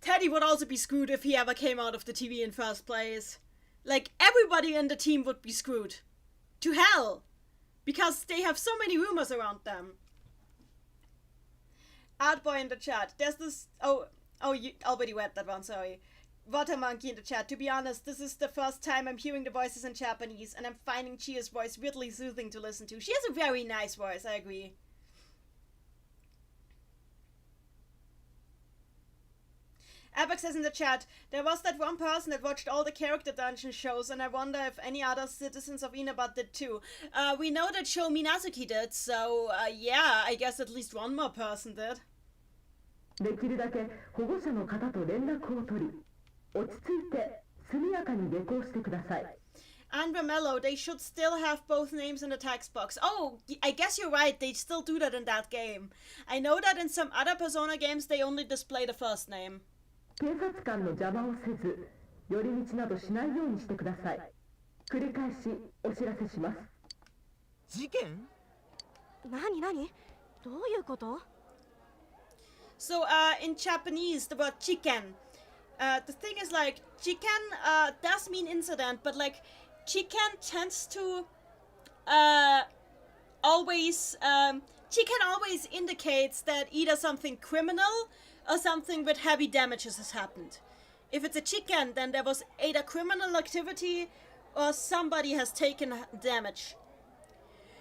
Teddy would also be screwed if he ever came out of the TV in first place. Like, everybody in the team would be screwed. To hell! Because they have so many rumors around them. Artboy in the chat. There's this... Oh, you already read that one, sorry. Water Monkey in the chat. To be honest, this is the first time I'm hearing the voices in Japanese, and I'm finding Chia's voice weirdly soothing to listen to. She has a very nice voice, I agree. Apex says in the chat, there was that one person that watched all the character dungeon shows, and I wonder if any other citizens of Inaba did too. We know that Sho Minazuki did, so yeah, I guess at least one more person did. できるだけ保護者の方と連絡を取り、落ち着いて速やかに下校してください。And Ramello, they should still have both names in the text box. Oh, I guess you're right, they still do that in that game. I know that in some other Persona games they only display the first name. 警察官の邪魔をせず、寄り道などしないようにしてください。繰り返しお知らせします。事件？何？どういうこと？ So, in Japanese, the word chiken. The thing is, like, chiken does mean incident, but, like, chiken tends to always... chiken always indicates that either something criminal or something with heavy damages has happened. If it's a chicken, then there was either criminal activity or somebody has taken damage.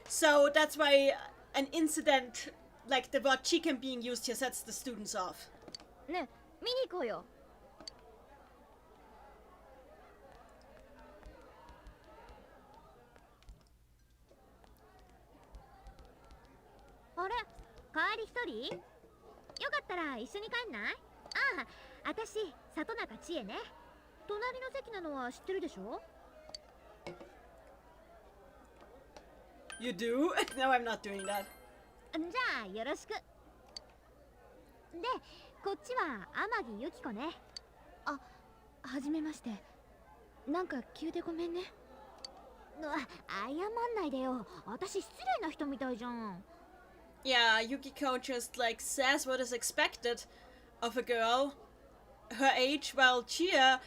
So that's why an incident, like the word chicken being used here, sets the students off. ね、見に行こうよ。あれ、帰り一人？よかったら一緒に帰んない？ああ、私、里中千恵ね。隣の席なのは知ってるでしょ？ You do? No, I'm not doing that. じゃあ、よろしく。で、こっちは天城ゆき子ね。あ、はじめまして。なんか急でごめんね。謝んないでよ。私失礼な人みたいじゃん。Yeah, Yukiko just, like, says what is expected of a girl her age. Well, Chia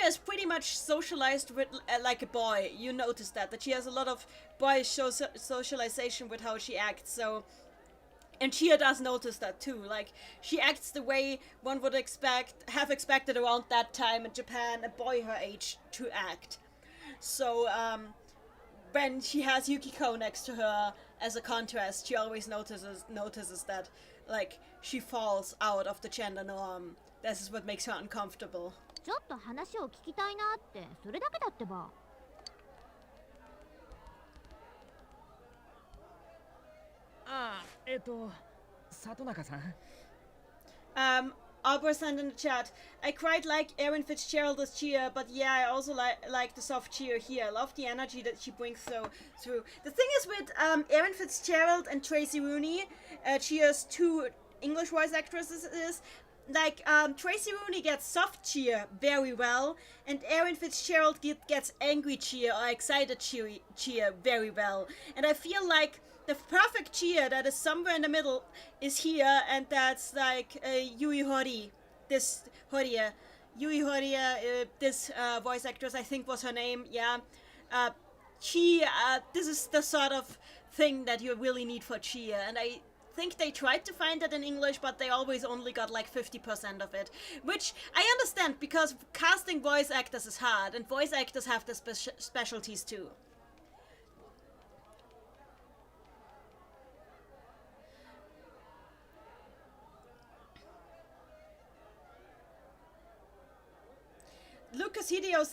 is pretty much socialized with, like a boy. You notice that she has a lot of boyish socialization with how she acts, so... And Chia does notice that too. Like, she acts the way one would have expected around that time in Japan, a boy her age to act. So, when she has Yukiko next to her as a contrast, she always notices that, like, she falls out of the gender norm. This is what makes her uncomfortable. ちょっと話を聞きたいなって、それだけだってば。里中さん。Albert in the chat. I quite like Erin Fitzgerald as Chia, but yeah, I also like the soft Chia here. I love the energy that she brings through. The thing is with Erin Fitzgerald and Tracy Rooney, Chia's two English voice actresses, is Tracy Rooney gets soft cheer very well, and Erin Fitzgerald gets angry cheer or excited cheer very well. And I feel like the perfect cheer that is somewhere in the middle is here, and that's like Yui Horii. This Horii, Yui Horii, this voice actress, I think was her name, yeah. This is the sort of thing that you really need for cheer, and I think they tried to find it in English, but they always only got like 50% of it, which I understand because casting voice actors is hard, and voice actors have their specialties too. Lucas Hideo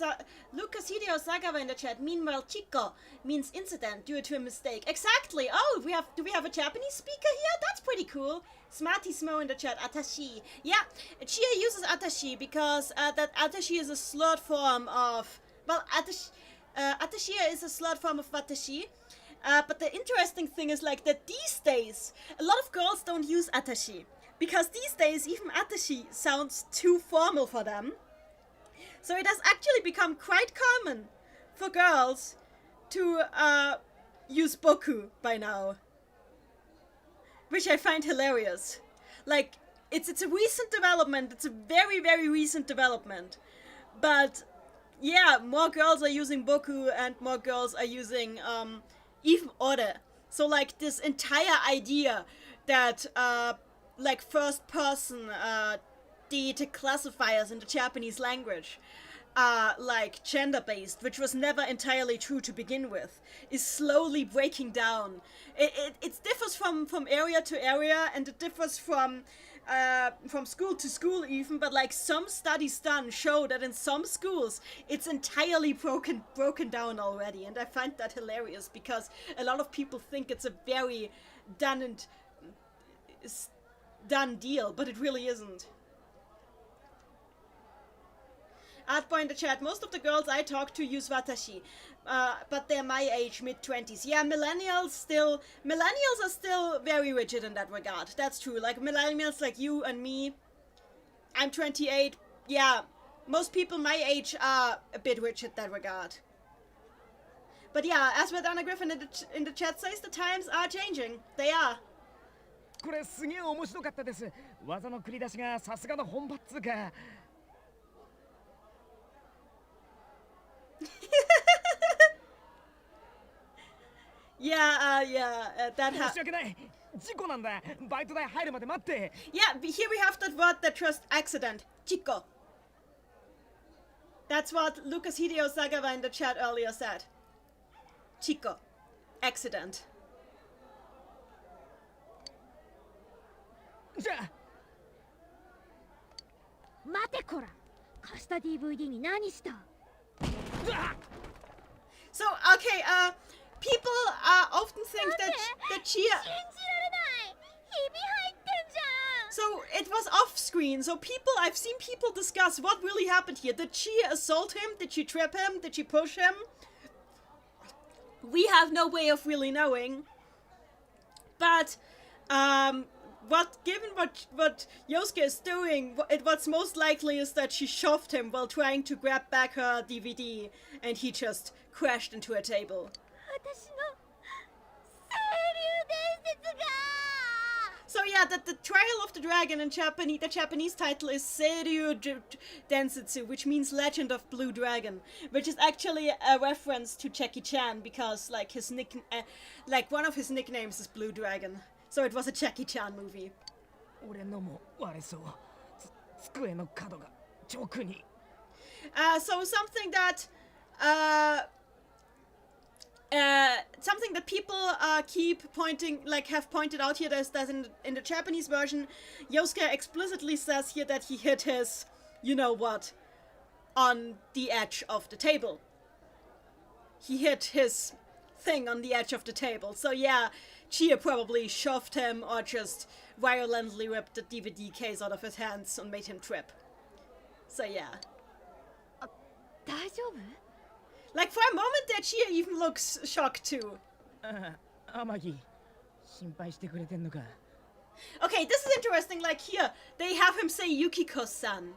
Sagawa in the chat. Meanwhile, Chico means incident due to a mistake. Exactly. Oh, do we have a Japanese speaker here? That's pretty cool. Smarty Smo in the chat. Atashi. Yeah, Chia uses Atashi because that Atashi is a slurred form of... Well, Atashi is a slurred form of Watashi. But the interesting thing is like that these days, a lot of girls don't use Atashi. Because these days, even Atashi sounds too formal for them. So it has actually become quite common for girls to use boku by now. Which I find hilarious. Like, it's a recent development. It's a very, very recent development. But, yeah, more girls are using boku and more girls are using even ore. So, like, this entire idea that, like, first-person deitic classifiers in the Japanese language are like gender-based, which was never entirely true to begin with, is slowly breaking down. It differs from area to area, and it differs from school to school even, but like some studies done show that in some schools it's entirely broken down already, and I find that hilarious because a lot of people think it's a very done deal, but it really isn't. Artboy in the chat, most of the girls I talk to use Watashi, but they're my age, mid-20s. Yeah, millennials are still very rigid in that regard. That's true. Like, millennials like you and me, I'm 28. Yeah, most people my age are a bit rigid in that regard. But yeah, as with Anna Griffin in the chat says, the times are changing. They are. これすげえ面白かったです。技の繰り出しがさすがの本場っつうか。that happened. 申し訳ない。事故なんだ。バイト代入るまで待って。Yeah, here we have that word that just accident. Chico. That's what Lucas Hideo Sagawa in the chat earlier said. Chico. Accident. じゃあ。待てこら。貸した DVD に何した？ So, okay, people often think that Chia... So, it was off-screen, so I've seen people discuss what really happened here. Did Chia assault him? Did she trip him? Did she push him? We have no way of really knowing. But, given what Yosuke is doing, what's most likely is that she shoved him while trying to grab back her DVD, and he just crashed into a table. So yeah, the Trial of the Dragon in Japanese, the Japanese title is Seiryu Densetsu, which means Legend of Blue Dragon, which is actually a reference to Jackie Chan because like one of his nicknames is Blue Dragon. So it was a Jackie Chan movie. So something that people keep pointing, like have pointed out here, that in the Japanese version, Yosuke explicitly says here that he hit his, you know what, on the edge of the table. He hit his thing on the edge of the table. So yeah, Chia probably shoved him or just violently ripped the DVD case out of his hands and made him trip. So yeah. Like for a moment there, Chia even looks shocked too. Okay, this is interesting. Like here, they have him say Yukiko-san.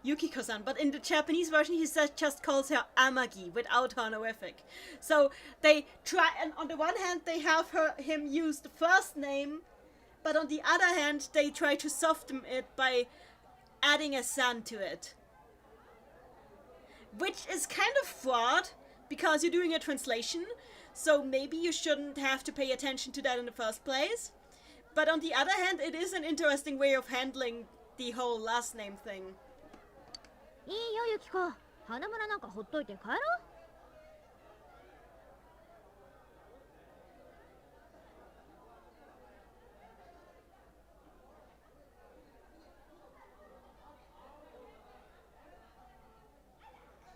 Yukiko-san, but in the Japanese version he just calls her Amagi without honorific. So they try, and on the one hand they have him use the first name, but on the other hand they try to soften it by adding a san to it. Which is kind of fraud, because you're doing a translation, so maybe you shouldn't have to pay attention to that in the first place. But on the other hand, it is an interesting way of handling the whole last name thing. いいよユキコ、花村なんかほっといて帰ろう。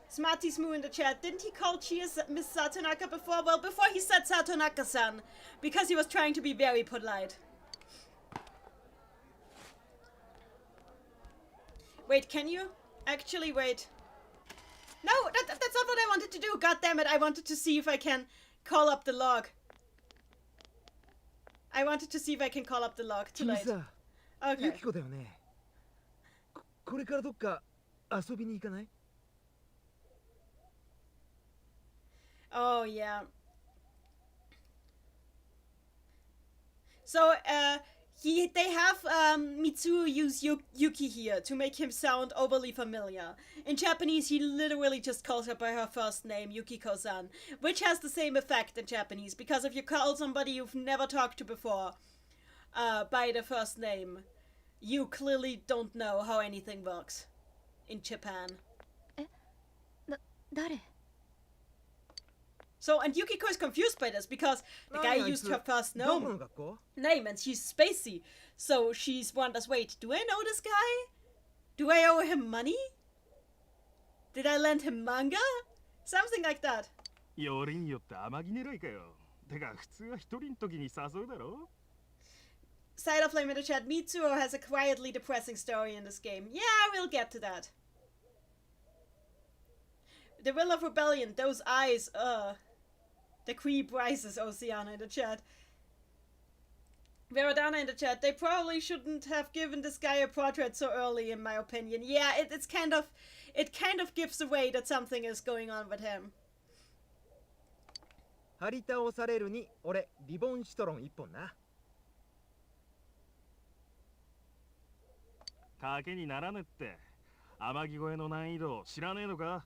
Smarty Smoo in the chat, didn't he call Cheers Miss Satonaka before? Well, before he said Satonaka-san, because he was trying to be very polite. Wait, can you? Actually, wait. No, that's not what I wanted to do. God damn it, I wanted to see if I can call up the log. I wanted to see if I can call up the log. Too late. Okay. ユキコだよね。これからどっか遊びに行かない？ Oh, yeah. So, they have Mitsuo use Yuki here to make him sound overly familiar. In Japanese, he literally just calls her by her first name, Yukiko-san, which has the same effect in Japanese, because if you call somebody you've never talked to before by the first name, you clearly don't know how anything works in Japan. 誰? So, and Yukiko is confused by this because the guy used her first name and she's spacey. So she wonders, wait, do I know this guy? Do I owe him money? Did I lend him manga? Something like that. よりによって天城狙いかよ。てか普通は一人の時に誘うだろ。 Side of Flame in the chat, Mitsuo has a quietly depressing story in this game. Yeah, we'll get to that. The Will of Rebellion, those eyes, The creep rises, Oceana in the chat. Verodana in the chat, they probably shouldn't have given this guy a portrait so early, in my opinion. Yeah, it kind of gives away that something is going on with him. 張り倒されるに俺リボンシトロン1本な。賭けにならぬって。天城越えの難易度知らねえのか？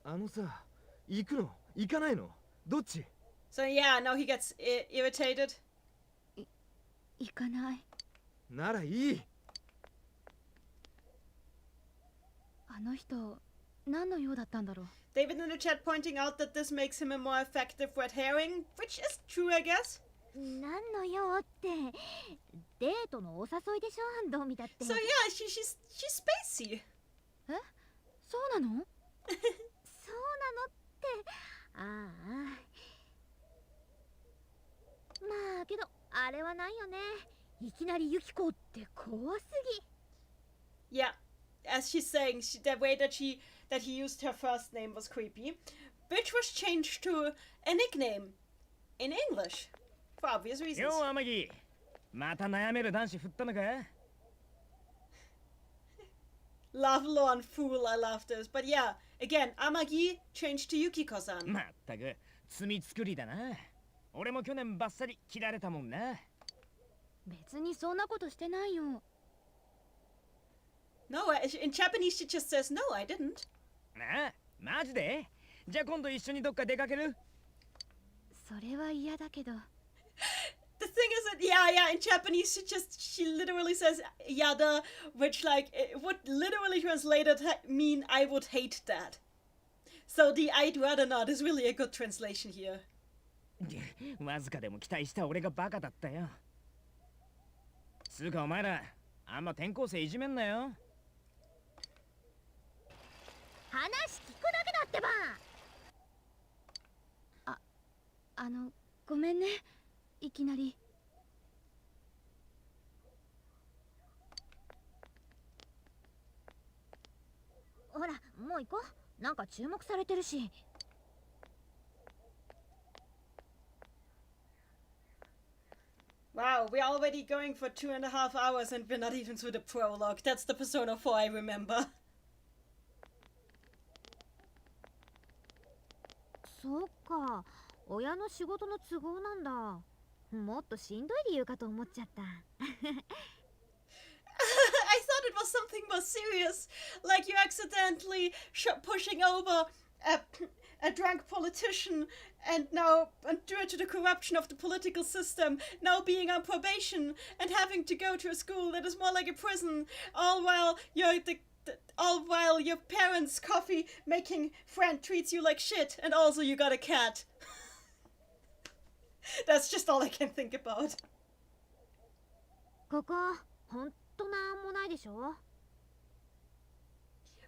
あのさ、行くの？行かないの？どっち？ So yeah, now he gets irritated. 行かない。ならいい。あの人、何の用だったんだろう。 David in the chat pointing out that this makes him a more effective red herring, which is true, I guess. 何の用って、デートのお誘いでしょ、どう見たって。 So yeah, she's spacey. え？そうなの？そうなのって。ああ。まあけどあれはないよね。いきなりユキコって怖すぎ。Yeah, as she's saying, the way that he used her first name was creepy, which was changed to a nickname in English for obvious reasons. よ、天城。また悩める男子振ったのか? Lovelorn fool, I love this. But yeah, again, Amagi changed to Yukiko-san. まったく罪作りだな。俺も去年バッサリ切られたもんな。別にそんなことしてないよ。No, in Japanese she just says no, I didn't. ああ、マジで？じゃあ今度一緒にどっか出かける？それは嫌だけど。The thing is that yeah, in Japanese she literally says yada, which like it would literally translated mean I would hate that. So the I'd rather not is really a good translation here. わずかでも期待した俺がバカだったよ。つうかお前らあんま転校生いじめんなよ。話聞くだけだってば。ごめんね、いきなり。ほら、もう行こう。なんか注目されてるし。Wow, we're already going for 2.5 hours and we're not even through the prologue. That's the Persona 4 I remember. そっか、親の仕事の都合なんだ。もっとしんどい理由かと思っちゃった。I thought it was something more serious, like you accidentally pushing over a drunk politician, and now, due to the corruption of the political system, now being on probation and having to go to a school that is more like a prison, all while your parents' coffee making friend treats you like shit, and also you got a cat. That's just all I can think about. ここ、ほんとなんもないでしょ?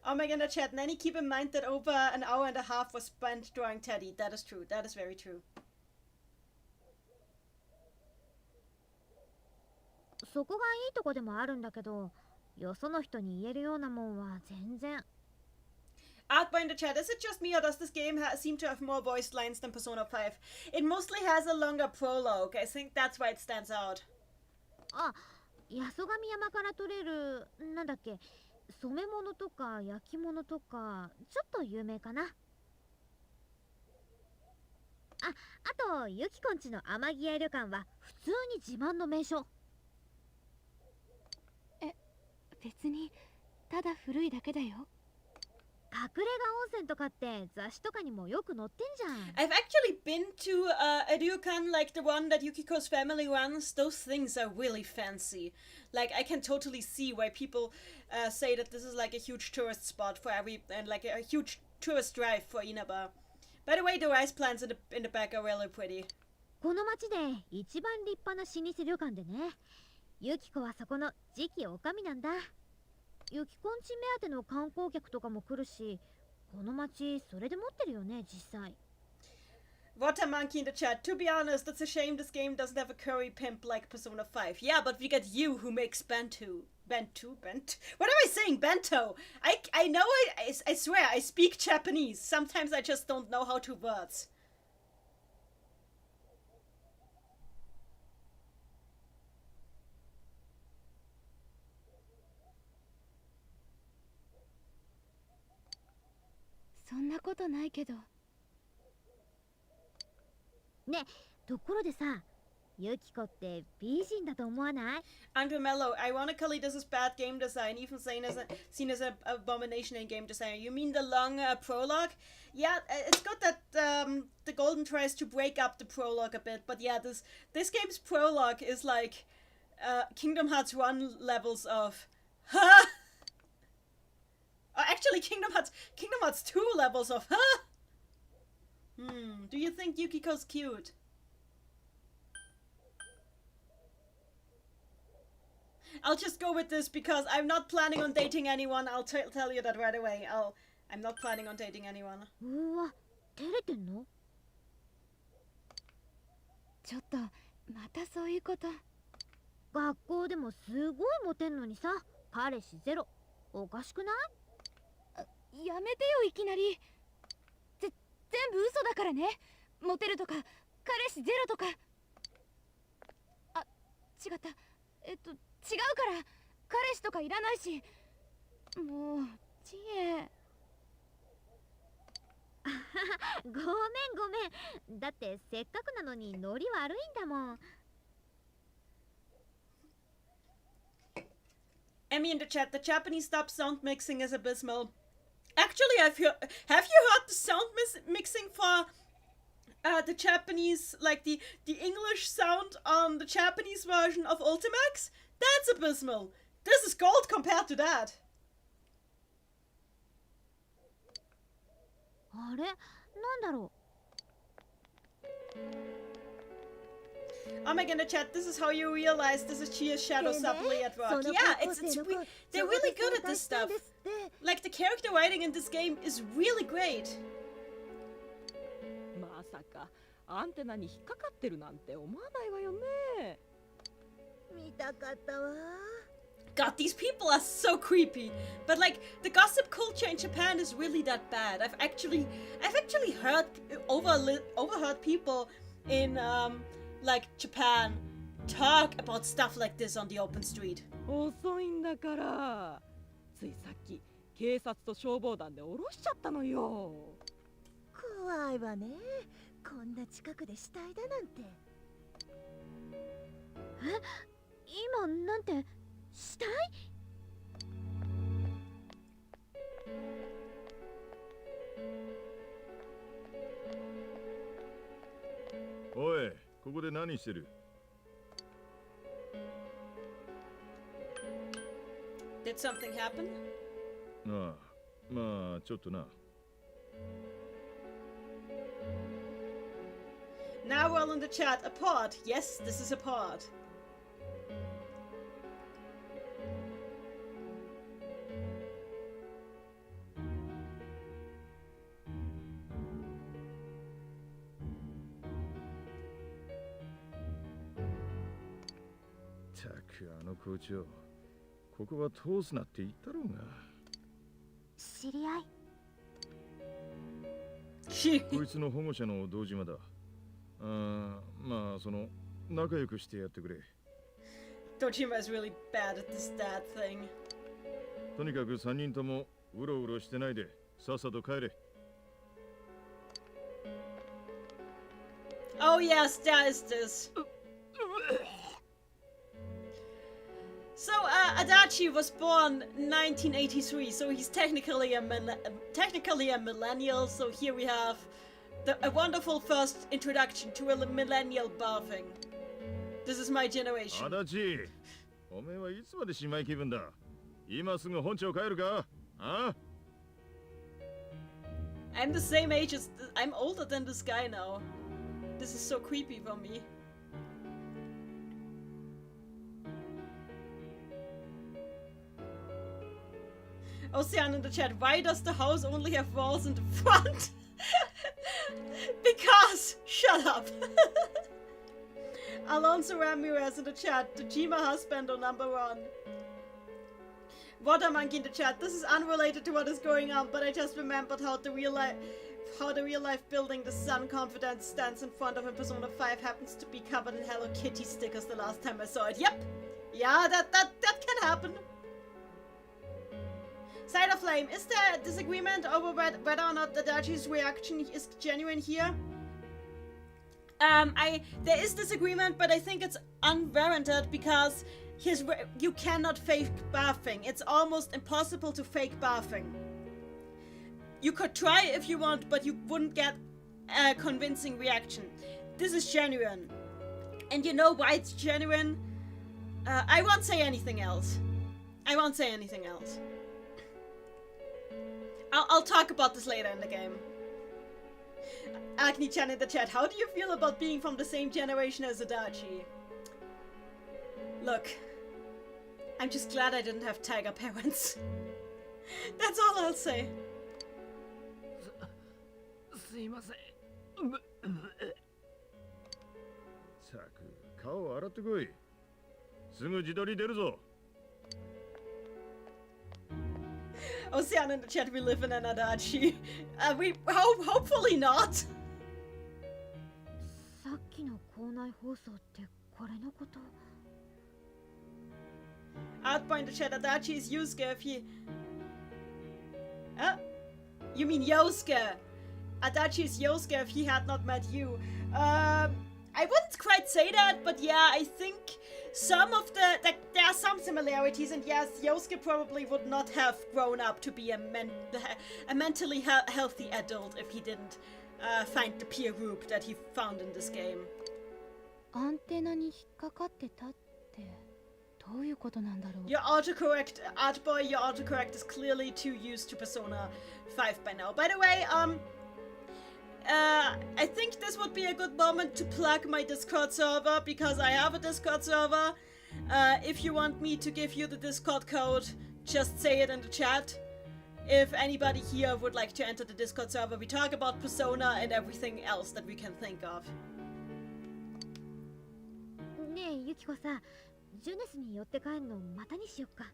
Oh my god, chat, Neni, keep in mind that over an hour and a half was spent drawing Teddy. That is true. That is very true. そこがいいとこでもあるんだけど、よその人に言えるようなもんは全然。Artboy in the chat, is it just me or does this game seem to have more voiced lines than Persona 5? It mostly has a longer prologue. I think that's why it stands out. あ、八十神山から取れる、なんだっけ、染め物とか焼き物とか、ちょっと有名かな。あと、ユキコんちの天城屋旅館は普通に自慢の名所。別に、ただ古いだけだよ。隠れ家温泉とかって雑誌とかにもよく載ってんじゃん。I've actually been to a ryokan like the one that Yukiko's family runs. Those things are really fancy. Like, I can totally see why people say that this is like a huge tourist spot for and like a huge tourist drive for Inaba. By the way, the rice plants in the back are really pretty. この町で一番立派な老舗旅館でね。ユキコはそこの次期女将なんだ。ユキコんち目当ての観光客とかも来るし、この町それで持ってるよね、実際。Water Monkey in the chat. To be honest, it's a shame this game doesn't have a curry pimp like Persona 5. Yeah, but we got you who makes bento. Bento? What am I saying? Bento! I know I swear, I speak Japanese. Sometimes I just don't know how to words.そんなことないけど。ね、ところでさ、ユキコって美人だと思わない? Andrew Mello, ironically, this is bad game design, even seen as an abomination in game design. You mean the long prologue? Yeah, it's good that the Golden tries to break up the prologue a bit, but yeah, this game's prologue is like Kingdom Hearts 1 levels of huh? Actually, Kingdom Hearts 2 levels of huh? Do you think Yukiko's cute? I'll just go with this because I'm not planning on dating anyone. I'll tell you that right away. I'm not planning on dating anyone. うわ、照れてんの? ちょっと、またそういうこと。学校でもすごいモテんのにさ、彼氏ゼロ。おかしくない？やめてよ、いきなり。全部嘘だからね。モテるとか、彼氏ゼロとか。あ、違った。違うから。彼氏とかいらないし。もう、知恵。ごめん。だってせっかくなのにノリ悪いんだもん。Emmy in the chat, the Japanese dub sound mixing is abysmal. Actually, have you heard the sound mixing for the Japanese, like the English sound on the Japanese version of Ultimax? That's abysmal. This is gold compared to that. あれ、なんだろう。Oh my god, in the chat, this is how you realize this is Chia's shadow subtly at work. Yeah, they're really good at this stuff. Like, the character writing in this game is really great. まさかアンテナに引っかかってるなんて思わないわよね。見たかったわ。 God, these people are so creepy. But like, the gossip culture in Japan is really that bad. I've actually overheard people in like Japan talk about stuff like this on the open street. 遅いんだから。ついさっき警察と消防団で降ろしちゃったのよ。怖いわね。こんな近くで死体だなんて。今なんて死体？おい、ここで何してる？ Did something happen? ああ、まあちょっとな。Now all in the chat, a pod. Yes, this is a pod. Tak, あの校長、ここは通すなって言ったろうが。知り合い。こいつの保護者の堂島だ。まあその仲良くしてやってくれ。Dojima is really bad at this dad thing. とにかく3人ともうろうろしてないでさっさと帰れ。Oh yes, that is this. So Adachi was born 1983, so he's technically a millennial. So here we have a wonderful first introduction to a millennial birthing. This is my generation. Adachi, おめえはいつまで姉妹気分だ。今すぐ本庁帰るか？あ？ I'm the same age as I'm older than this guy now. This is so creepy for me. Ocean in the chat, why does the house only have walls in the front? Because! Shut up! Alonso Ramirez in the chat, the Jima husband on #1. Water Monkey in the chat, this is unrelated to what is going on, but I just remembered how the real life building the Sun Confidence stands in front of in Persona 5 happens to be covered in Hello Kitty stickers the last time I saw it. Yep! Yeah, that can happen. Side of Flame, is there a disagreement over whether or not Adachi's reaction is genuine here? There is disagreement, but I think it's unwarranted because you cannot fake barfing. It's almost impossible to fake barfing. You could try if you want, but you wouldn't get a convincing reaction. This is genuine. And you know why it's genuine? I won't say anything else. I won't say anything else. I'll talk about this later in the game. Agni-chan in the chat, how do you feel about being from the same generation as Adachi? Look, I'm just glad I didn't have tiger parents. That's all I'll say. すいません。さく、顔洗ってこい。すぐ自撮り出るぞ。Ocean in the chat, we live in an Adachi. Hopefully not. さっきの校内放送ってこれのこと？ Artboy in the chat, Adachi is Yusuke if he... You mean Yosuke. Adachi is Yosuke if he had not met you. I wouldn't quite say that, but yeah, I think some of there are some similarities, and yes, Yosuke probably would not have grown up to be a mentally healthy adult if he didn't find the peer group that he found in this game. アンテナに引っかかってたってどういうことなんだろう? Your autocorrect, Artboy, your autocorrect is clearly too used to Persona 5 by now. By the way, I think this would be a good moment to plug my Discord server, because I have a Discord server. If you want me to give you the Discord code, just say it in the chat. If anybody here would like to enter the Discord server, we talk about Persona and everything else that we can think of. ねえ、ユキコさ、ジュネスに寄って帰るのまたにしよっか。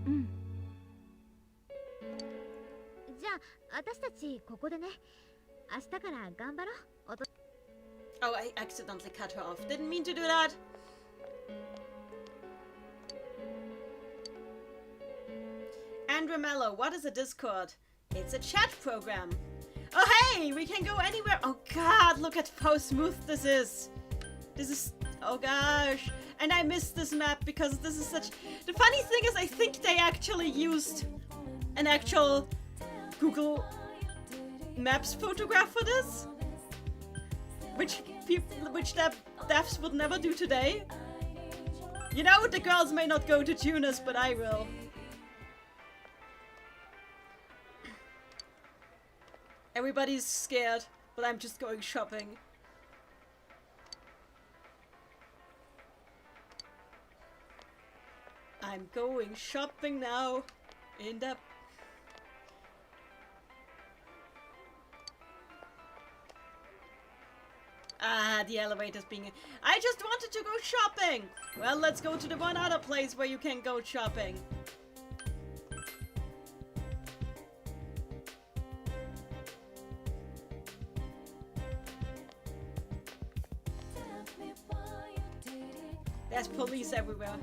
うん。じゃあ、私たちここでね。明日から頑張ろう。Oh, I accidentally cut her off. Didn't mean to do that. Andrew Mello, what is a Discord? It's a chat program. Oh hey, we can go anywhere. Oh god, look at how smooth this is. This is, oh gosh. And I missed this map because this is such... The funny thing is I think they actually used an actual Google Maps photograph for this. Which devs would never do today. You know, the girls may not go to Tunis, but I will. Everybody's scared, but I'm just going shopping. I'm going shopping now in the... Ah, the elevator's being... I just wanted to go shopping! Well, let's go to the one other place where you can go shopping. There's police everywhere.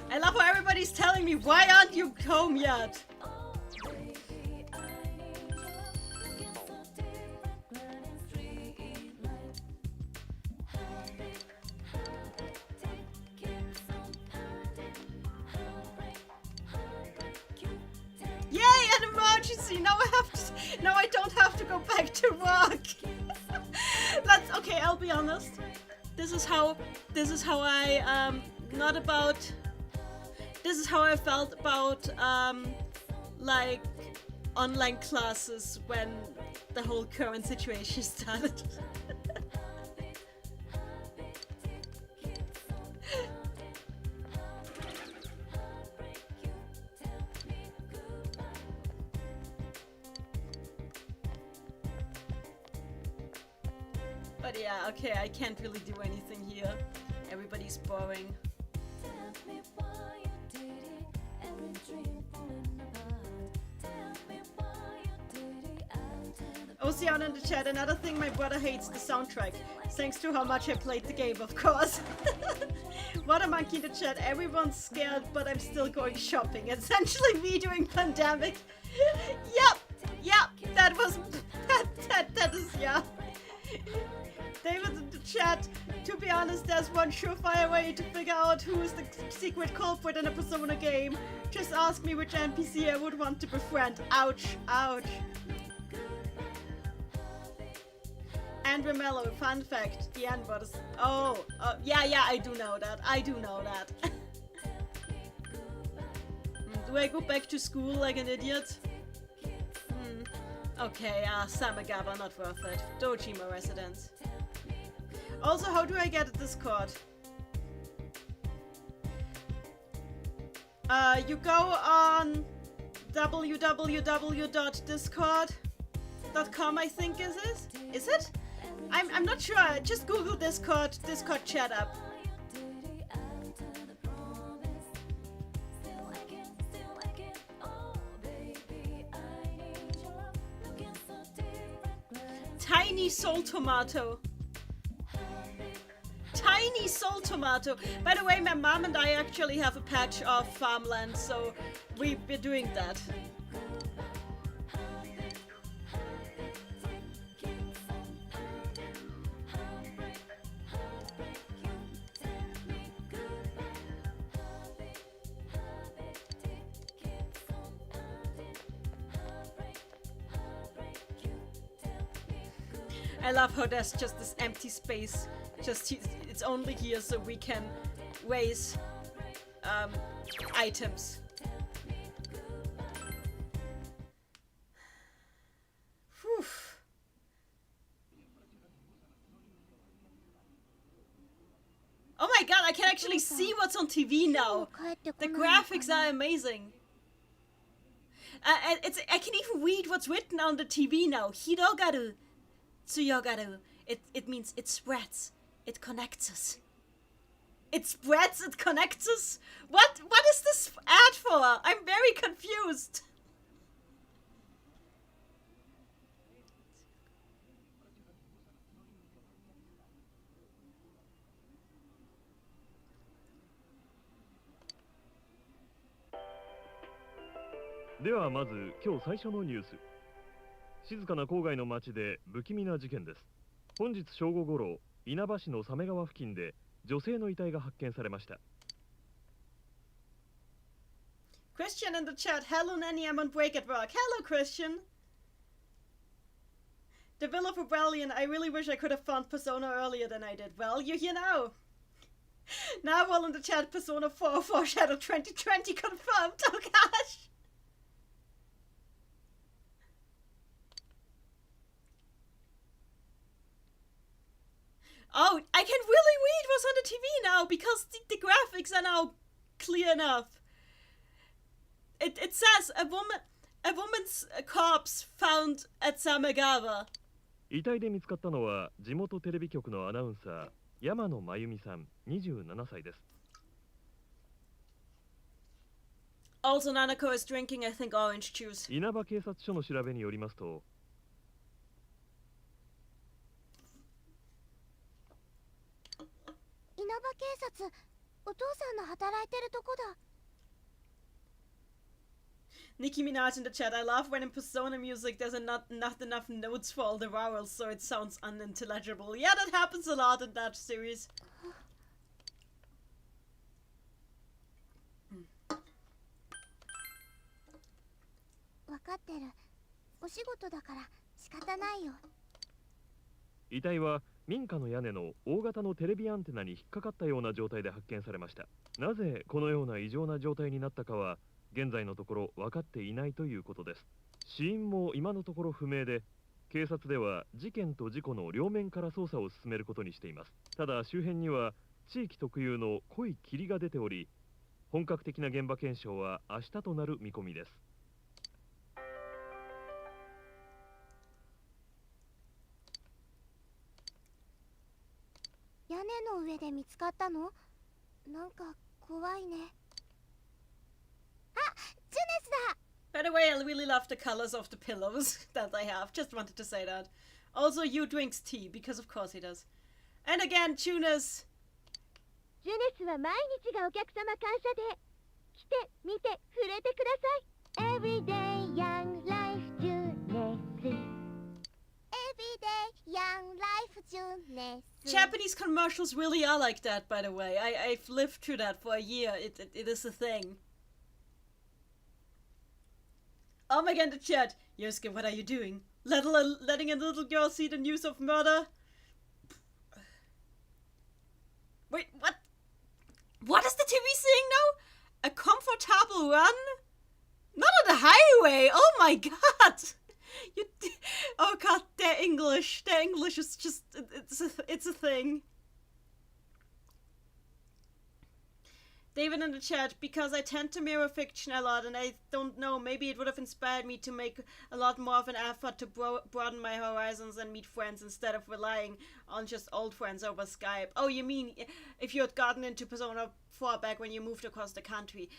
I love how everybody's telling me, why aren't you home yet? Yay, an emergency! Now I don't have to go back to work. That's okay, I'll be honest. This is how I this is how I felt about like online classes when the whole current situation started. But yeah, okay, I can't really do anything here. Everybody's boring. Ocean in the chat, another thing, my brother hates the soundtrack. Thanks to how much I played the game, of course. What a monkey in the chat, everyone's scared, but I'm still going shopping. Essentially me doing pandemic. Yep, that was, that is, yeah. David in the chat, to be honest, there's one surefire way to figure out who is the secret culprit in a Persona game. Just ask me which NPC I would want to befriend. Ouch, ouch. Andrew Mello, fun fact, the N-word is... Oh, yeah, I do know that. Do I go back to school like an idiot? Okay, Samagaba, not worth it. Dojima residence. Also, how do I get a Discord? You go on www.discord.com, I think is it? Is it? I'm not sure. Just Google Discord chat up. Tiny soul tomato. Tiny soul tomato. By the way, my mom and I actually have a patch of farmland, so we're doing that. I love how there's just this empty space. It's only here so we can raise items. Whew. Oh my god, I can actually see what's on TV now. The graphics are amazing. I can even read what's written on the TV now. Hirogaru. Tsuyogaru. It means it spreads. It connects us. It spreads, it connects us? What is this ad for? I'm very confused. ではまず今日最初のニュース。静かな郊外の町で不気味な事件です。本日正午頃、稲葉市の鮫川付近で女性の遺体が発見されました。Christian in the chat. Hello, Neni. I'm on break at work. Hello, Christian. The Will of Rebellion. I really wish I could have found Persona earlier than I did. Well, you're here now. Now, all in the chat. Persona 4 Foreshadow 2020 confirmed. Oh gosh. Oh, I can really read what's on the TV now because the graphics are now clear enough. It says a woman's corpse found at Samegawa. 遺体で見つかったのは地元テレビ局のアナウンサー山野真由美さん27歳です。 Also, Nanako is drinking, I think, orange juice. 稲葉警察署の調べによりますと、稲葉警察、お父さんの働いてるとこだ。Nicki Minaj in the chat. I love when in Persona music there's not enough notes for all the vowels, so it sounds unintelligible. Yeah, that happens a lot in that series. わかってる。お仕事だから仕方ないよ。遺体は民家の屋根の大型のテレビアンテナに引っかかったような状態で発見されました。なぜこのような異常な状態になったかは現在のところ分かっていないということです。死因も今のところ不明で、警察では事件と事故の両面から捜査を進めることにしています。ただ周辺には地域特有の濃い霧が出ており、本格的な現場検証は明日となる見込みです。屋根の上で見つかったの？なんか怖いね。あ、ジュネスだ。By the way, I really love the colors of the pillows that I have. Just wanted to say that. Also, you drinks tea, because of course he does. And again, Tunas. ジュネスは毎日がお客様感謝で。来て、見て、触れてください。Everyday Young Life ジュネス。Everyday Young Life ジュネス。Japanese commercials really are like that, by the way. I've lived through that for a year. It is a thing. Oh my god, the chat. Yosuke, what are you doing? Letting a little girl see the news of murder? Wait, what? What is the TV saying now? A comfortable run? Not on the highway! Oh my god! Oh god, their English is just, it's a thing. David in the chat, because I tend to mirror fiction a lot and I don't know, maybe it would have inspired me to make a lot more of an effort to broaden my horizons and meet friends instead of relying on just old friends over Skype. Oh, you mean if you had gotten into Persona 4 back when you moved across the country?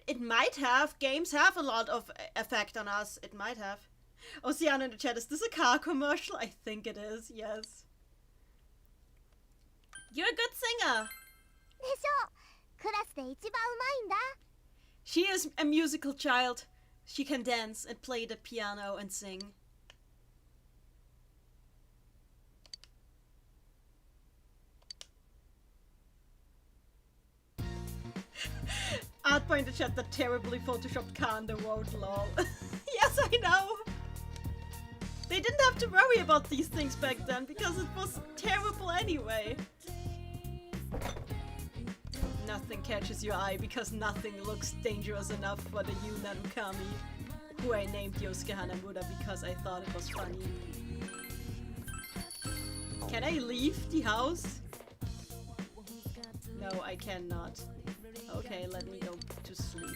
It might have. Games have a lot of effect on us. It might have. Oceana in the chat, is this a car commercial? I think it is, yes. You're a good singer. でしょ。クラスで一番うまいんだ。She is a musical child. She can dance and play the piano and sing. Art point in the chat, that terribly photoshopped car on the road, lol. Yes, I know. They didn't have to worry about these things back then because it was terrible anyway. Nothing catches your eye because nothing looks dangerous enough for the Yuna Ukami, who I named Yosuke Hanamura because I thought it was funny. Can I leave the house? No, I cannot. Okay, let me go to sleep.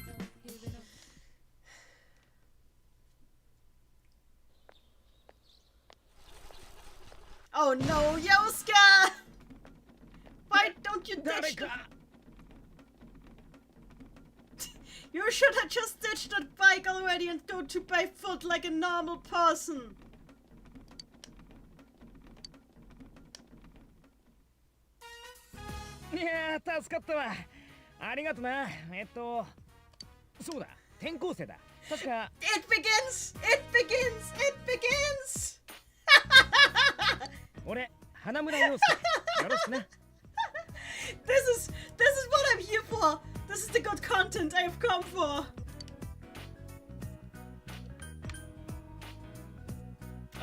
Oh no, Yosuke! Why don't you ditch the... You should have just ditched that bike already and go to by foot like a normal person. Yeah, 助かったわ。ありがとな。そうだ、転校生だ。確か It begins! It begins! It begins! 俺花村陽介よろしくな This is what I'm here for. This is the good content I've come for.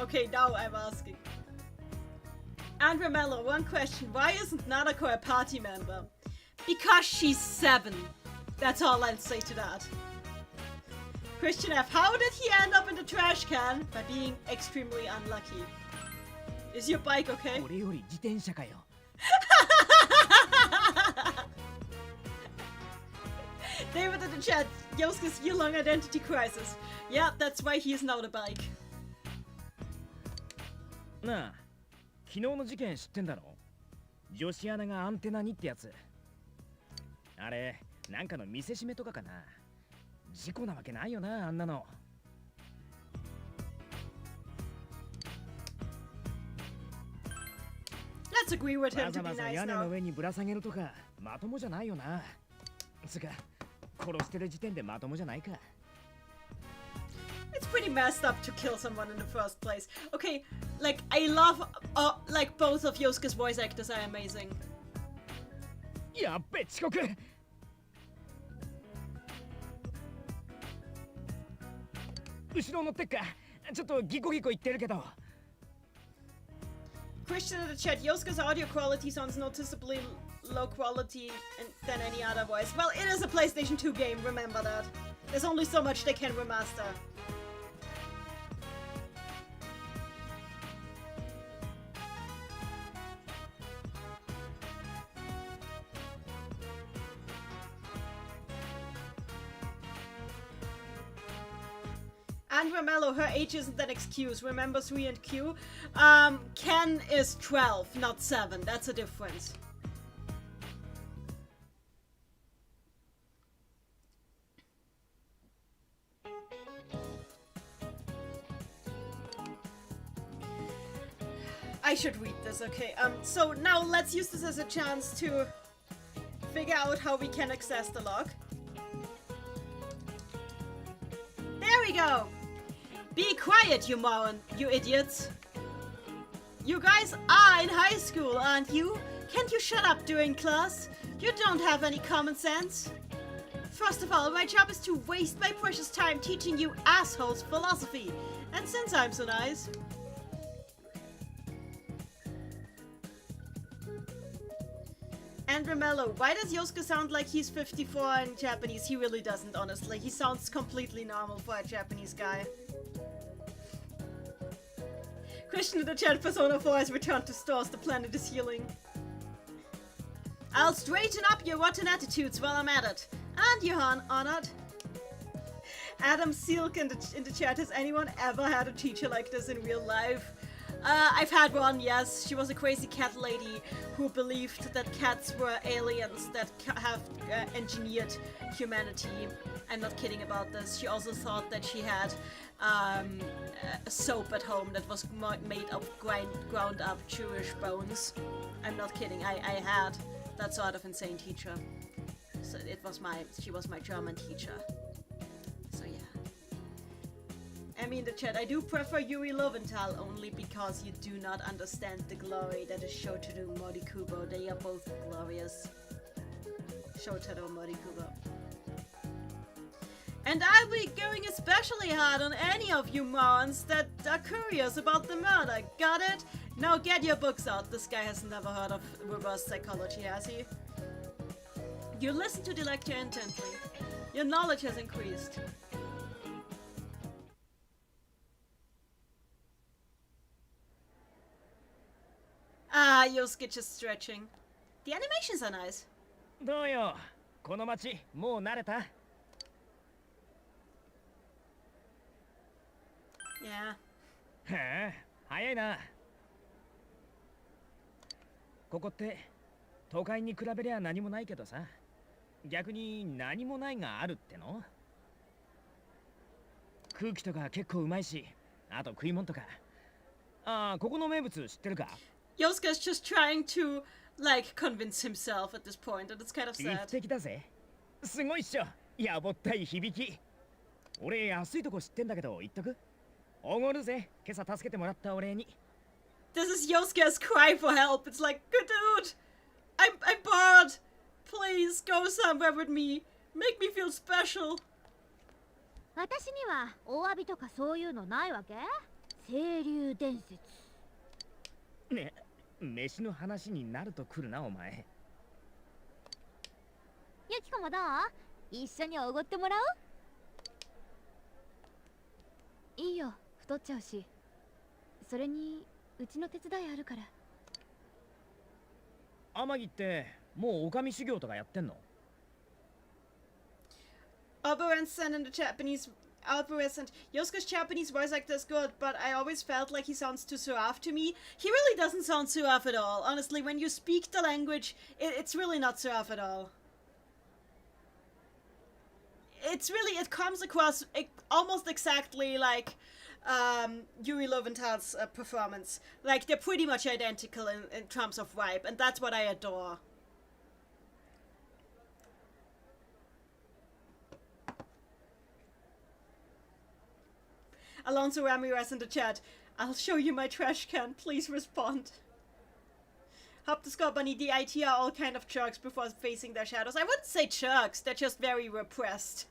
Okay, now I'm asking. Andrea Mello, one question. Why isn't Nanako a party member? Because she's 7. That's all I'll say to that. Christian F, how did he end up in the trash can? By being extremely unlucky. Is your bike okay? 俺より自転車かよ David in the chat, Yosuke's year-long identity crisis. Yeah, that's why he is now the bike. なあ昨日の事件知ってんだろ女子アナがアンテナにってやつあれなんかの見せしめとかかな事故なわけないよなあんなの Let's agree with him わ to ざ be わざ nice 屋根 now. の上にぶら下げるとかまともじゃないよなつか殺してる時点でまともじゃないか It's pretty messed up to kill someone in the first place. Okay, like, I love, like, both of Yosuke's voice actors are amazing. やっべ遅刻後ろ乗ってっかちょっとギコギコ言ってるけど Christian in the chat, Yosuke's audio quality sounds noticeably low quality than any other voice. Well, it is a PlayStation 2 game, remember that. There's only so much they can remaster. And Ramello, her age isn't an excuse. Remember 3 and Q? Ken is 12, not 7. That's a difference. I should read this, okay. So now let's use this as a chance to figure out how we can access the log. There we go! Be quiet, you moron, you idiots! You guys are in high school, aren't you? Can't you shut up during class? You don't have any common sense. First of all, my job is to waste my precious time teaching you assholes philosophy. And since I'm so nice... And Ramello, why does Yosuke sound like he's 54 in Japanese? He really doesn't, honestly. He sounds completely normal for a Japanese guy. Christian in the chat, Persona 4 has returned to stores. The planet is healing. I'll straighten up your rotten attitudes while I'm at it. And Johan, honored. Adam Silk in the chat, has anyone ever had a teacher like this in real life? I've had one, yes. She was a crazy cat lady who believed that cats were aliens that have engineered humanity. I'm not kidding about this. She also thought that she had a soap at home that was made of ground up Jewish bones. I'm not kidding. I had that sort of insane teacher. So she was my German teacher. So yeah. I mean, the chat, I do prefer Yuri Lowenthal only because you do not understand the glory that is Shotaro Morikubo. They are both glorious. Shotaro Morikubo. And I'll be going especially hard on any of you morons that are curious about the murder. Got it? Now get your books out. This guy has never heard of reverse psychology, has he? You listen to the lecture intently. Your knowledge has increased. Ah, Yosuke just stretching. The animations are nice. どうよこの街もう慣れた Yeah. へえ早いなここって都会に比べりゃ何もないけどさ逆に何もないがあるっての空気とか結構うまいしあと食い物とかああここの名物知ってるか Yosuke's just trying to, like, convince himself at this point, and it's kind of sad. 一滴だぜすごいっしょやぼったい響き俺安いとこ知ってんだけど言っとく。おごるぜ、今朝助けてもらったお礼に。 This is Yosuke's cry for help. It's like, good dude, I'm bored. Please go somewhere with me. Make me feel special. 私には大詫びとかそういうのないわけ？清流伝説。ね、飯の話になると来るなお前。ユキコもどう？一緒におごってもらう？いいよ、太っちゃうし。それにうちの手伝いあるから。天城ってもう女将修行とかやってんのAlvarez and Yosuke's Japanese voice actor is good, but I always felt like he sounds too suave to me. He really doesn't sound suave at all. Honestly, when you speak the language, it's really not suave at all. It comes across almost exactly like Yuri Lowenthal's performance. Like, they're pretty much identical in terms of vibe, and that's what I adore. Alonso Ramirez in the chat. I'll show you my trash can. Please respond. Hauptskopani, the IT are all kind of jerks before facing their shadows. I wouldn't say jerks. They're just very repressed.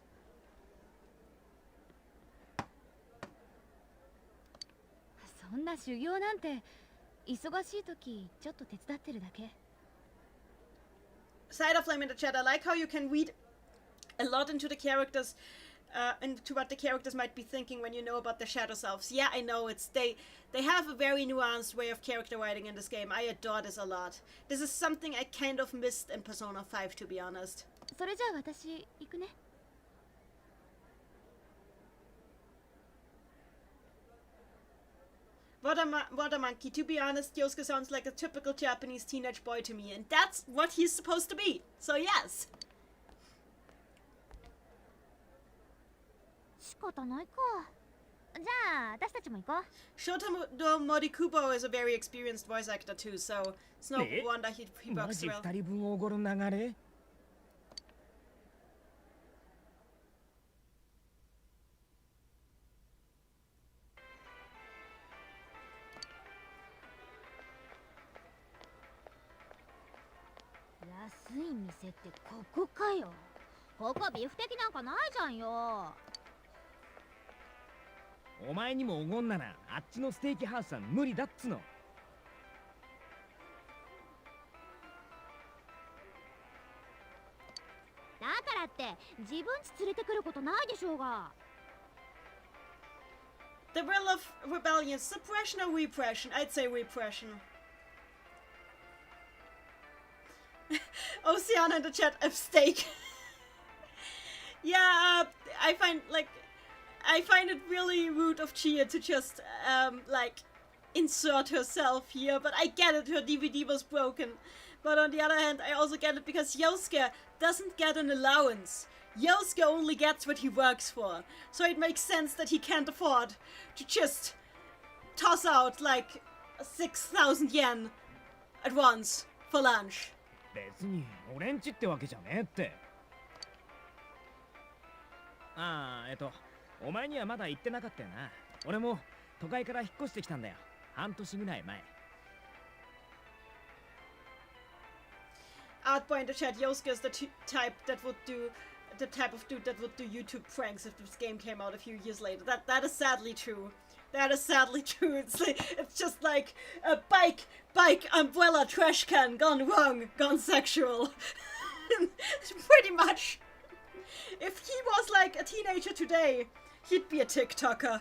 そんな修行なんて忙しい時ちょっと手伝ってるだけ。Cider Flame in the chat. I like how you can read a lot into the characters, into what the characters might be thinking when you know about their shadow selves. Yeah, I know they have a very nuanced way of character writing in this game. I adore this a lot. This is something I kind of missed in Persona 5, to be honest. それじゃあ私行くね。What a monkey. To be honest, Yosuke sounds like a typical Japanese teenage boy to me, and that's what he's supposed to be. So yes. 仕方ないか。じゃあ私たちも行こう。Shoto Morikubo is a very experienced voice actor too, so it's no wonder heマ works ジ well. 2人分おごる流れ。安い店ってここかよ。ここビフテキなんかないじゃんよ。お前にもおごんならあっちのステーキハウスは無理だっつの。だからって自分家連れてくることないでしょうが。The will of rebellion, suppression or repression? I'd say repression. Oceana in the chat, of steak. Yeah, I find it really rude of Chia to just like insert herself here, but I get it, her DVD was broken. But on the other hand, I also get it because Yosuke doesn't get an allowance. Yosuke only gets what he works for. So it makes sense that he can't afford to just toss out like 6,000 yen at once for lunch. 別に俺んちってわけじゃねえって。ああ、お前にはまだ言ってなかったよな。俺も都会から引っ越してきたんだよ。半年ぐらい前。Artboy in the chat, Yosuke is the type of dude that would do YouTube pranks if this game came out a few years later. That is sadly true. That is sadly true. It's just like a bike, umbrella, trash can, gone wrong, gone sexual. Pretty much. If he was like a teenager today, he'd be a TikToker.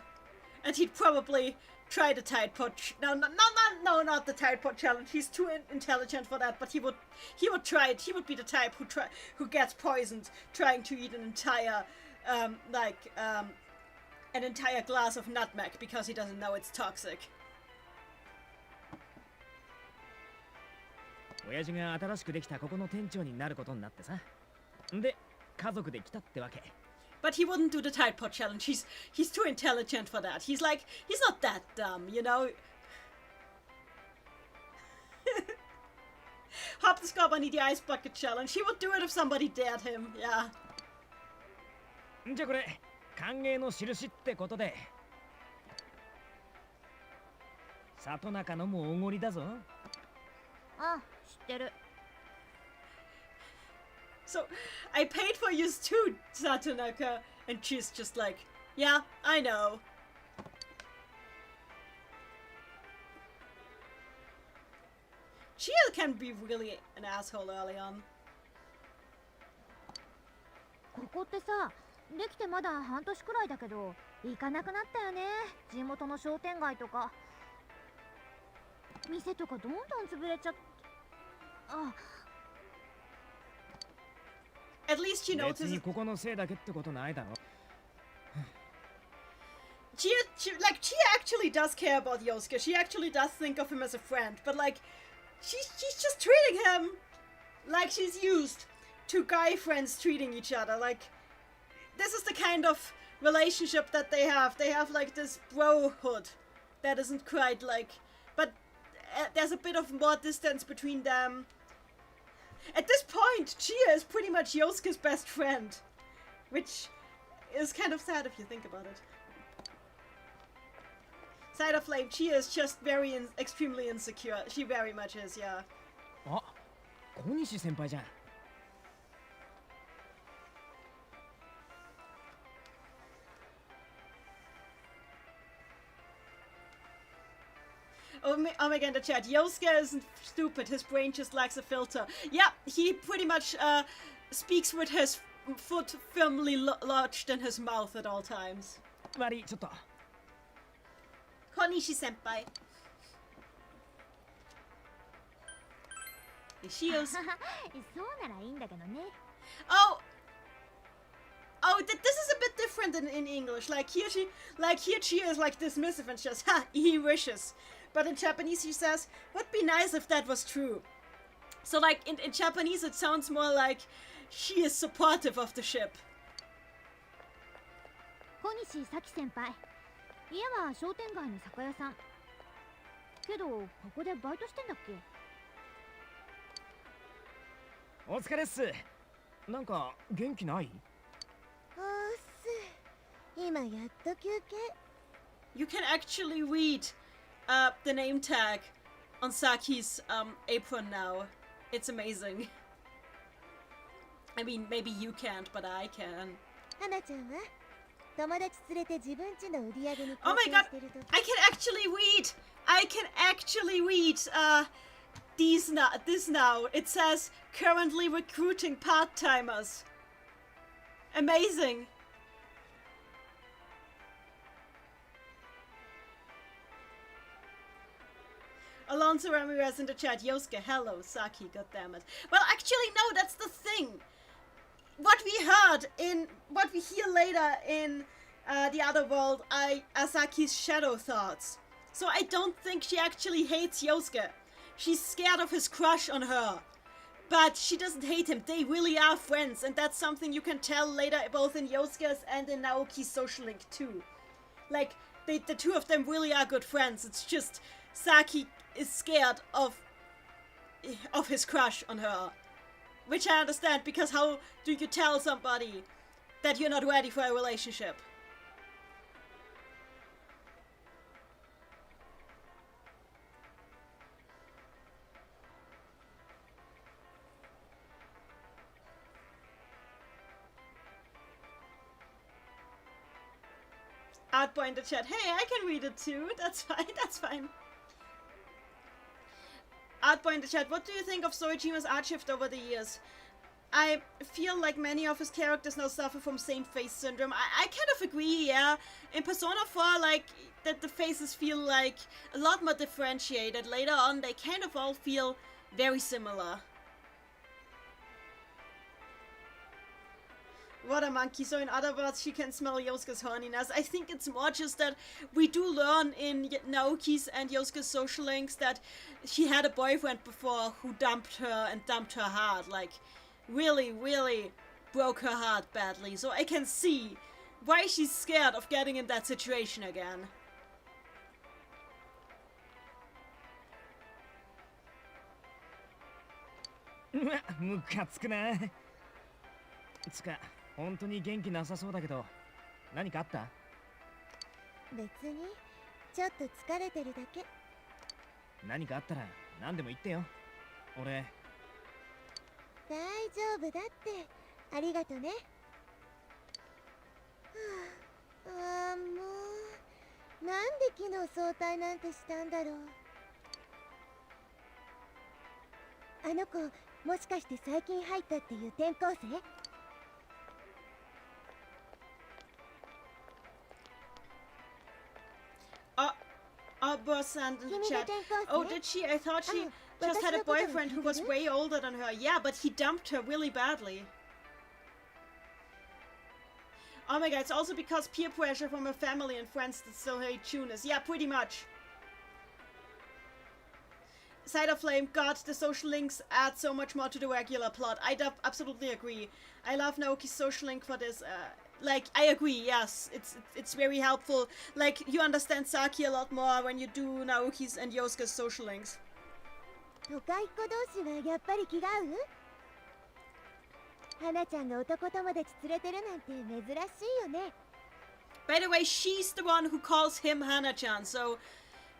And he'd probably try the Tide Pod. No, not the Tide Pod challenge. He's too intelligent for that, but he would try it. He would be the type who gets poisoned trying to eat an entire an entire glass of nutmeg because he doesn't know it's toxic. 親父が新しくできたここの店長になることになってさ。で、家族で来たってわけ。But he wouldn't do the Tide Pod challenge. He's too intelligent for that. He's not that dumb, you know. Hop the Scob on the Ice Bucket challenge. He would do it if somebody dared him. Yeah. じゃあこれ歓迎の印ってことで。里中のもおごりだぞ。あ、知ってる。So, I paid for yours too, Satonaka. And she's just like, yeah, I know. Chia can be really an asshole early on. ここってさ、できてまだ半年くらいだけど、行かなくなったよね。地元の商店街とか。店とかどんどん潰れちゃって。あ。At least she notices. 別にここのせいだけってことないだろ。Chia actually does care about Yosuke. She actually does think of him as a friend, but like, she's just treating him like she's used to guy friends treating each other. Like, this is the kind of relationship that they have. They have like this brohood that isn't quite like, but there's a bit of more distance between them. At this point, Chia is pretty much Yosuke's best friend, which is kind of sad if you think about it. Side of Flame, Chia is just extremely insecure. She very much is, yeah. あ、小西先輩じゃん。Oh my god, the chat. Yosuke isn't stupid. His brain just lacks a filter. Yeah, he pretty much speaks with his foot firmly lodged in his mouth at all times. 悪い、ちょっと。Konishi senpai. She is. そうならいいんだけどね。Oh, this is a bit different in English. Like here she is like dismissive and just, ha, he wishes. But in Japanese she says, would be nice if that was true. So like in Japanese it sounds more like she is supportive of the ship. 小西咲先輩。家は商店街の酒屋さん。けどここでバイトしてんだっけ？お疲れっす。なんか元気ない？おっす。今やっと休憩。You can actually read the name tag on Saki's apron now. It's amazing. I mean, maybe you can't, but I can. 花ちゃんは友達連れて自分家の売り上げに Oh 貢 my 献 god! してると。I can actually read this now. It says currently recruiting part-timers. Amazing. Alonso Ramirez in the chat. Yosuke, hello, Saki, goddammit. Well, actually, no, that's the thing. What we hear later in the other world are Saki's shadow thoughts. So I don't think she actually hates Yosuke. She's scared of his crush on her. But she doesn't hate him. They really are friends, and that's something you can tell later both in Yosuke's and in Naoki's social link too. Like, the two of them really are good friends. It's just Saki is scared of his crush on her. Which I understand, because how do you tell somebody that you're not ready for a relationship? Outboy in the chat. Hey, I can read it too. That's fine. That's fine. Outboy in the chat. What do you think of Soichima's art shift over the years? I feel like many of his characters now suffer from same face syndrome. I kind of agree, yeah. In Persona 4, like, that the faces feel like a lot more differentiated. Later on, they kind of all feel very similar. What a monkey. So in other words, she can smell Yosuke's horniness. I think it's more just that we do learn in Naoki's and Yosuke's social links that she had a boyfriend before who dumped her and dumped her heart. Like, really, really broke her heart badly. So I can see why she's scared of getting in that situation again. ムカつくな。つか、本当に元気なさそうだけど、何かあった？別にちょっと疲れてるだけ。何かあったら何でも言ってよ。俺。大丈夫だって。ありがとね。はあ、もうなんで昨日早退なんてしたんだろう。あの子もしかして最近入ったっていう転校生？Boss and in the chat. Oh, did she? I thought she just had a boyfriend who was way older than her. Yeah, but he dumped her really badly. Oh my god, it's also because peer pressure from her family and friends that still hate Tunis. Yeah, pretty much. Side of Flame, God, the social links add so much more to the regular plot. I absolutely agree. I love Naoki's social link for this. Like, I agree, yes. It's very helpful. Like, you understand Saki a lot more when you do Naoki's and Yosuke's social links. 都会っ子同士はやっぱり気が合う？花ちゃんが男友達連れてるなんて珍しいよね。By the way, she's the one who calls him Hana-chan, so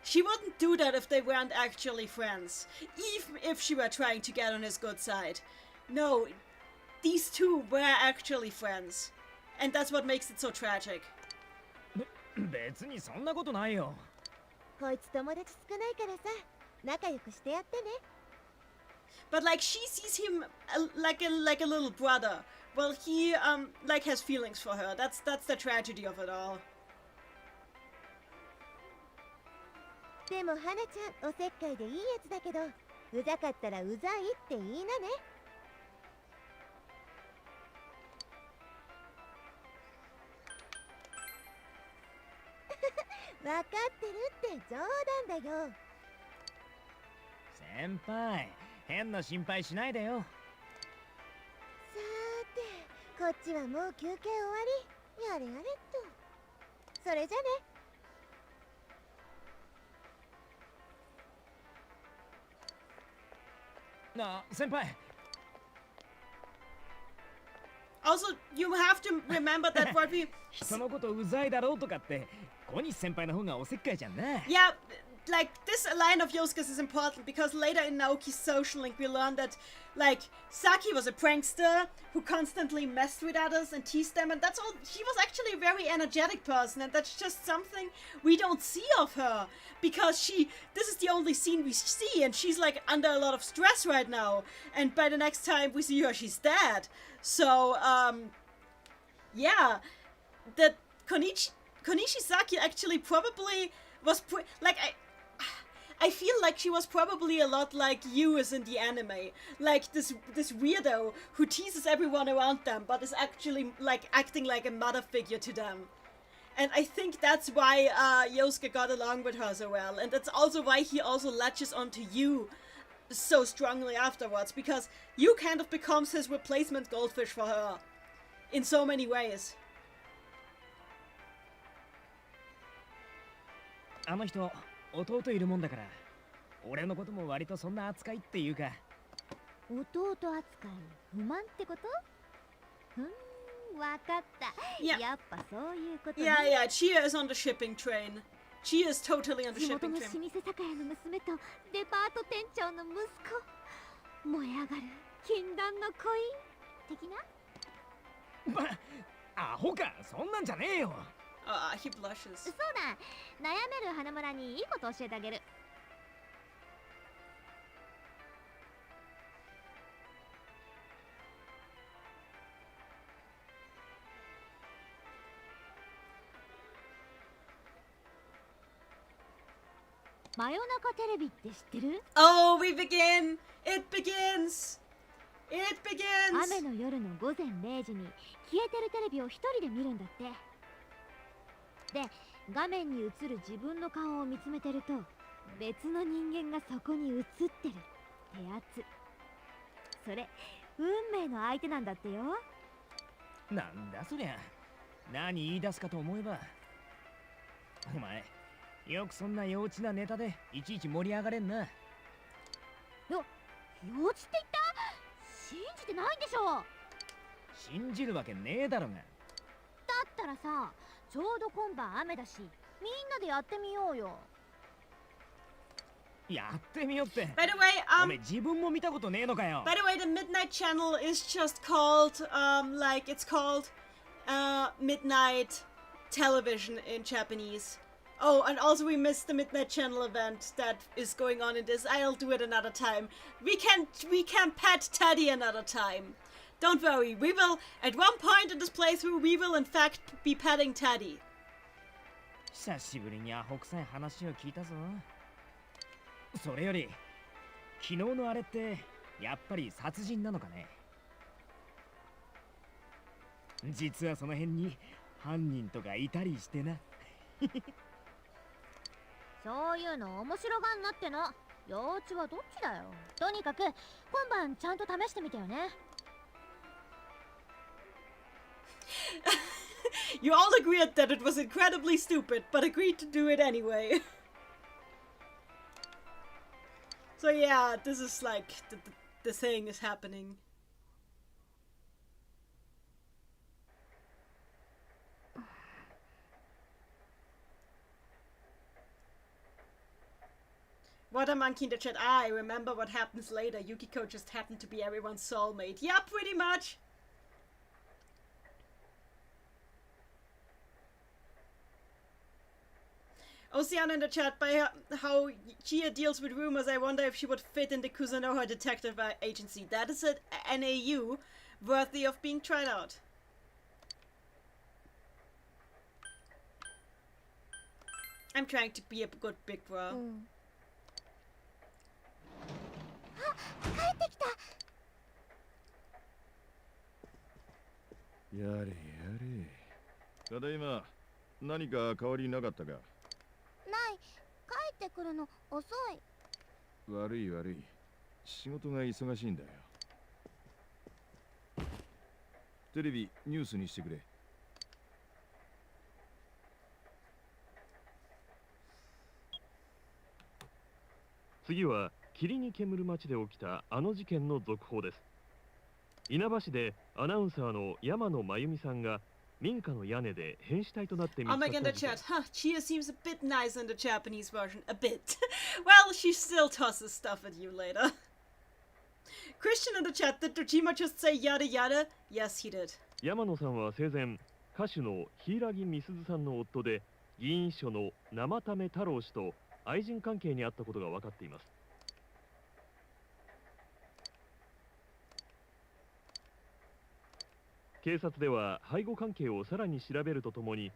she wouldn't do that if they weren't actually friends. Even if she were trying to get on his good side. No, these two were actually friends. And that's what makes it so tragic. 別にそんなことないよ。こいつ友達少ないからさ、仲良くしてやってね。But like she sees him like a little brother. Well, he like has feelings for her. That's the tragedy of it all. でも花ちゃんおせっかいでいいやつだけど、うざかったらうざいって言いなね。わかってるって冗談だよ。先輩、変な心配しないでよ。さーて、こっちはもう休憩終わり。やれやれっと。それじゃね。なあ、先輩。Also, you have to remember that what we... 人のことうざいだろうとかって、小西先輩の方がおせっかいじゃんな。Yeah, like, this line of Yosuke's is important because later in Naoki's social link we learn that, like, Saki was a prankster who constantly messed with others and teased them, and that's all. She was actually a very energetic person, and that's just something we don't see of her because this is the only scene we see, and she's like under a lot of stress right now, and by the next time we see her, she's dead. So, yeah, that Konishi Saki actually probably was I feel like she was probably a lot like Yus in the anime, like this weirdo who teases everyone around them, but is actually like acting like a mother figure to them. And I think that's why Yosuke got along with her so well, and that's also why he also latches onto Yu so strongly afterwards, because Yu kind of becomes his replacement goldfish for her in so many ways. あの人、弟いるもんだから、俺のことも割とそんな扱いっていうか。弟扱い不満ってこと？わかった。Yeah. やっぱそういうことね。Yeah, Chia is on the shipping train. Chia is totally on the 地 shipping 元の train. 老舗酒屋の娘とデパート店長の息子。燃え上がる禁断の恋的な？アホか、そんなんじゃねえよ。He blushes. そうだ、悩める花村にいいこと教えてあげる。真夜中テレビって知ってる？ Oh, we begin! It begins! It begins! 雨の夜の午前0時に消えてるテレビを一人で見るんだって。で、画面に映る自分の顔を見つめてると別の人間がそこに映ってるってやつ。それ運命の相手なんだってよ。なんだそりゃ。何言い出すかと思えば。お前よくそんな幼稚なネタでいちいち盛り上がれんな。幼稚って言った？信じてないんでしょ。信じるわけねえだろが。だっったらさ、ちょうど今晩雨だし、みんなでやってみようよ。やってみよって。By the way, おめえ自分も見たことねえのかよ。 by the way, the Midnight Channel is just called, like, it's called, Midnight Television in Japanese. Oh, and also we missed the Midnight Channel event that is going on in this. I'll do it another time. We can pet Teddy another time. Don't worry, we will, at one point in this playthrough, we will in fact be petting Teddy. 久しぶりにアホ臭い話を聞いたぞ。それより昨日のあれってやっぱり殺人なのかね。実はその辺に犯人とかいたりしてな。そういうの面白がんなっての。幼稚はどっちだよ。とにかく今晩ちゃんと試してみてよね。You all agreed that it was incredibly stupid, but agreed to do it anyway. So yeah, this is like the thing is happening. What a monkey in the chat. Ah, I remember what happens later. Yukiko just happened to be everyone's soulmate. Yeah, pretty much. Oceana in the chat, by how Gia deals with rumors, I wonder if she would fit in the Kuzunoha detective agency. That is an AU worthy of being tried out. I'm trying to be a good big bro. 帰ってきた。やれやれ。ただいま何か変わりなかったか。ない。帰ってくるの遅い。悪い悪い。仕事が忙しいんだよ。テレビニュースにしてくれ。次は霧に煙る街で起きたあの事件の続報です。稲葉市でアナウンサーの山野真由美さんが民家の屋根で変死体となって見つかった Oh my god, in the chat. Huh, Chia seems a bit nice in the Japanese version. A bit. Well, she still tosses stuff at you later. Christian in the chat, did Dojima just say yada yada? Yes, he did. 山野さんは生前歌手の柊美鈴さんの夫で議員秘書の生為太郎氏と愛人関係にあったことが分かっています。警察では背後関係をさらに調べるとともに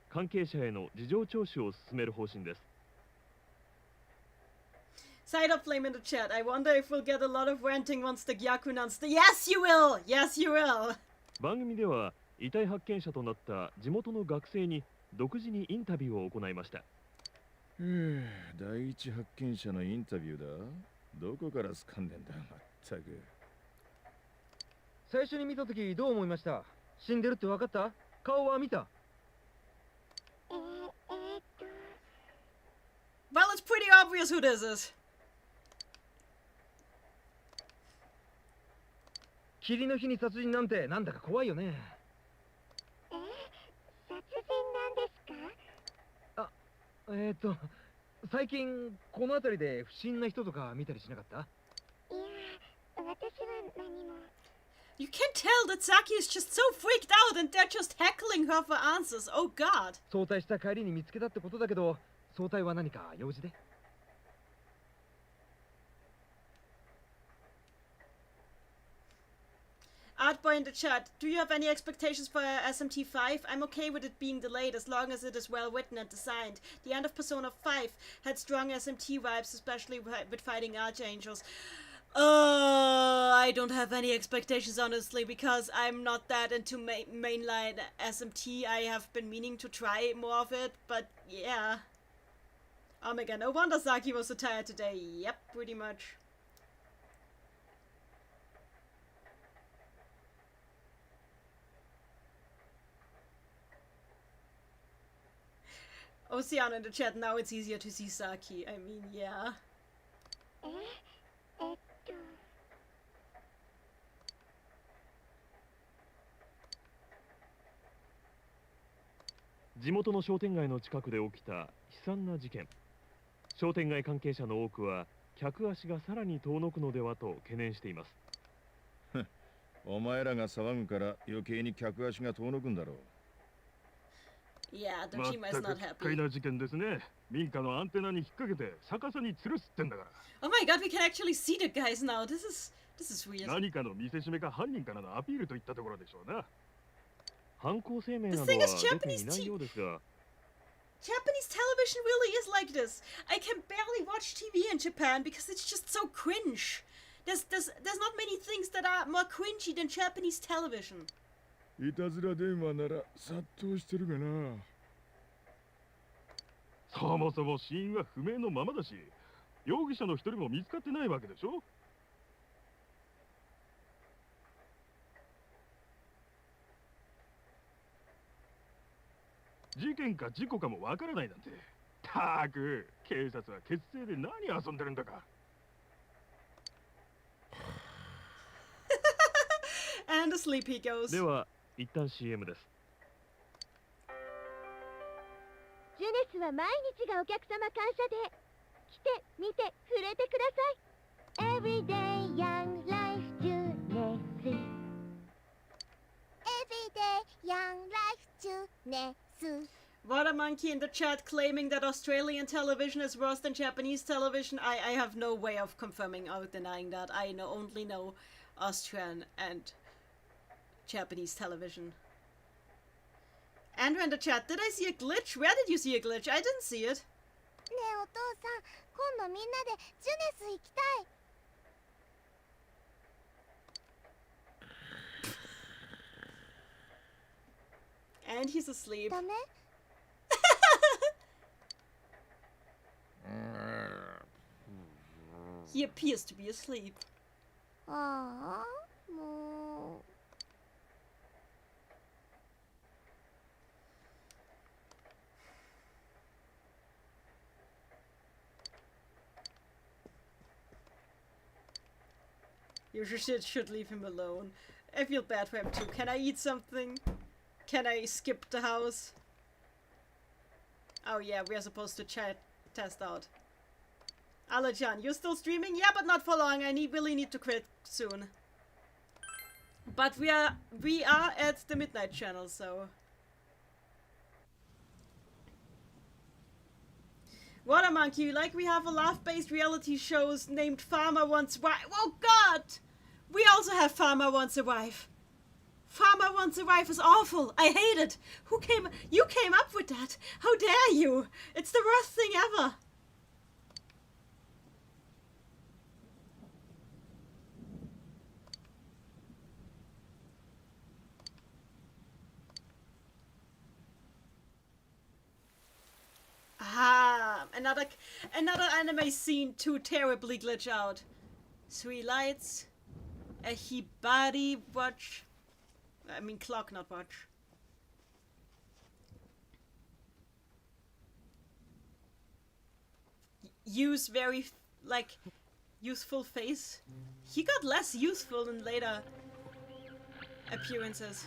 関係者への事情聴取を進める方針です。Side up flame in the chat. I wonder if we'll get a lot of ranting once the Gyaku announced the Yes, you will! Yes, you will! 番組では遺体発見者となった地元の学生に独自にインタビューを行いました。第一発見者のインタビューだ。どこから掴んでんだ、まったく。最初に見たときどう思いました？死んでるって分かった？顔は見た？ Well, it's pretty obvious who this is. 霧の日に殺人なんてなんだか怖いよね。殺人なんですか？最近この辺りで不審な人とか見たりしなかった？いや、私は何も。You can tell that Saki is just so freaked out and they're just heckling her for answers. Oh god. 早退した帰りに見つけたってことだけど、早退は何か用事でArtboy in the chat, do you have any expectations for SMT5? I'm okay with it being delayed as long as it is well written and designed. The end of Persona 5 had strong SMT vibes, especially with fighting archangels. I don't have any expectations, honestly, because I'm not that into mainline SMT. I have been meaning to try more of it, but yeah. Oh my god, no wonder Saki was so tired today. Yep, pretty much. Oceana in the chat, now it's easier to see Saki. I mean, yeah. 地元の商店街の近くで起きた悲惨な事件。商店街関係者の多くは客足がさらに遠のくのではと懸念しています。お前らが騒ぐから余計に客足が遠のくんだろう。Yeah, the まっ Chima た is く not 奇 happy. 怪な事件ですね。民家のアンテナに引っ掛けて逆さに吊るすってんだから。Oh my god, we can actually see the guys now. This is weird. 何かの見せしめか犯人からのアピールといったところでしょうな。犯行声明などは The thing is, 出ていないようですが。Japanese television really is like this. I can barely watch TV in Japan because it's just so cringe. There's not many things that are more cringy than Japanese television. いたずら電話なら殺到してるがな。そもそも死因は不明のままだし、容疑者の一人も見つかってないわけでしょ。事件か事故かもわからないなんて。たく、警察は血清で何遊んでるんだか。And asleep he goes. では、一旦 CM です。ジュネスは毎日がお客様感謝デー。来て、見て、触れてください。Everyday Young Life ジュネス。Everyday Young Life ジュネス。Water Monkey in the chat claiming that Australian television is worse than Japanese television. I have no way of confirming or denying that. I only know Austrian and Japanese television. Andrew in the chat, did I see a glitch? Where did you see a glitch? I didn't see it. ねえお父さん、今度みんなでジュネス行きたい。And he's asleep. ダメ？ He appears to be asleep. ああ、もう。You should leave him alone. I feel bad for him too. Can I eat something? Can I skip the house? Oh yeah, we are supposed to test out. Alajan, you're still streaming? Yeah, but not for long. I really need to quit soon. But we are at the midnight channel, so. Water Monkey, like we have a laugh-based reality shows named Farmer Wants a Wife. Oh God! We also have Farmer Wants a Wife. Farmer Wants a Wife is awful. I hate it. You came up with that. How dare you? It's the worst thing ever. Ah, another anime scene to terribly glitch out. 3 lights, a Hibari watch. I mean clock, not watch. Use very, like, youthful face. He got less youthful in later appearances.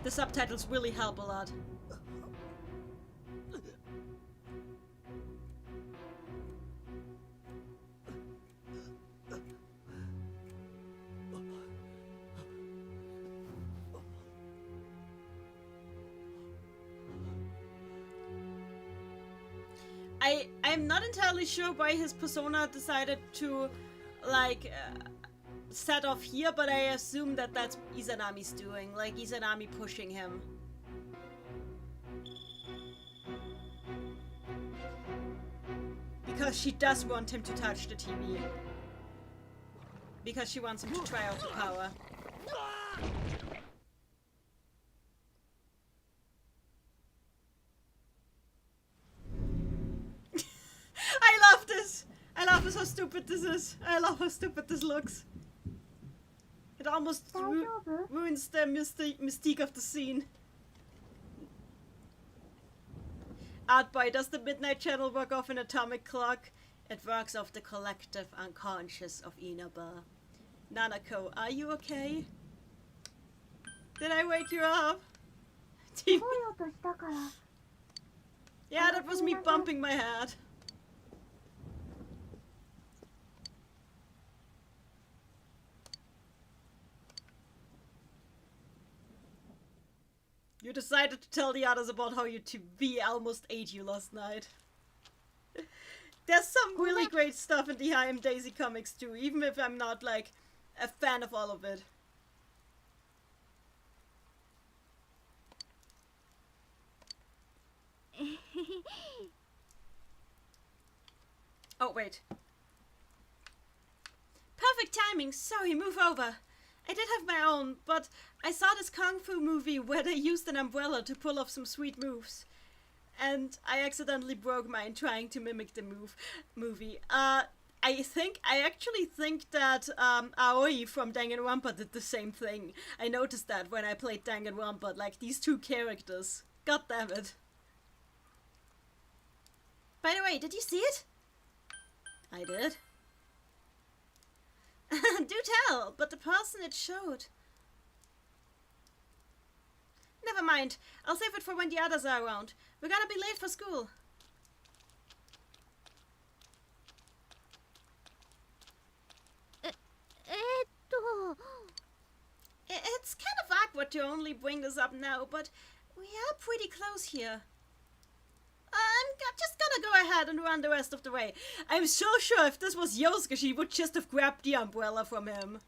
The subtitles really help a lot. I'm not entirely sure why his persona decided to, like, set off here, but I assume that that's Izanami's doing, like Izanami pushing him. Because she does want him to touch the TV. Because she wants him to try out the power. I love this how stupid stupid this is. I love how stupid this looks. It almost ruins the mystique of the scene. Art by, does the Midnight Channel work off an atomic clock? It works off the collective unconscious of Inaba. Nanako, are you okay? Did I wake you up? Yeah, that was me bumping my head. You decided to tell the others about how your TV almost ate you last night. There's some really great stuff in the I Am Daisy comics too, even if I'm not like a fan of all of it. Oh wait. Perfect timing, sorry, move over. I did have my own, but I saw this kung fu movie where they used an umbrella to pull off some sweet moves. And I accidentally broke mine trying to mimic the movie. I actually think that Aoi from Danganronpa did the same thing. I noticed that when I played Danganronpa, like these two characters. God damn it. By the way, did you see it? I did. Do tell, but the person it showed. Never mind, I'll save it for when the others are around. We're gonna be late for school. It's kind of awkward to only bring this up now, but we are pretty close here. I'm just gonna go ahead and run the rest of the way. I'm so sure if this was Yosuke, she would just have grabbed the umbrella from him.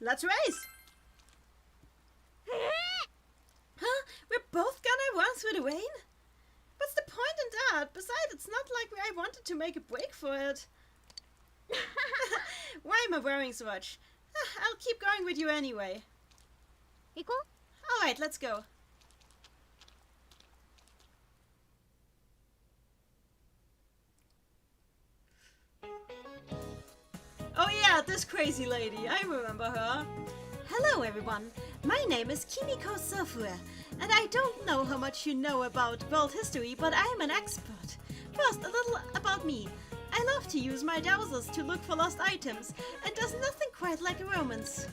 Let's race! Huh? We're both gonna run through the rain? What's the point in that? Besides, it's not like I wanted to make a break for it. Why am I worrying so much? I'll keep going with you anyway. Alright, let's go. Oh yeah, this crazy lady. I remember her. Hello everyone. My name is Kimiko Sofue, and I don't know how much you know about world history, but I am an expert. First, a little about me. I love to use my dowsers to look for lost items, and there's nothing quite like a romance.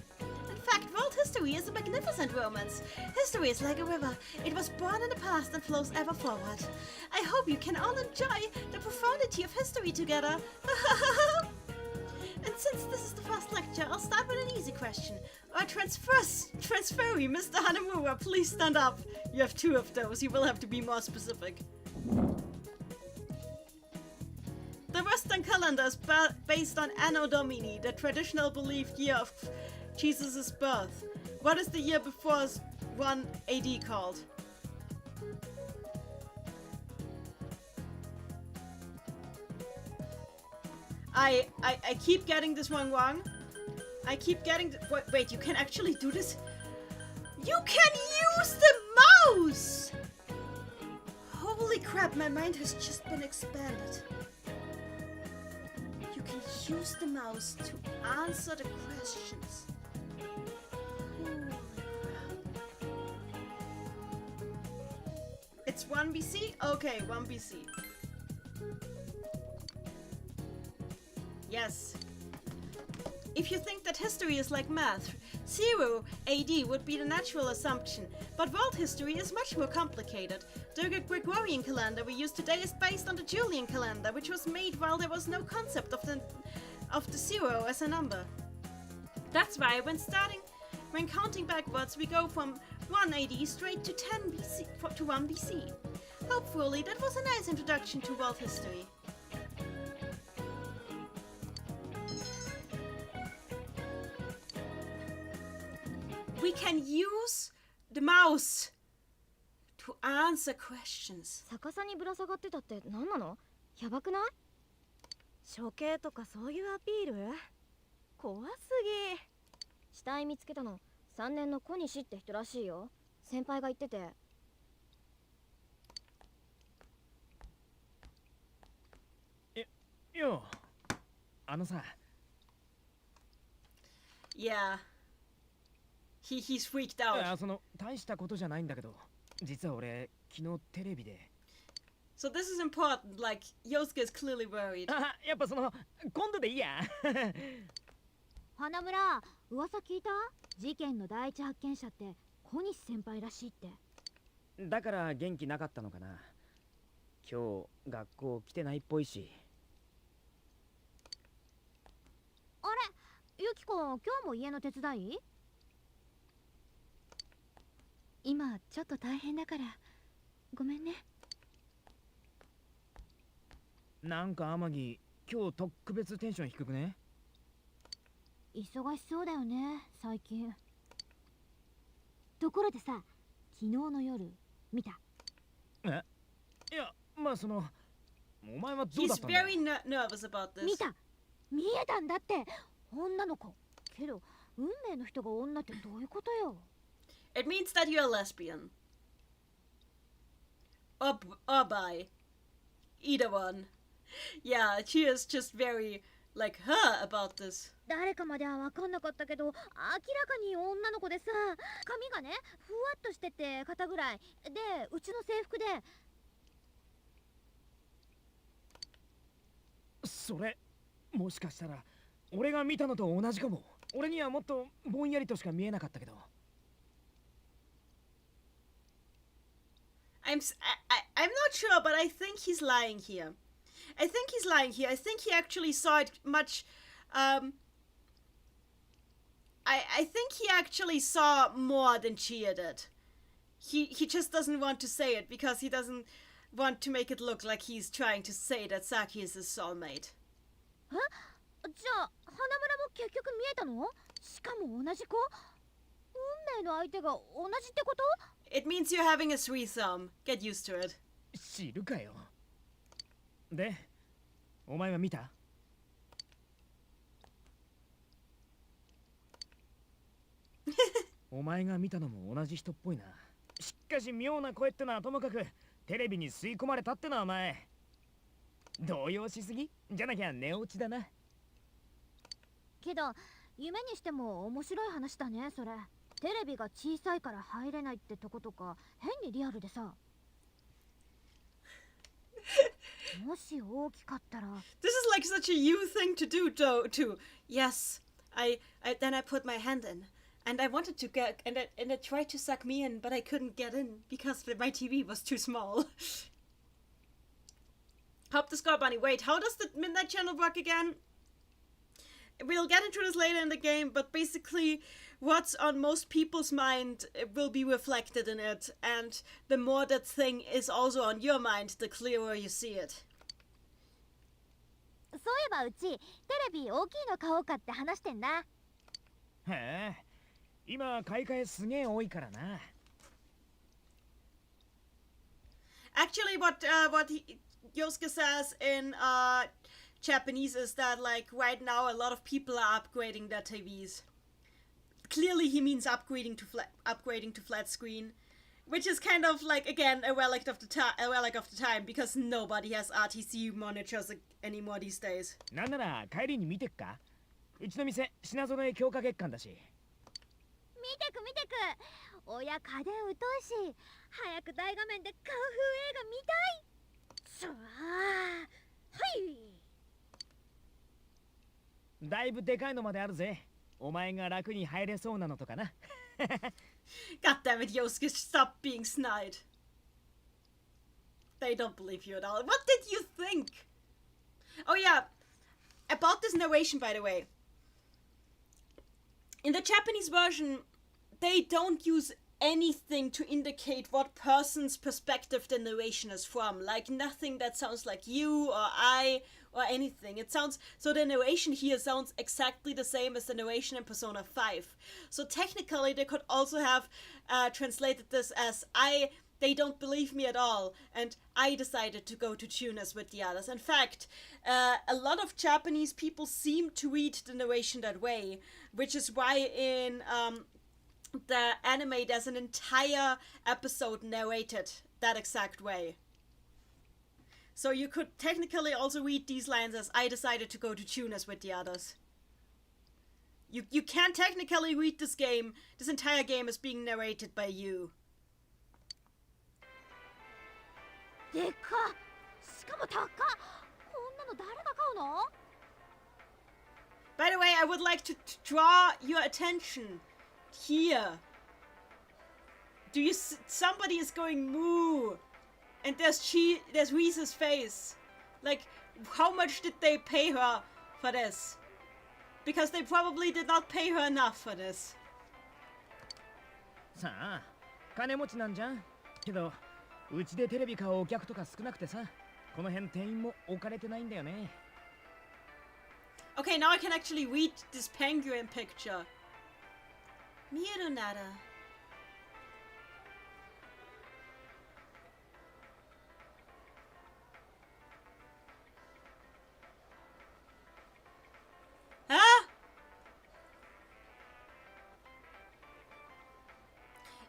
In fact, world history is a magnificent romance. History is like a river. It was born in the past and flows ever forward. I hope you can all enjoy the profundity of history together. And since this is the first lecture, I'll start with an easy question. Our transferee, Mr. Hanamura, please stand up. You have two of those. You will have to be more specific. The Western calendar is based on Anno Domini, the traditional believed year of Jesus' birth. What is the year before 1 AD called? I keep getting this one wrong. I keep getting wait, you can actually do this? You can use the mouse! Holy crap, my mind has just been expanded. You can use the mouse to answer the questions. Holy crap. It's 1 BC? Okay, 1 BC. Yes. If you think that history is like math, 0 AD would be the natural assumption, but world history is much more complicated. The Gregorian calendar we use today is based on the Julian calendar, which was made while there was no concept of the 0 as a number. That's why when counting backwards, we go from 1 AD straight to 10 BC to 1 BC. Hopefully, that was a nice introduction to world history. We can use the mouse to answer questions. 逆さにぶら下がってたって何なの？やばくない？処刑とかそういうアピール？怖すぎ。死体見つけたの3年の小西って人らしいよ。先輩が言ってて。よ、あのさ。Yeah. He's freaked out. その大したことじゃないんだけど、実は俺昨日テレビで。So this is important. Like Yosuke is clearly worried. やっぱその今度でいいや。花村、噂聞いた？事件の第一発見者って小西先輩らしいって。だから元気なかったのかな。今日学校来てないっぽいし。あれ、ゆきこ、今日も家の手伝い？今ちょっと大変だからごめんね。なんか天城、今日特別テンション低くね？忙しそうだよね最近。ところでさ、昨日の夜見た？いや、まあその、お前はどうだったんだ？ He's very nervous about this. 見えたんだって、女の子。けど運命の人が女ってどういうことよ？ It means that you're a lesbian. Or bi. Either one. Yeah, she is just very, like, her about this. 誰かまでは分かんなかったけど、明らかに女の子でさ、髪がね、ふわっとしてて肩ぐらいで、うちの制服で。それ、もしかしたら俺が見たのと同じかも。俺にはもっとぼんやりとしか見えなかったけど。I'm not sure, but I think he's lying here. I think he actually saw it much. I think he actually saw more than Chia did. He just doesn't want to say it because he doesn't want to make it look like he's trying to say that Saki is his soulmate. じゃあ花村も結局見えたの？しかも同じ子？運命の相手が同じってこと？ It means you're having a threesome. Get used to it. 知るかよ。で、お前は見た？お前が見たのも同じ人っぽいな。しかし妙な声ってのはともかく、テレビに吸い込まれたってのはお前。動揺しすぎ？じゃなきゃ寝落ちだな。けど夢にしても面白い話だねそれ。テレビが小さいから入れないってとことか変にリアルでさ。もし大きかったら。 This is like such a you thing to do too. Yes, then I put my hand in, and I wanted to get and it tried to suck me in, but I couldn't get in because my TV was too small. Hop the Score Bunny. Wait, how does the Midnight Channel work again? We'll get into this later in the game, but basically what's on most people's mind will be reflected in it, and the more that thing is also on your mind, the clearer you see it. そういえばうちテレビ大きいの買おうかって話してんだ。へえ、今買い替えすげえ多いからな。Actually, what Yosuke says in Japanese is that like right now a lot of people are upgrading their TVs. Clearly, he means upgrading to flat screen, which is kind of like again a relic of the time because nobody has RTC monitors anymore these days. なんなら帰りに見てっか？うちの店品揃え強化月間だし。見てく。親家電疎いし、早く大画面でカンフー映画見たい。しょあ、はい。だいぶでかいのまであるぜ。お前が楽に入れそうなのとかな。God damn it, Yosuke, stop being snide. They don't believe you at all. What did you think? Oh yeah, about this narration, by the way. In the Japanese version, they don't use anything to indicate what person's perspective the narration is from. Like nothing that sounds like you or I or anything. It sounds, so the narration here sounds exactly the same as the narration in Persona 5. So technically they could also have translated this as they don't believe me at all, and I decided to go to Tunis with the others. In fact, a lot of Japanese people seem to read the narration that way, which is why in the anime there's an entire episode narrated that exact way. So you could technically also read these lines as I decided to go to tuners with the others. You can technically read this entire game as being narrated by you. でかっ、しかも高っ。こんなの誰が買うの？ By the way, I would like to draw your attention here. Do you somebody is going moo, and there's Reese's face. Like, how much did they pay her for this? Because they probably did not pay her enough for this. さあ、金持ちなんじゃん。けど、うちでテレビ買うお客とか少なくてさ、この辺店員も置かれてないんだよね。Okay, now I can actually read this penguin picture. Mieru nada. Huh?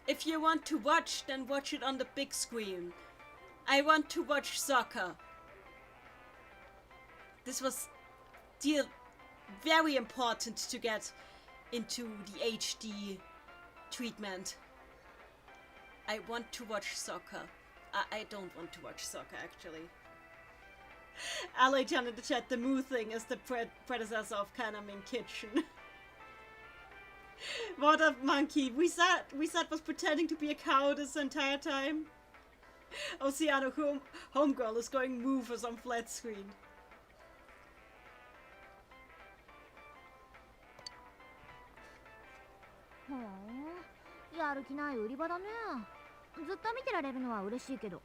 If you want to watch, then watch it on the big screen. I want to watch soccer. This was very important to get into the HD treatment. I want to watch soccer. I don't want to watch soccer, actually. Alec-chan in the chat, the Moo thing is the predecessor of Kanamin Kitchen. What a monkey. We said was pretending to be a cow this entire time. Oceano homegirl is going moo for some flat screen. ほう、やる気ない売り場だね。ずっと見てられるのは嬉しいけど。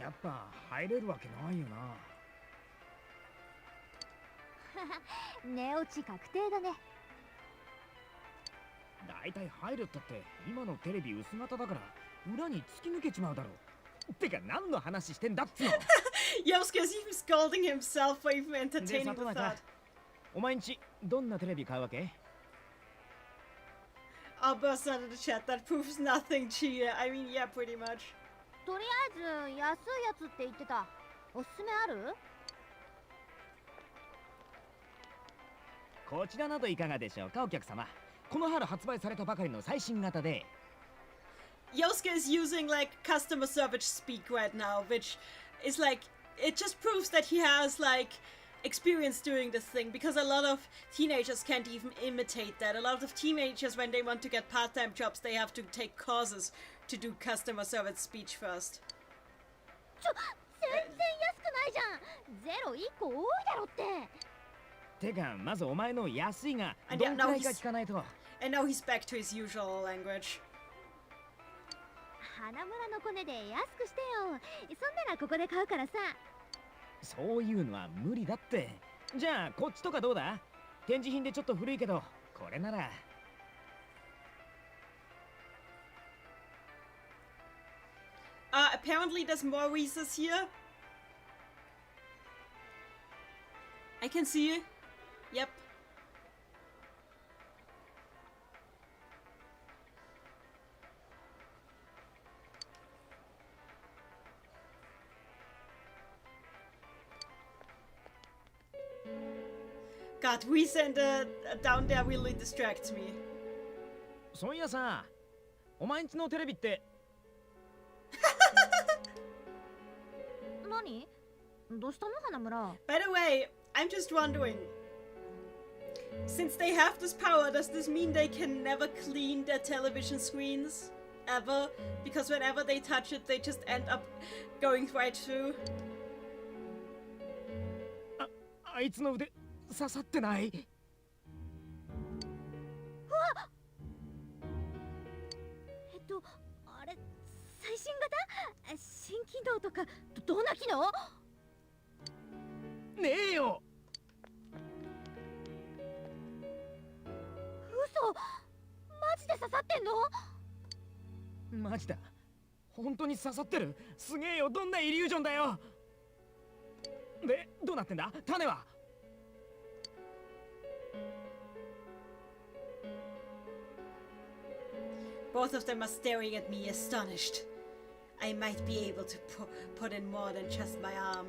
やっぱ入れるわけないよな。寝落ち確定だね。だいたい入るったって今のテレビ薄型だから裏に突き抜けちまうだろう。てか何の話してんだっつの。Yosuke's even scolding himself for even entertaining the thought. お前んちどんなテレビ買うわけ？ I'll burst out of the chat. That proves nothing, Chia. I mean, yeah, pretty much. とりあえず安いやつって言ってた。おすすめある？こちらなどいかがでしょうか、お客様。この春発売されたばかりの最新型で。Yosuke is using like customer service speak right now, which is like, it just proves that he has like experience doing this thing, because a lot of teenagers can't even imitate that. A lot of teenagers, when they want to get part-time jobs, they have to take courses to do customer service speech first. 全然安くないじゃん。ゼロ1個多いだろって。てかまずお前の安いがどんくらいか聞かないと。And now he's back to his usual language. 花村のコネで安くしてよ。そんならここで買うからさ。そういうのは無理だって。じゃあこっちとかどうだ？展示品でちょっと古いけどこれなら。Apparently there's more Reese's here. I can see you. Yep. God, Reese and down there really distracts me. そういやさ、お前んちのテレビって何？どうしたの花村？ By the way, I'm just wondering. Since they have this power, does this mean they can never clean their television screens? Ever? Because whenever they touch it, they just end up going right through. あいつの腕刺さってない？うわっ！あれ最新型？新機能とかどんな機能？ねえよ。嘘！マジで刺さってんの？マジだ。本当に刺さってる。すげえよ。どんなイリュージョンだよ。で、どうなってんだ？種は？ Both of them are staring at me, astonished. I might be able to put in more than just my arm.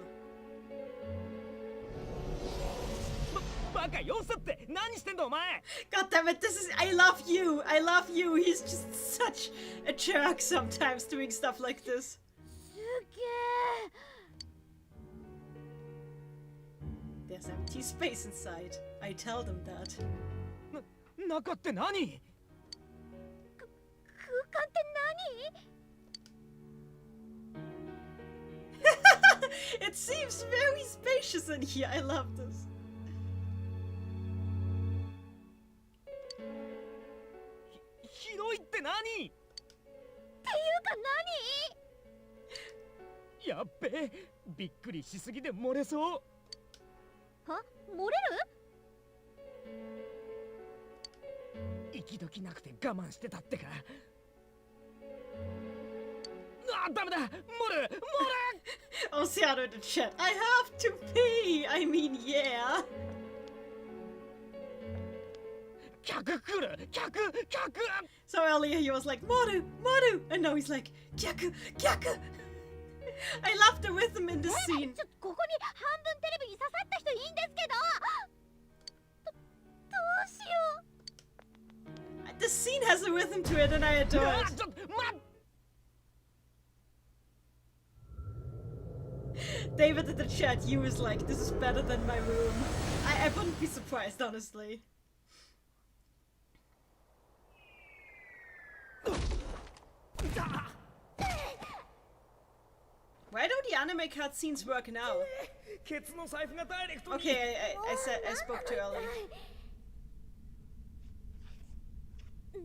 バカよせって何してんだお前 God damn it, this is... I love you! I love you! He's just such a jerk sometimes doing stuff like this. すげえ There's empty space inside. I tell them that. 中って何空間って何 It seems very spacious in here. I love this. 広いって何っていうか何やっべびっくりしすぎで漏れそうは漏れる息どきなくて我慢してたってかあ、ダメだ漏れ Oceano in the chat. I have to pee! I mean, yeah. 客来る客 So earlier he was like, Moru! Moru! And now he's like, Kyaku! Kyaku! I love the rhythm in this scene. ここに半分テレビに刺さった人いいんですけどどうしよう The scene has a rhythm to it and I adore it. David in the chat, you was like, this is better than my room. I wouldn't be surprised, honestly. Why don't the anime cutscenes work now? Okay, I spoke too early.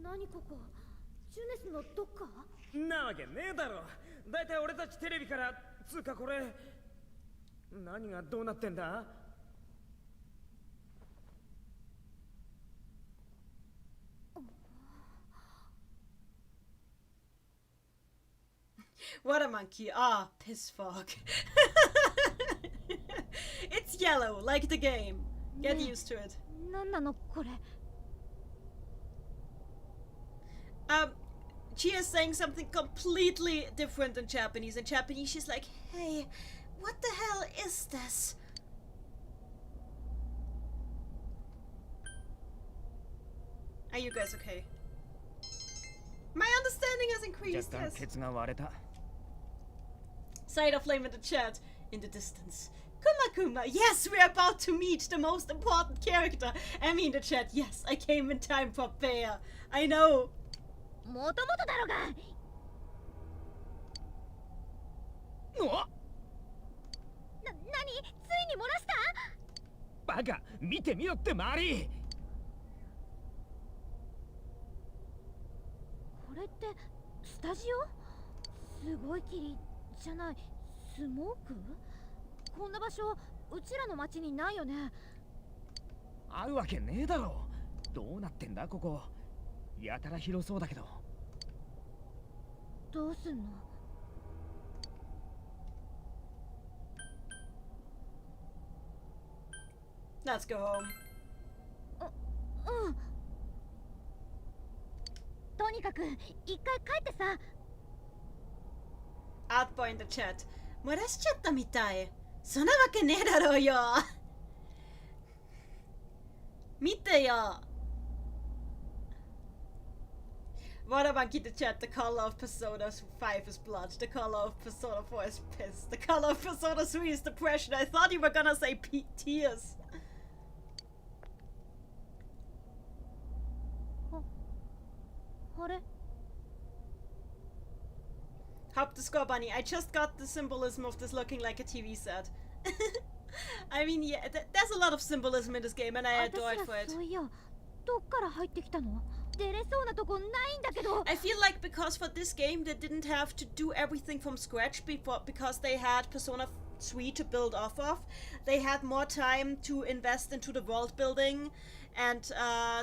何ここジュネスのどっかなわけねえだろだいたい俺たちテレビからつうかこれ何がどうなってんだ What a monkey. Ah, piss fog. It's yellow, like the game. Get used to it. 何なのこれ She is saying something completely different in Japanese. In Japanese, she's like, hey, what the hell is this? Are you guys okay? My understanding has increased, 若干 yes. ケツが割れた Side of flame in the chat. In the distance. Kuma Kuma, yes, we're about to meet the most important character. Emmy in the chat, yes, I came in time for Bear. I know. もともとだろが何ついに漏らしたバカ見てみろって周りこれってスタジオすごい霧じゃないスモークこんな場所うちらの町にないよねあるわけねえだろどうなってんだここやたら広そうだけどどうすんの Let's go home. うんとにかく一回帰ってさ Artboy in the chat. 漏らしちゃったみたい。そんなわけねえだろうよ。見てよ。Wadabank in the chat. The color of Persona 5 is blood. The color of Persona 4 is piss. The color of Persona 3 is depression. I thought you were gonna say tears. Hop the score bunny. I just got the symbolism of this looking like a TV set. I mean, yeah, there's a lot of symbolism in this game and I adore it for it. そういやどっから入ってきたの出れそうなとこないんだけど I feel like because for this game they didn't have to do everything from scratch because they had Persona 3 to build off of. They had more time to invest into the world building and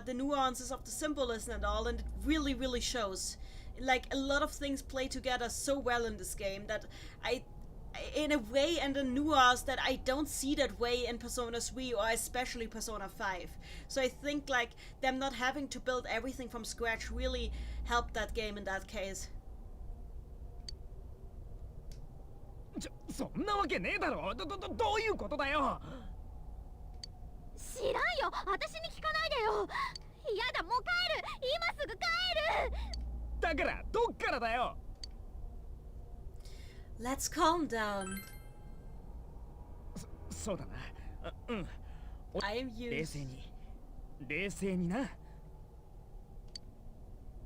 the nuances of the symbolism and all, and it really, really shows. Like, a lot of things play together so well in this game that I in a way and a nuance that I don't see that way in Persona 3 or especially Persona 5. So I think like them not having to build everything from scratch really helped that game in that case. そんなわけねえだろ。どういうことだよ。知らんよ、私に聞かないでよ。やだ、もう帰る、今すぐ帰る。だからどっからだよ。Let's calm down. そうだな。うん。I am used. 冷静にな。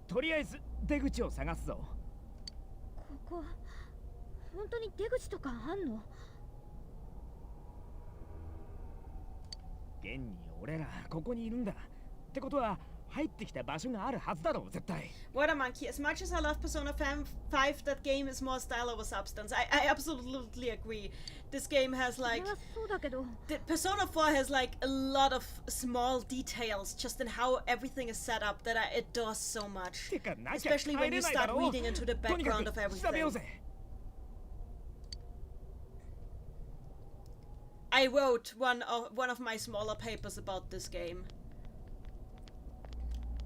とりあえず出口を探すぞ。ここ本当に出口とかあんの？現に俺らここにいるんだ。ってことは入ってきた場所があるはずだろう、絶対。What a monkey. As much as I love Persona 5, that game is more style over substance. I absolutely agree. This game has like... Persona 4 has like a lot of small details just in how everything is set up that I adore so much. Especially when you start reading into the background of everything. I wrote one of my smaller papers about this game.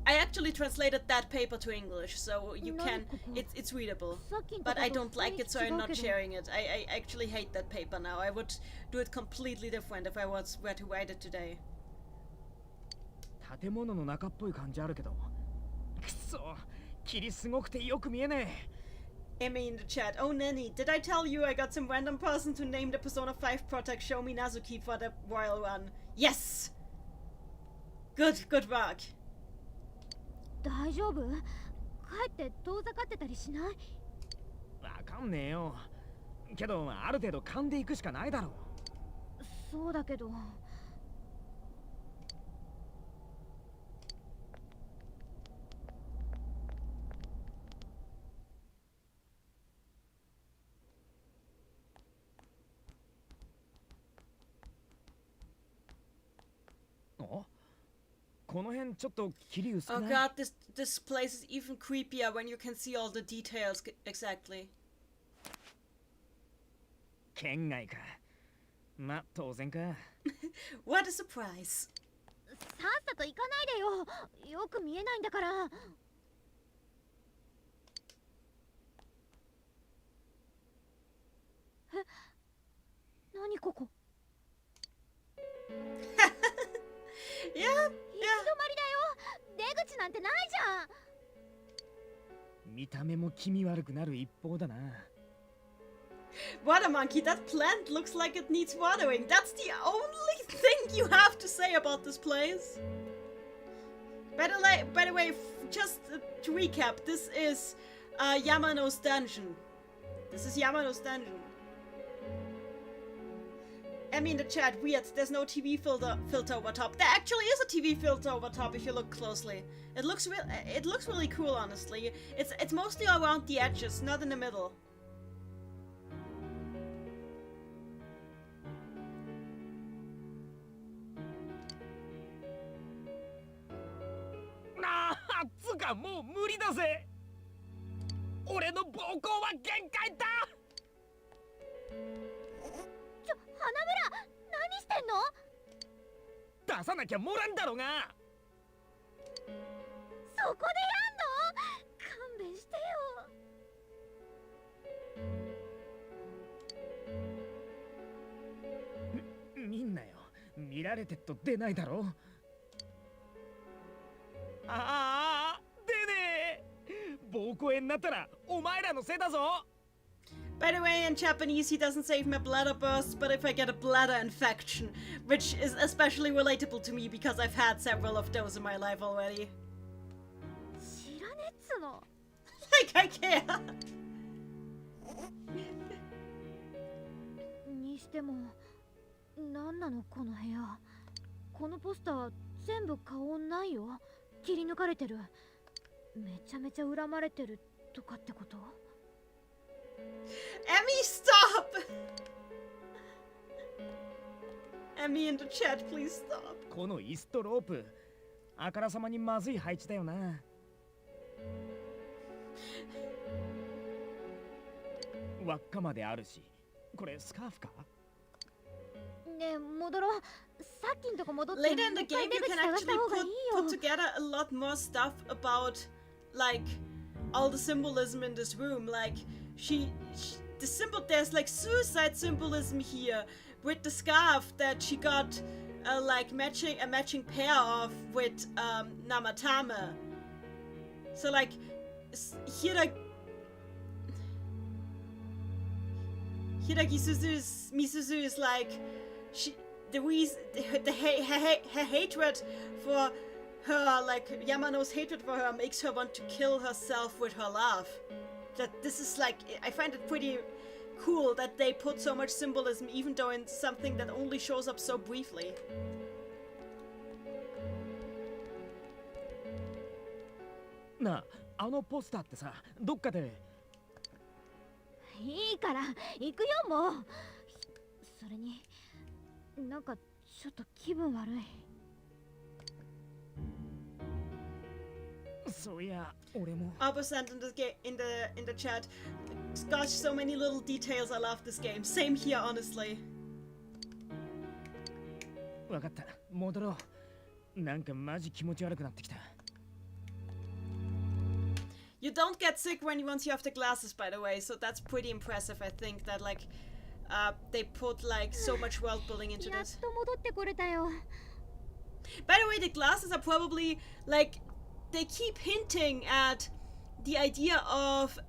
I actually translated that paper to English, so you can. It's readable, but I don't like it, so I'm not sharing it. I actually hate that paper now. I would do it completely different if I were to write it today. 建物の中っぽい感じあるけど。くそ、霧すごくてよく見えねえ。Emmy in the chat. Oh Neni, did I tell you I got some random person to name the Persona 5 product Show Me Nazuki for the Royal Run? Yes! Good work. 大丈夫？帰って遠ざかってたりしない？わかんねえよ。けどある程度勘で行くしかないだろう。そうだけど。この辺ちょっと霧薄くない？ Oh god, this place is even creepier when you can see all the details exactly. 県外か。ま、当然か。What a surprise. さっさと行かないでよ。よく見えないんだから。え、何ここ？Yeah, 行き止まりだよ。出口なんてないじゃん。見た目も気味悪くなる一方だな。Water monkey, that plant looks like it needs watering. That's the only thing you have to say about this place. By the way, just to recap, this is Yamano's dungeon. This is Yamano's dungeon. I mean, the chat, weird, there's no TV filter over top. There actually is a TV filter over top if you look closely. It looks really cool, honestly. It's mostly around the edges, not in the middle.つかもう無理だぜ。俺の膀胱は限界だ。花村、何してんの？出さなきゃもらんだろうが。そこでやんの？勘弁してよ。みんなよ、見られてっと出ないだろ。ああ、出ねえ。膀胱炎になったらお前らのせいだぞ。By the way, in Japanese, he doesn't say if my bladder bursts, but if I get a bladder infection, which is especially relatable to me because I've had several of those in my life already. 知らねえっつの。Like I care. にしても、なんなのこの部屋。このポスター全部顔ないよ。切り抜かれてる。めちゃめちゃ恨まれてるとかってこと？ Emmy, stop! Emmy in the chat, please stop. この椅子とロープ、あからさまにまずい配置だよな。輪っかまであるし、これスカーフか？ねえ戻ろう。さっきんとこ戻って Later in the game, you can actually put together a lot more stuff about, like, all the symbolism in this room. Like, there's like suicide symbolism here with the scarf that she got, like, a matching pair of with Namatame. So, like, here Misuzu is like, her hatred for her, like Yamano's hatred for her, makes her want to kill herself with her love. That this is like, I find it pretty cool that they put so much symbolism, even though in something that only shows up so briefly. なあ、あのポスターってさ、どっかで。いいから行くよもう。それになんかちょっと気分悪い。そういや、俺も。Opposite in the chat. Gosh, so many little details. I love this game. Same here, honestly. わかった、戻ろう。なんかマジ気持ち悪くなってきた。You don't get sick once you have the glasses, by the way, so that's pretty impressive. I think that like they put like so much world building into this. By the way, the glasses are probably like, they keep hinting at the idea of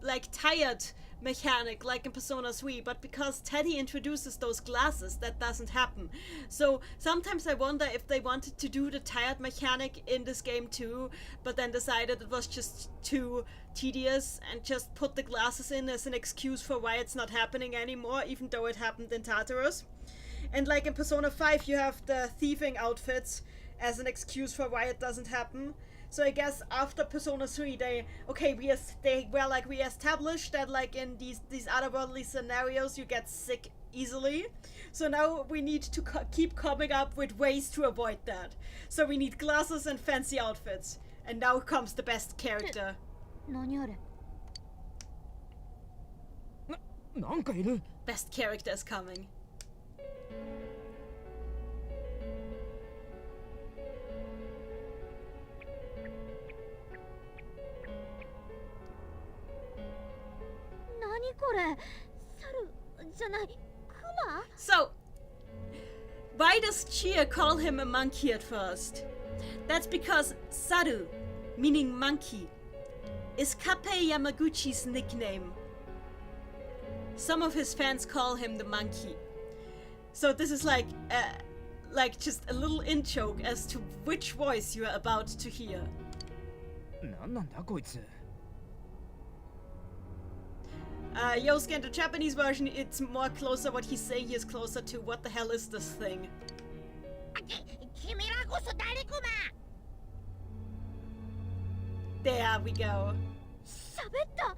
like tired mechanic like in Persona 3, but because Teddy introduces those glasses, that doesn't happen. So sometimes I wonder if they wanted to do the tired mechanic in this game too, but then decided it was just too tedious and just put the glasses in as an excuse for why it's not happening anymore, even though it happened in Tartarus. And like in Persona 5, you have the thieving outfits as an excuse for why it doesn't happen. So I guess after Persona 3, they established that like in these otherworldly scenarios you get sick easily. So now we need to keep coming up with ways to avoid that. So we need glasses and fancy outfits. And now comes the best character. 何あれ? なんかいる. Best character is coming. 何これ? 猿じゃない、クマ? So, why does Chia call him a monkey at first? That's because Saru, meaning monkey, is Kappei Yamaguchi's nickname. Some of his fans call him the monkey. So this is like just a little in-joke as to which voice you are about to hear. なんなんだこいつ? Yosuke, in the Japanese version, it's more closer, what he's saying here is closer to what the hell is this thing? There we go. 喋った。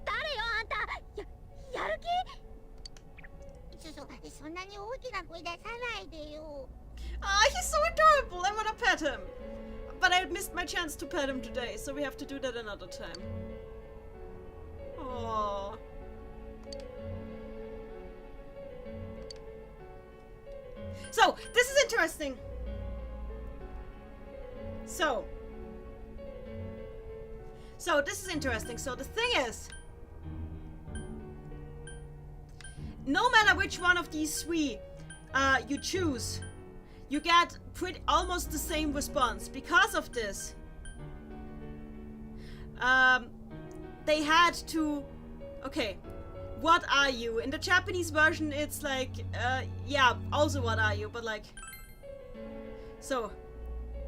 誰よあんた。やる気？そんなに大きな声出さないでよ。He's so adorable. I wanna pet him. But I missed my chance to pet him today, so we have to do that another time. Aww. So, this is interesting. So, this is interesting. So, the thing is, no matter which one of these three you choose, you get almost the same response. Because of this, they had to... Okay, what are you? In the Japanese version, it's like, yeah, also what are you, but like... So...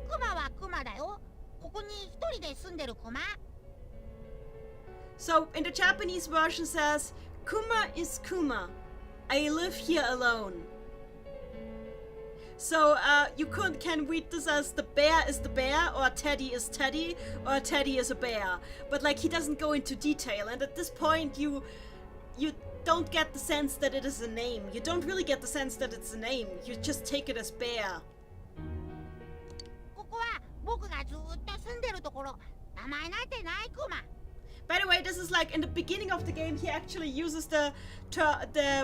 クマはクマだよ。ここに一人で住んでるクマ。So, in the Japanese version says, Kuma is Kuma. I live here alone. So, you can read this as the bear is the bear, or Teddy is Teddy, or Teddy is a bear. But, like, he doesn't go into detail, and at this point, you don't get the sense that it is a name. You don't really get the sense that it's a name. You just take it as bear. ここは僕がずっと住んでるところ。名前なんてないクマ。By the way, this is like in the beginning of the game, he actually uses the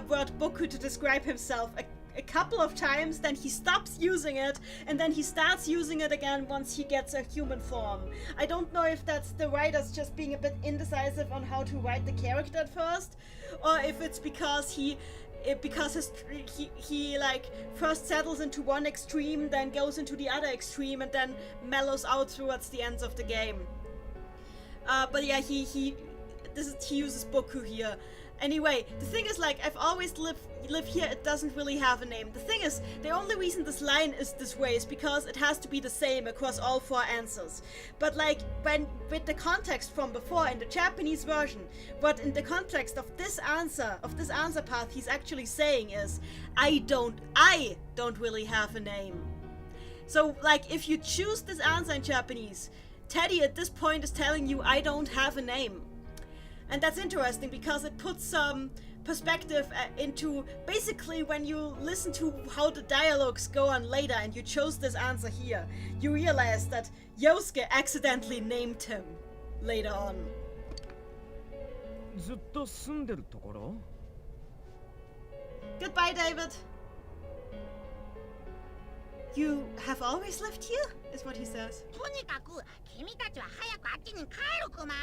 word boku to describe himself a couple of times, then he stops using it, and then he starts using it again once he gets a human form. I don't know if that's the writers just being a bit indecisive on how to write the character at first, or if it's because he like first settles into one extreme, then goes into the other extreme, and then mellows out towards the ends of the game. But yeah, he uses boku here. Anyway, the thing is, like, I've always live here, it doesn't really have a name. The thing is, the only reason this line is this way is because it has to be the same across all 4 answers. But like, with the context from before in the Japanese version, what in the context of this answer path he's actually saying is, I don't really have a name. So like, if you choose this answer in Japanese, Teddy at this point is telling you, I don't have a name. And that's interesting because it puts some perspective into basically when you listen to how the dialogues go on later and you chose this answer here, you realize that Yosuke accidentally named him later on. Goodbye, David. You have always lived here, is what he says. とにかく君たちは早くあっちに帰るクマ。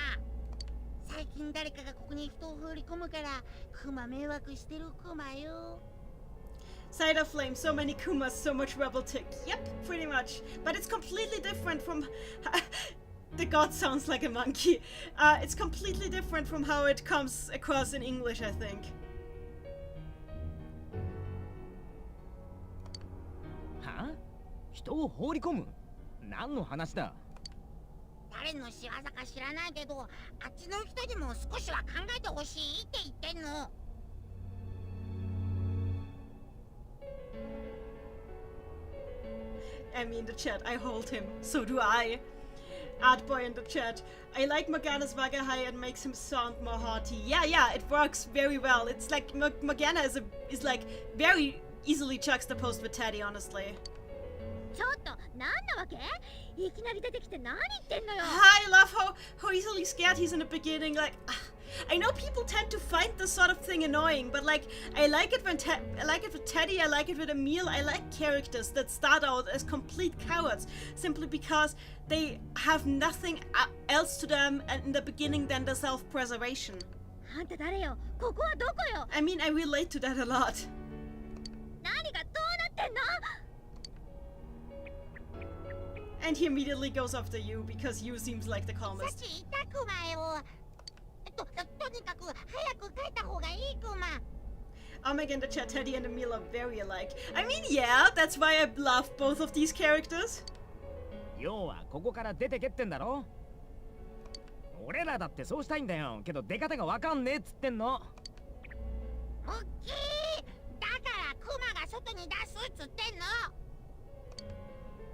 最近誰かがここに人を放り込むからクマ迷惑してるクマよ。Cider Flame, so many Kumas, so much rebel tick. Yep, pretty much. But it's completely different from... The god sounds like a monkey. It's completely different from how it comes across in English, I think. Huh? 人を放り込む？何の話だ？誰の仕業か知らないけど、あっちの人にも少しは考えてほしいって言ってんの。Emmy in the chat, I hold him. So do I. Artboy in the chat, I like Morgana's Wagahai and makes him sound more hearty. Yeah, it works very well. It's like Morgana is like very easily juxtaposed with Teddy, honestly. ちょっと、なんなわけ？いきなり出てきて何言ってんのよ。I love how easily scared he's in the beginning. Like, I know people tend to find this sort of thing annoying, but like, I like it with Teddy. I like it with Emil. I like characters that start out as complete cowards simply because they have nothing else to them and in the beginning than the self-preservation. あんた誰よ？ここはどこよ？ I mean, I relate to that a lot. 何がどうなってんの？ And he immediately goes after you because you seems like the calmest. さっき言ったクマよ。とにかく早く帰った方がいいクマ。Omega in the chat, Teddy and Emil are very alike. I mean, yeah, that's why I love both of these characters. 要はここから出てけってんだろ？俺らだってそうしたいんだよ。けど出方がわかんねえっつってんの。おっきい。だからクマが外に出すっつってんの。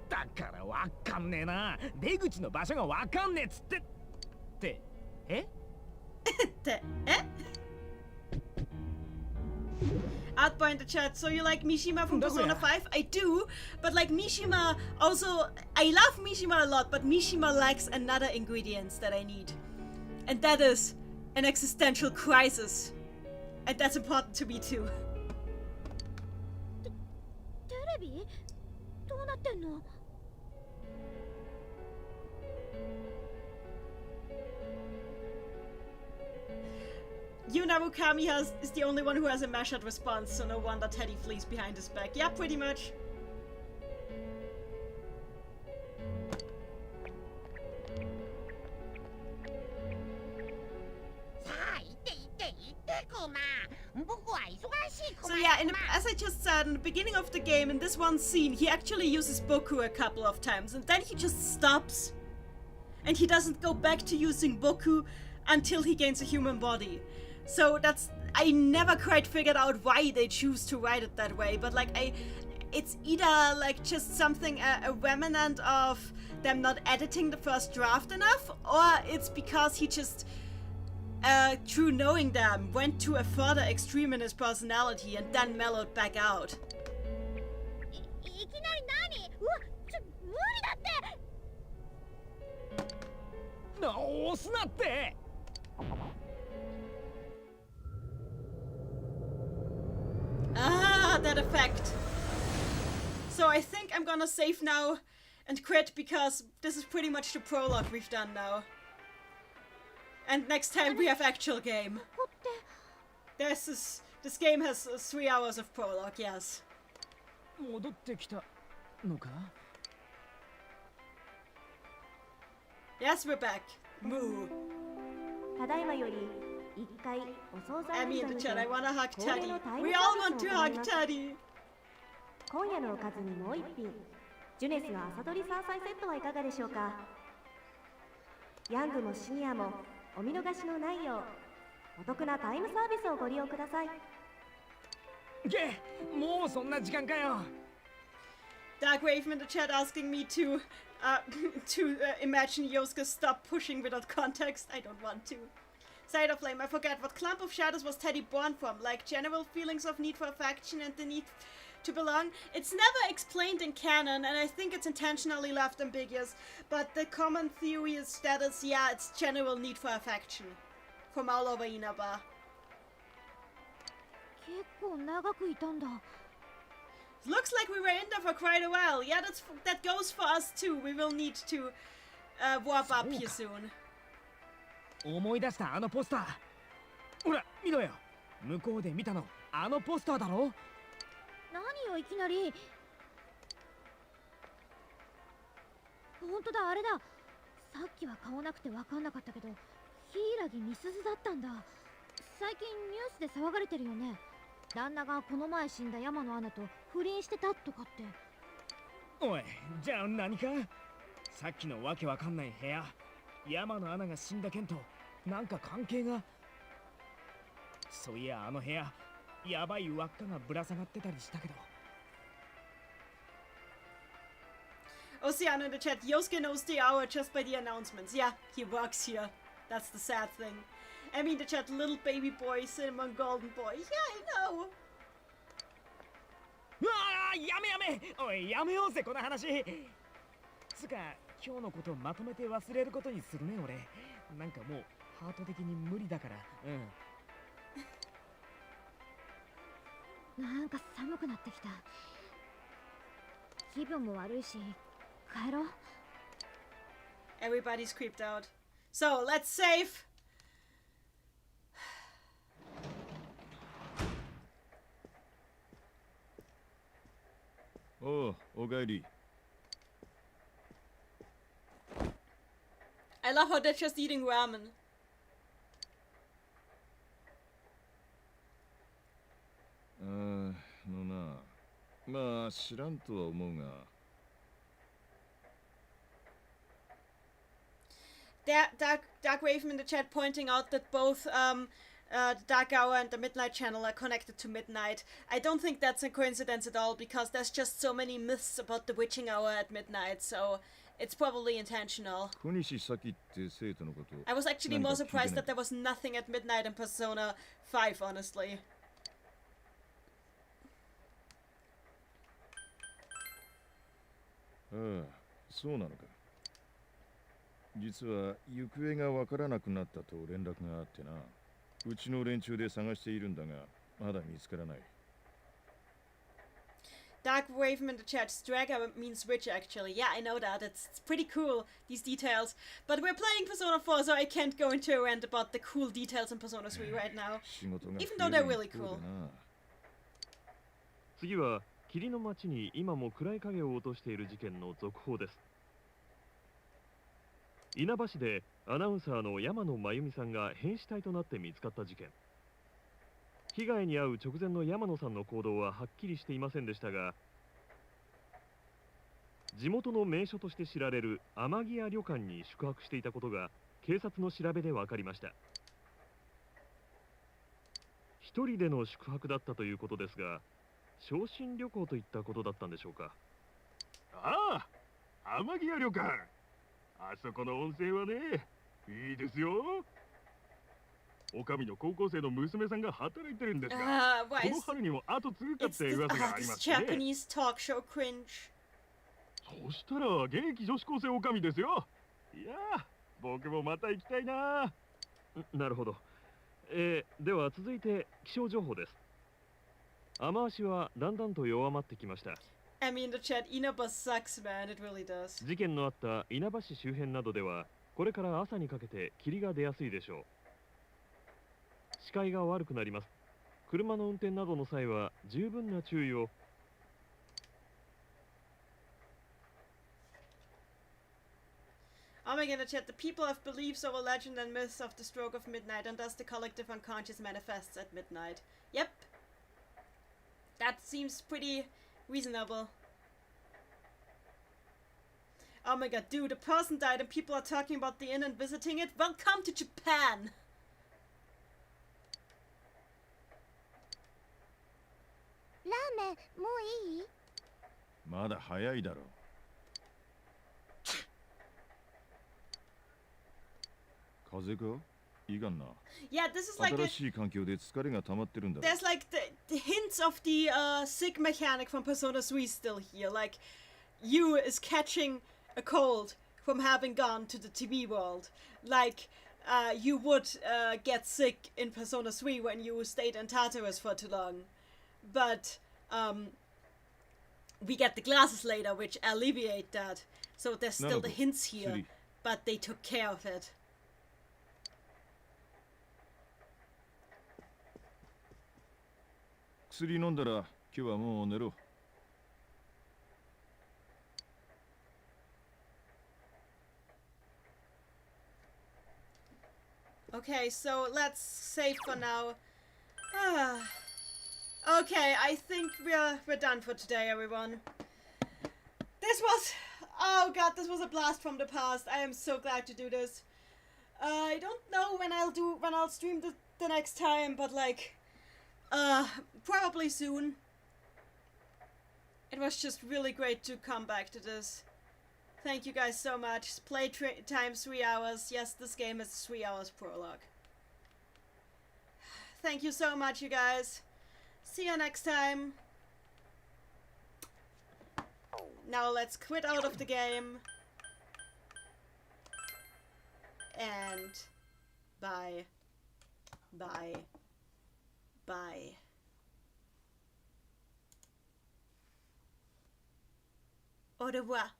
だからわかんねえな。出口の場所がわかんねえっつってってえってえArtboy in the chat, so you like Mishima from Persona 5? I do, but like Mishima also, I love Mishima a lot, but Mishima lacks another ingredient that I need. And that is an existential crisis. And that's important to me too. テレビ？どうなってんの？ Narukami is the only one who has a mashup response, so no wonder Teddy flees behind his back. Yeah, pretty much. So yeah, as I just said, in the beginning of the game, in this one scene, he actually uses Boku a couple of times, and then he just stops. And he doesn't go back to using Boku until he gains a human body. So I never quite figured out why they choose to write it that way, but like it's either like just something, a remnant of them not editing the first draft enough, or it's because he just, through knowing them, went to a further extreme in his personality and then mellowed back out. いきなり何？うわ、無理だって。押すなって。had that effect. So I think I'm gonna save now and quit, because this is pretty much the prologue we've done now. And next time we have actual game. This game has 3 hours of prologue, yes. 戻ってきたのか? Yes, we're back. Moo. ただいまより1回お惣菜 I mean, the chat, I wanna hug 恒例 Teddy. のタイム We サ all ー want ビス to を行い hug ます。 Teddy. 今夜のおかずにもう一品ジュネスの朝取り山菜セットはいかがでしょうか。ヤングもシニアもお見逃しのないようお得なタイムサービスをご利用ください。げ、もうそんな時間かよ。 Dark Raven in the chat asking me to imagine Yosuke stop pushing without context. I don't want to. Side of Flame, I forget what clump of shadows was Teddy born from, like general feelings of need for affection and the need to belong. It's never explained in canon, and I think it's intentionally left ambiguous, but the common theory is that it's general need for affection from all over Inaba. 結構長くいたんだ。 Looks like we were in there for quite a while. Yeah, that goes for us too. We will need to warp up here soon. 思い出したあのポスター。ほら見ろよ。向こうで見たのあのポスターだろ。何よいきなり。本当だあれだ。さっきは顔なくて分かんなかったけど、柊美鈴だったんだ。最近ニュースで騒がれてるよね。旦那がこの前死んだ山野アナと不倫してたとかって。おい、じゃあ何か。さっきのわけわかんない部屋、山野アナが死んだ件となんか関係が。そういやあの部屋、やばい輪っかがぶら下がってたりしたけど。 Oceano in the chat, Yosuke knows the hour just by the announcements. Yeah, he works here. That's the sad thing. I mean, the chat, little baby boy, cinnamon golden boy. Yeah, I know. うわあ、やめやめ。おい、やめようぜこの話。つか、今日のことまとめて忘れることにするね俺。なんかもうハート的に無理だから。なんか寒くなってきた。気分も悪いし、帰ろう。Everybody's creeped out. So, let's save. Oh, おかえり。 I love how they're just eating ramen. のな。まあ知らんとは思うが。 Dark Raven in the chat pointing out that both the Dark Hour and the Midnight Channel are connected to Midnight. I don't think that's a coincidence at all, because there's just so many myths about the witching hour at midnight, so it's probably intentional. I was actually more surprised that there was nothing at midnight in Persona 5, honestly. ああ、そうなのか。実は行方がわからなくなったと連絡があってな。うちの連中で探しているんだが、まだ見つからない。Dark Raven in the chat, Straga means witch actually. Yeah, I know that. It's pretty cool, these details. But we're playing Persona 4, so I can't go into a rant about the cool details in Persona 3 right now. Even though they're really cool. 次は霧の町に今も暗い影を落としている事件の続報です。稲葉市でアナウンサーの山野真由美さんが変死体となって見つかった事件。被害に遭う直前の山野さんの行動ははっきりしていませんでしたが、地元の名所として知られる天城屋旅館に宿泊していたことが警察の調べで分かりました。一人での宿泊だったということですが、昇進旅行といったことだったんでしょうか。ああ、天城屋旅館。あそこの温泉はね、いいですよ。おかみの高校生の娘さんが働いてるんですが、この春にも後継ぐかって噂がありますね。Japanese talk show cringe. そしたら現役女子高生おかみですよ。いやー、僕もまた行きたいな。なるほど。では続いて気象情報です。雨足はだんだんと弱まってきました。I mean, the chat, Inaba sucks, man. It really does. 事件のあった稲葉市周辺などでは、これから朝にかけて霧が出やすいでしょう。視界が悪くなります。車の運転などの際は十分な注意を。Oh my god, chat, the people have beliefs over legend and myths of the stroke of midnight, and thus the collective unconscious manifests at midnight. Yep. That seems pretty reasonable. Oh my god, dude, a person died and people are talking about the inn and visiting it? Welcome to Japan! ラーメンもういい？まだ早いだろう。風邪か？いいかんな。Yeah, this is like 新しい環境で疲れが溜まってるんだろ。There's like the hints of the sick mechanic from Persona 3 still here. Like, you is catching a cold from having gone to the TV world. Like, you would get sick in Persona 3 when you stayed in Tartarus for too long. But we get the glasses later, which alleviate that. So there's still the hints here, but they took care of it. Okay, so let's save for now. Okay, I think we're done for today, everyone. This was, oh god, this was a blast from the past. I am so glad to do this. I don't know when I'll stream the next time, but like, probably soon. It was just really great to come back to this. Thank you guys so much. Play time 3 hours. Yes, this game is 3 hours prologue. Thank you so much, you guys. See you next time. Now let's quit out of the game. And bye. Bye. Bye. Au revoir.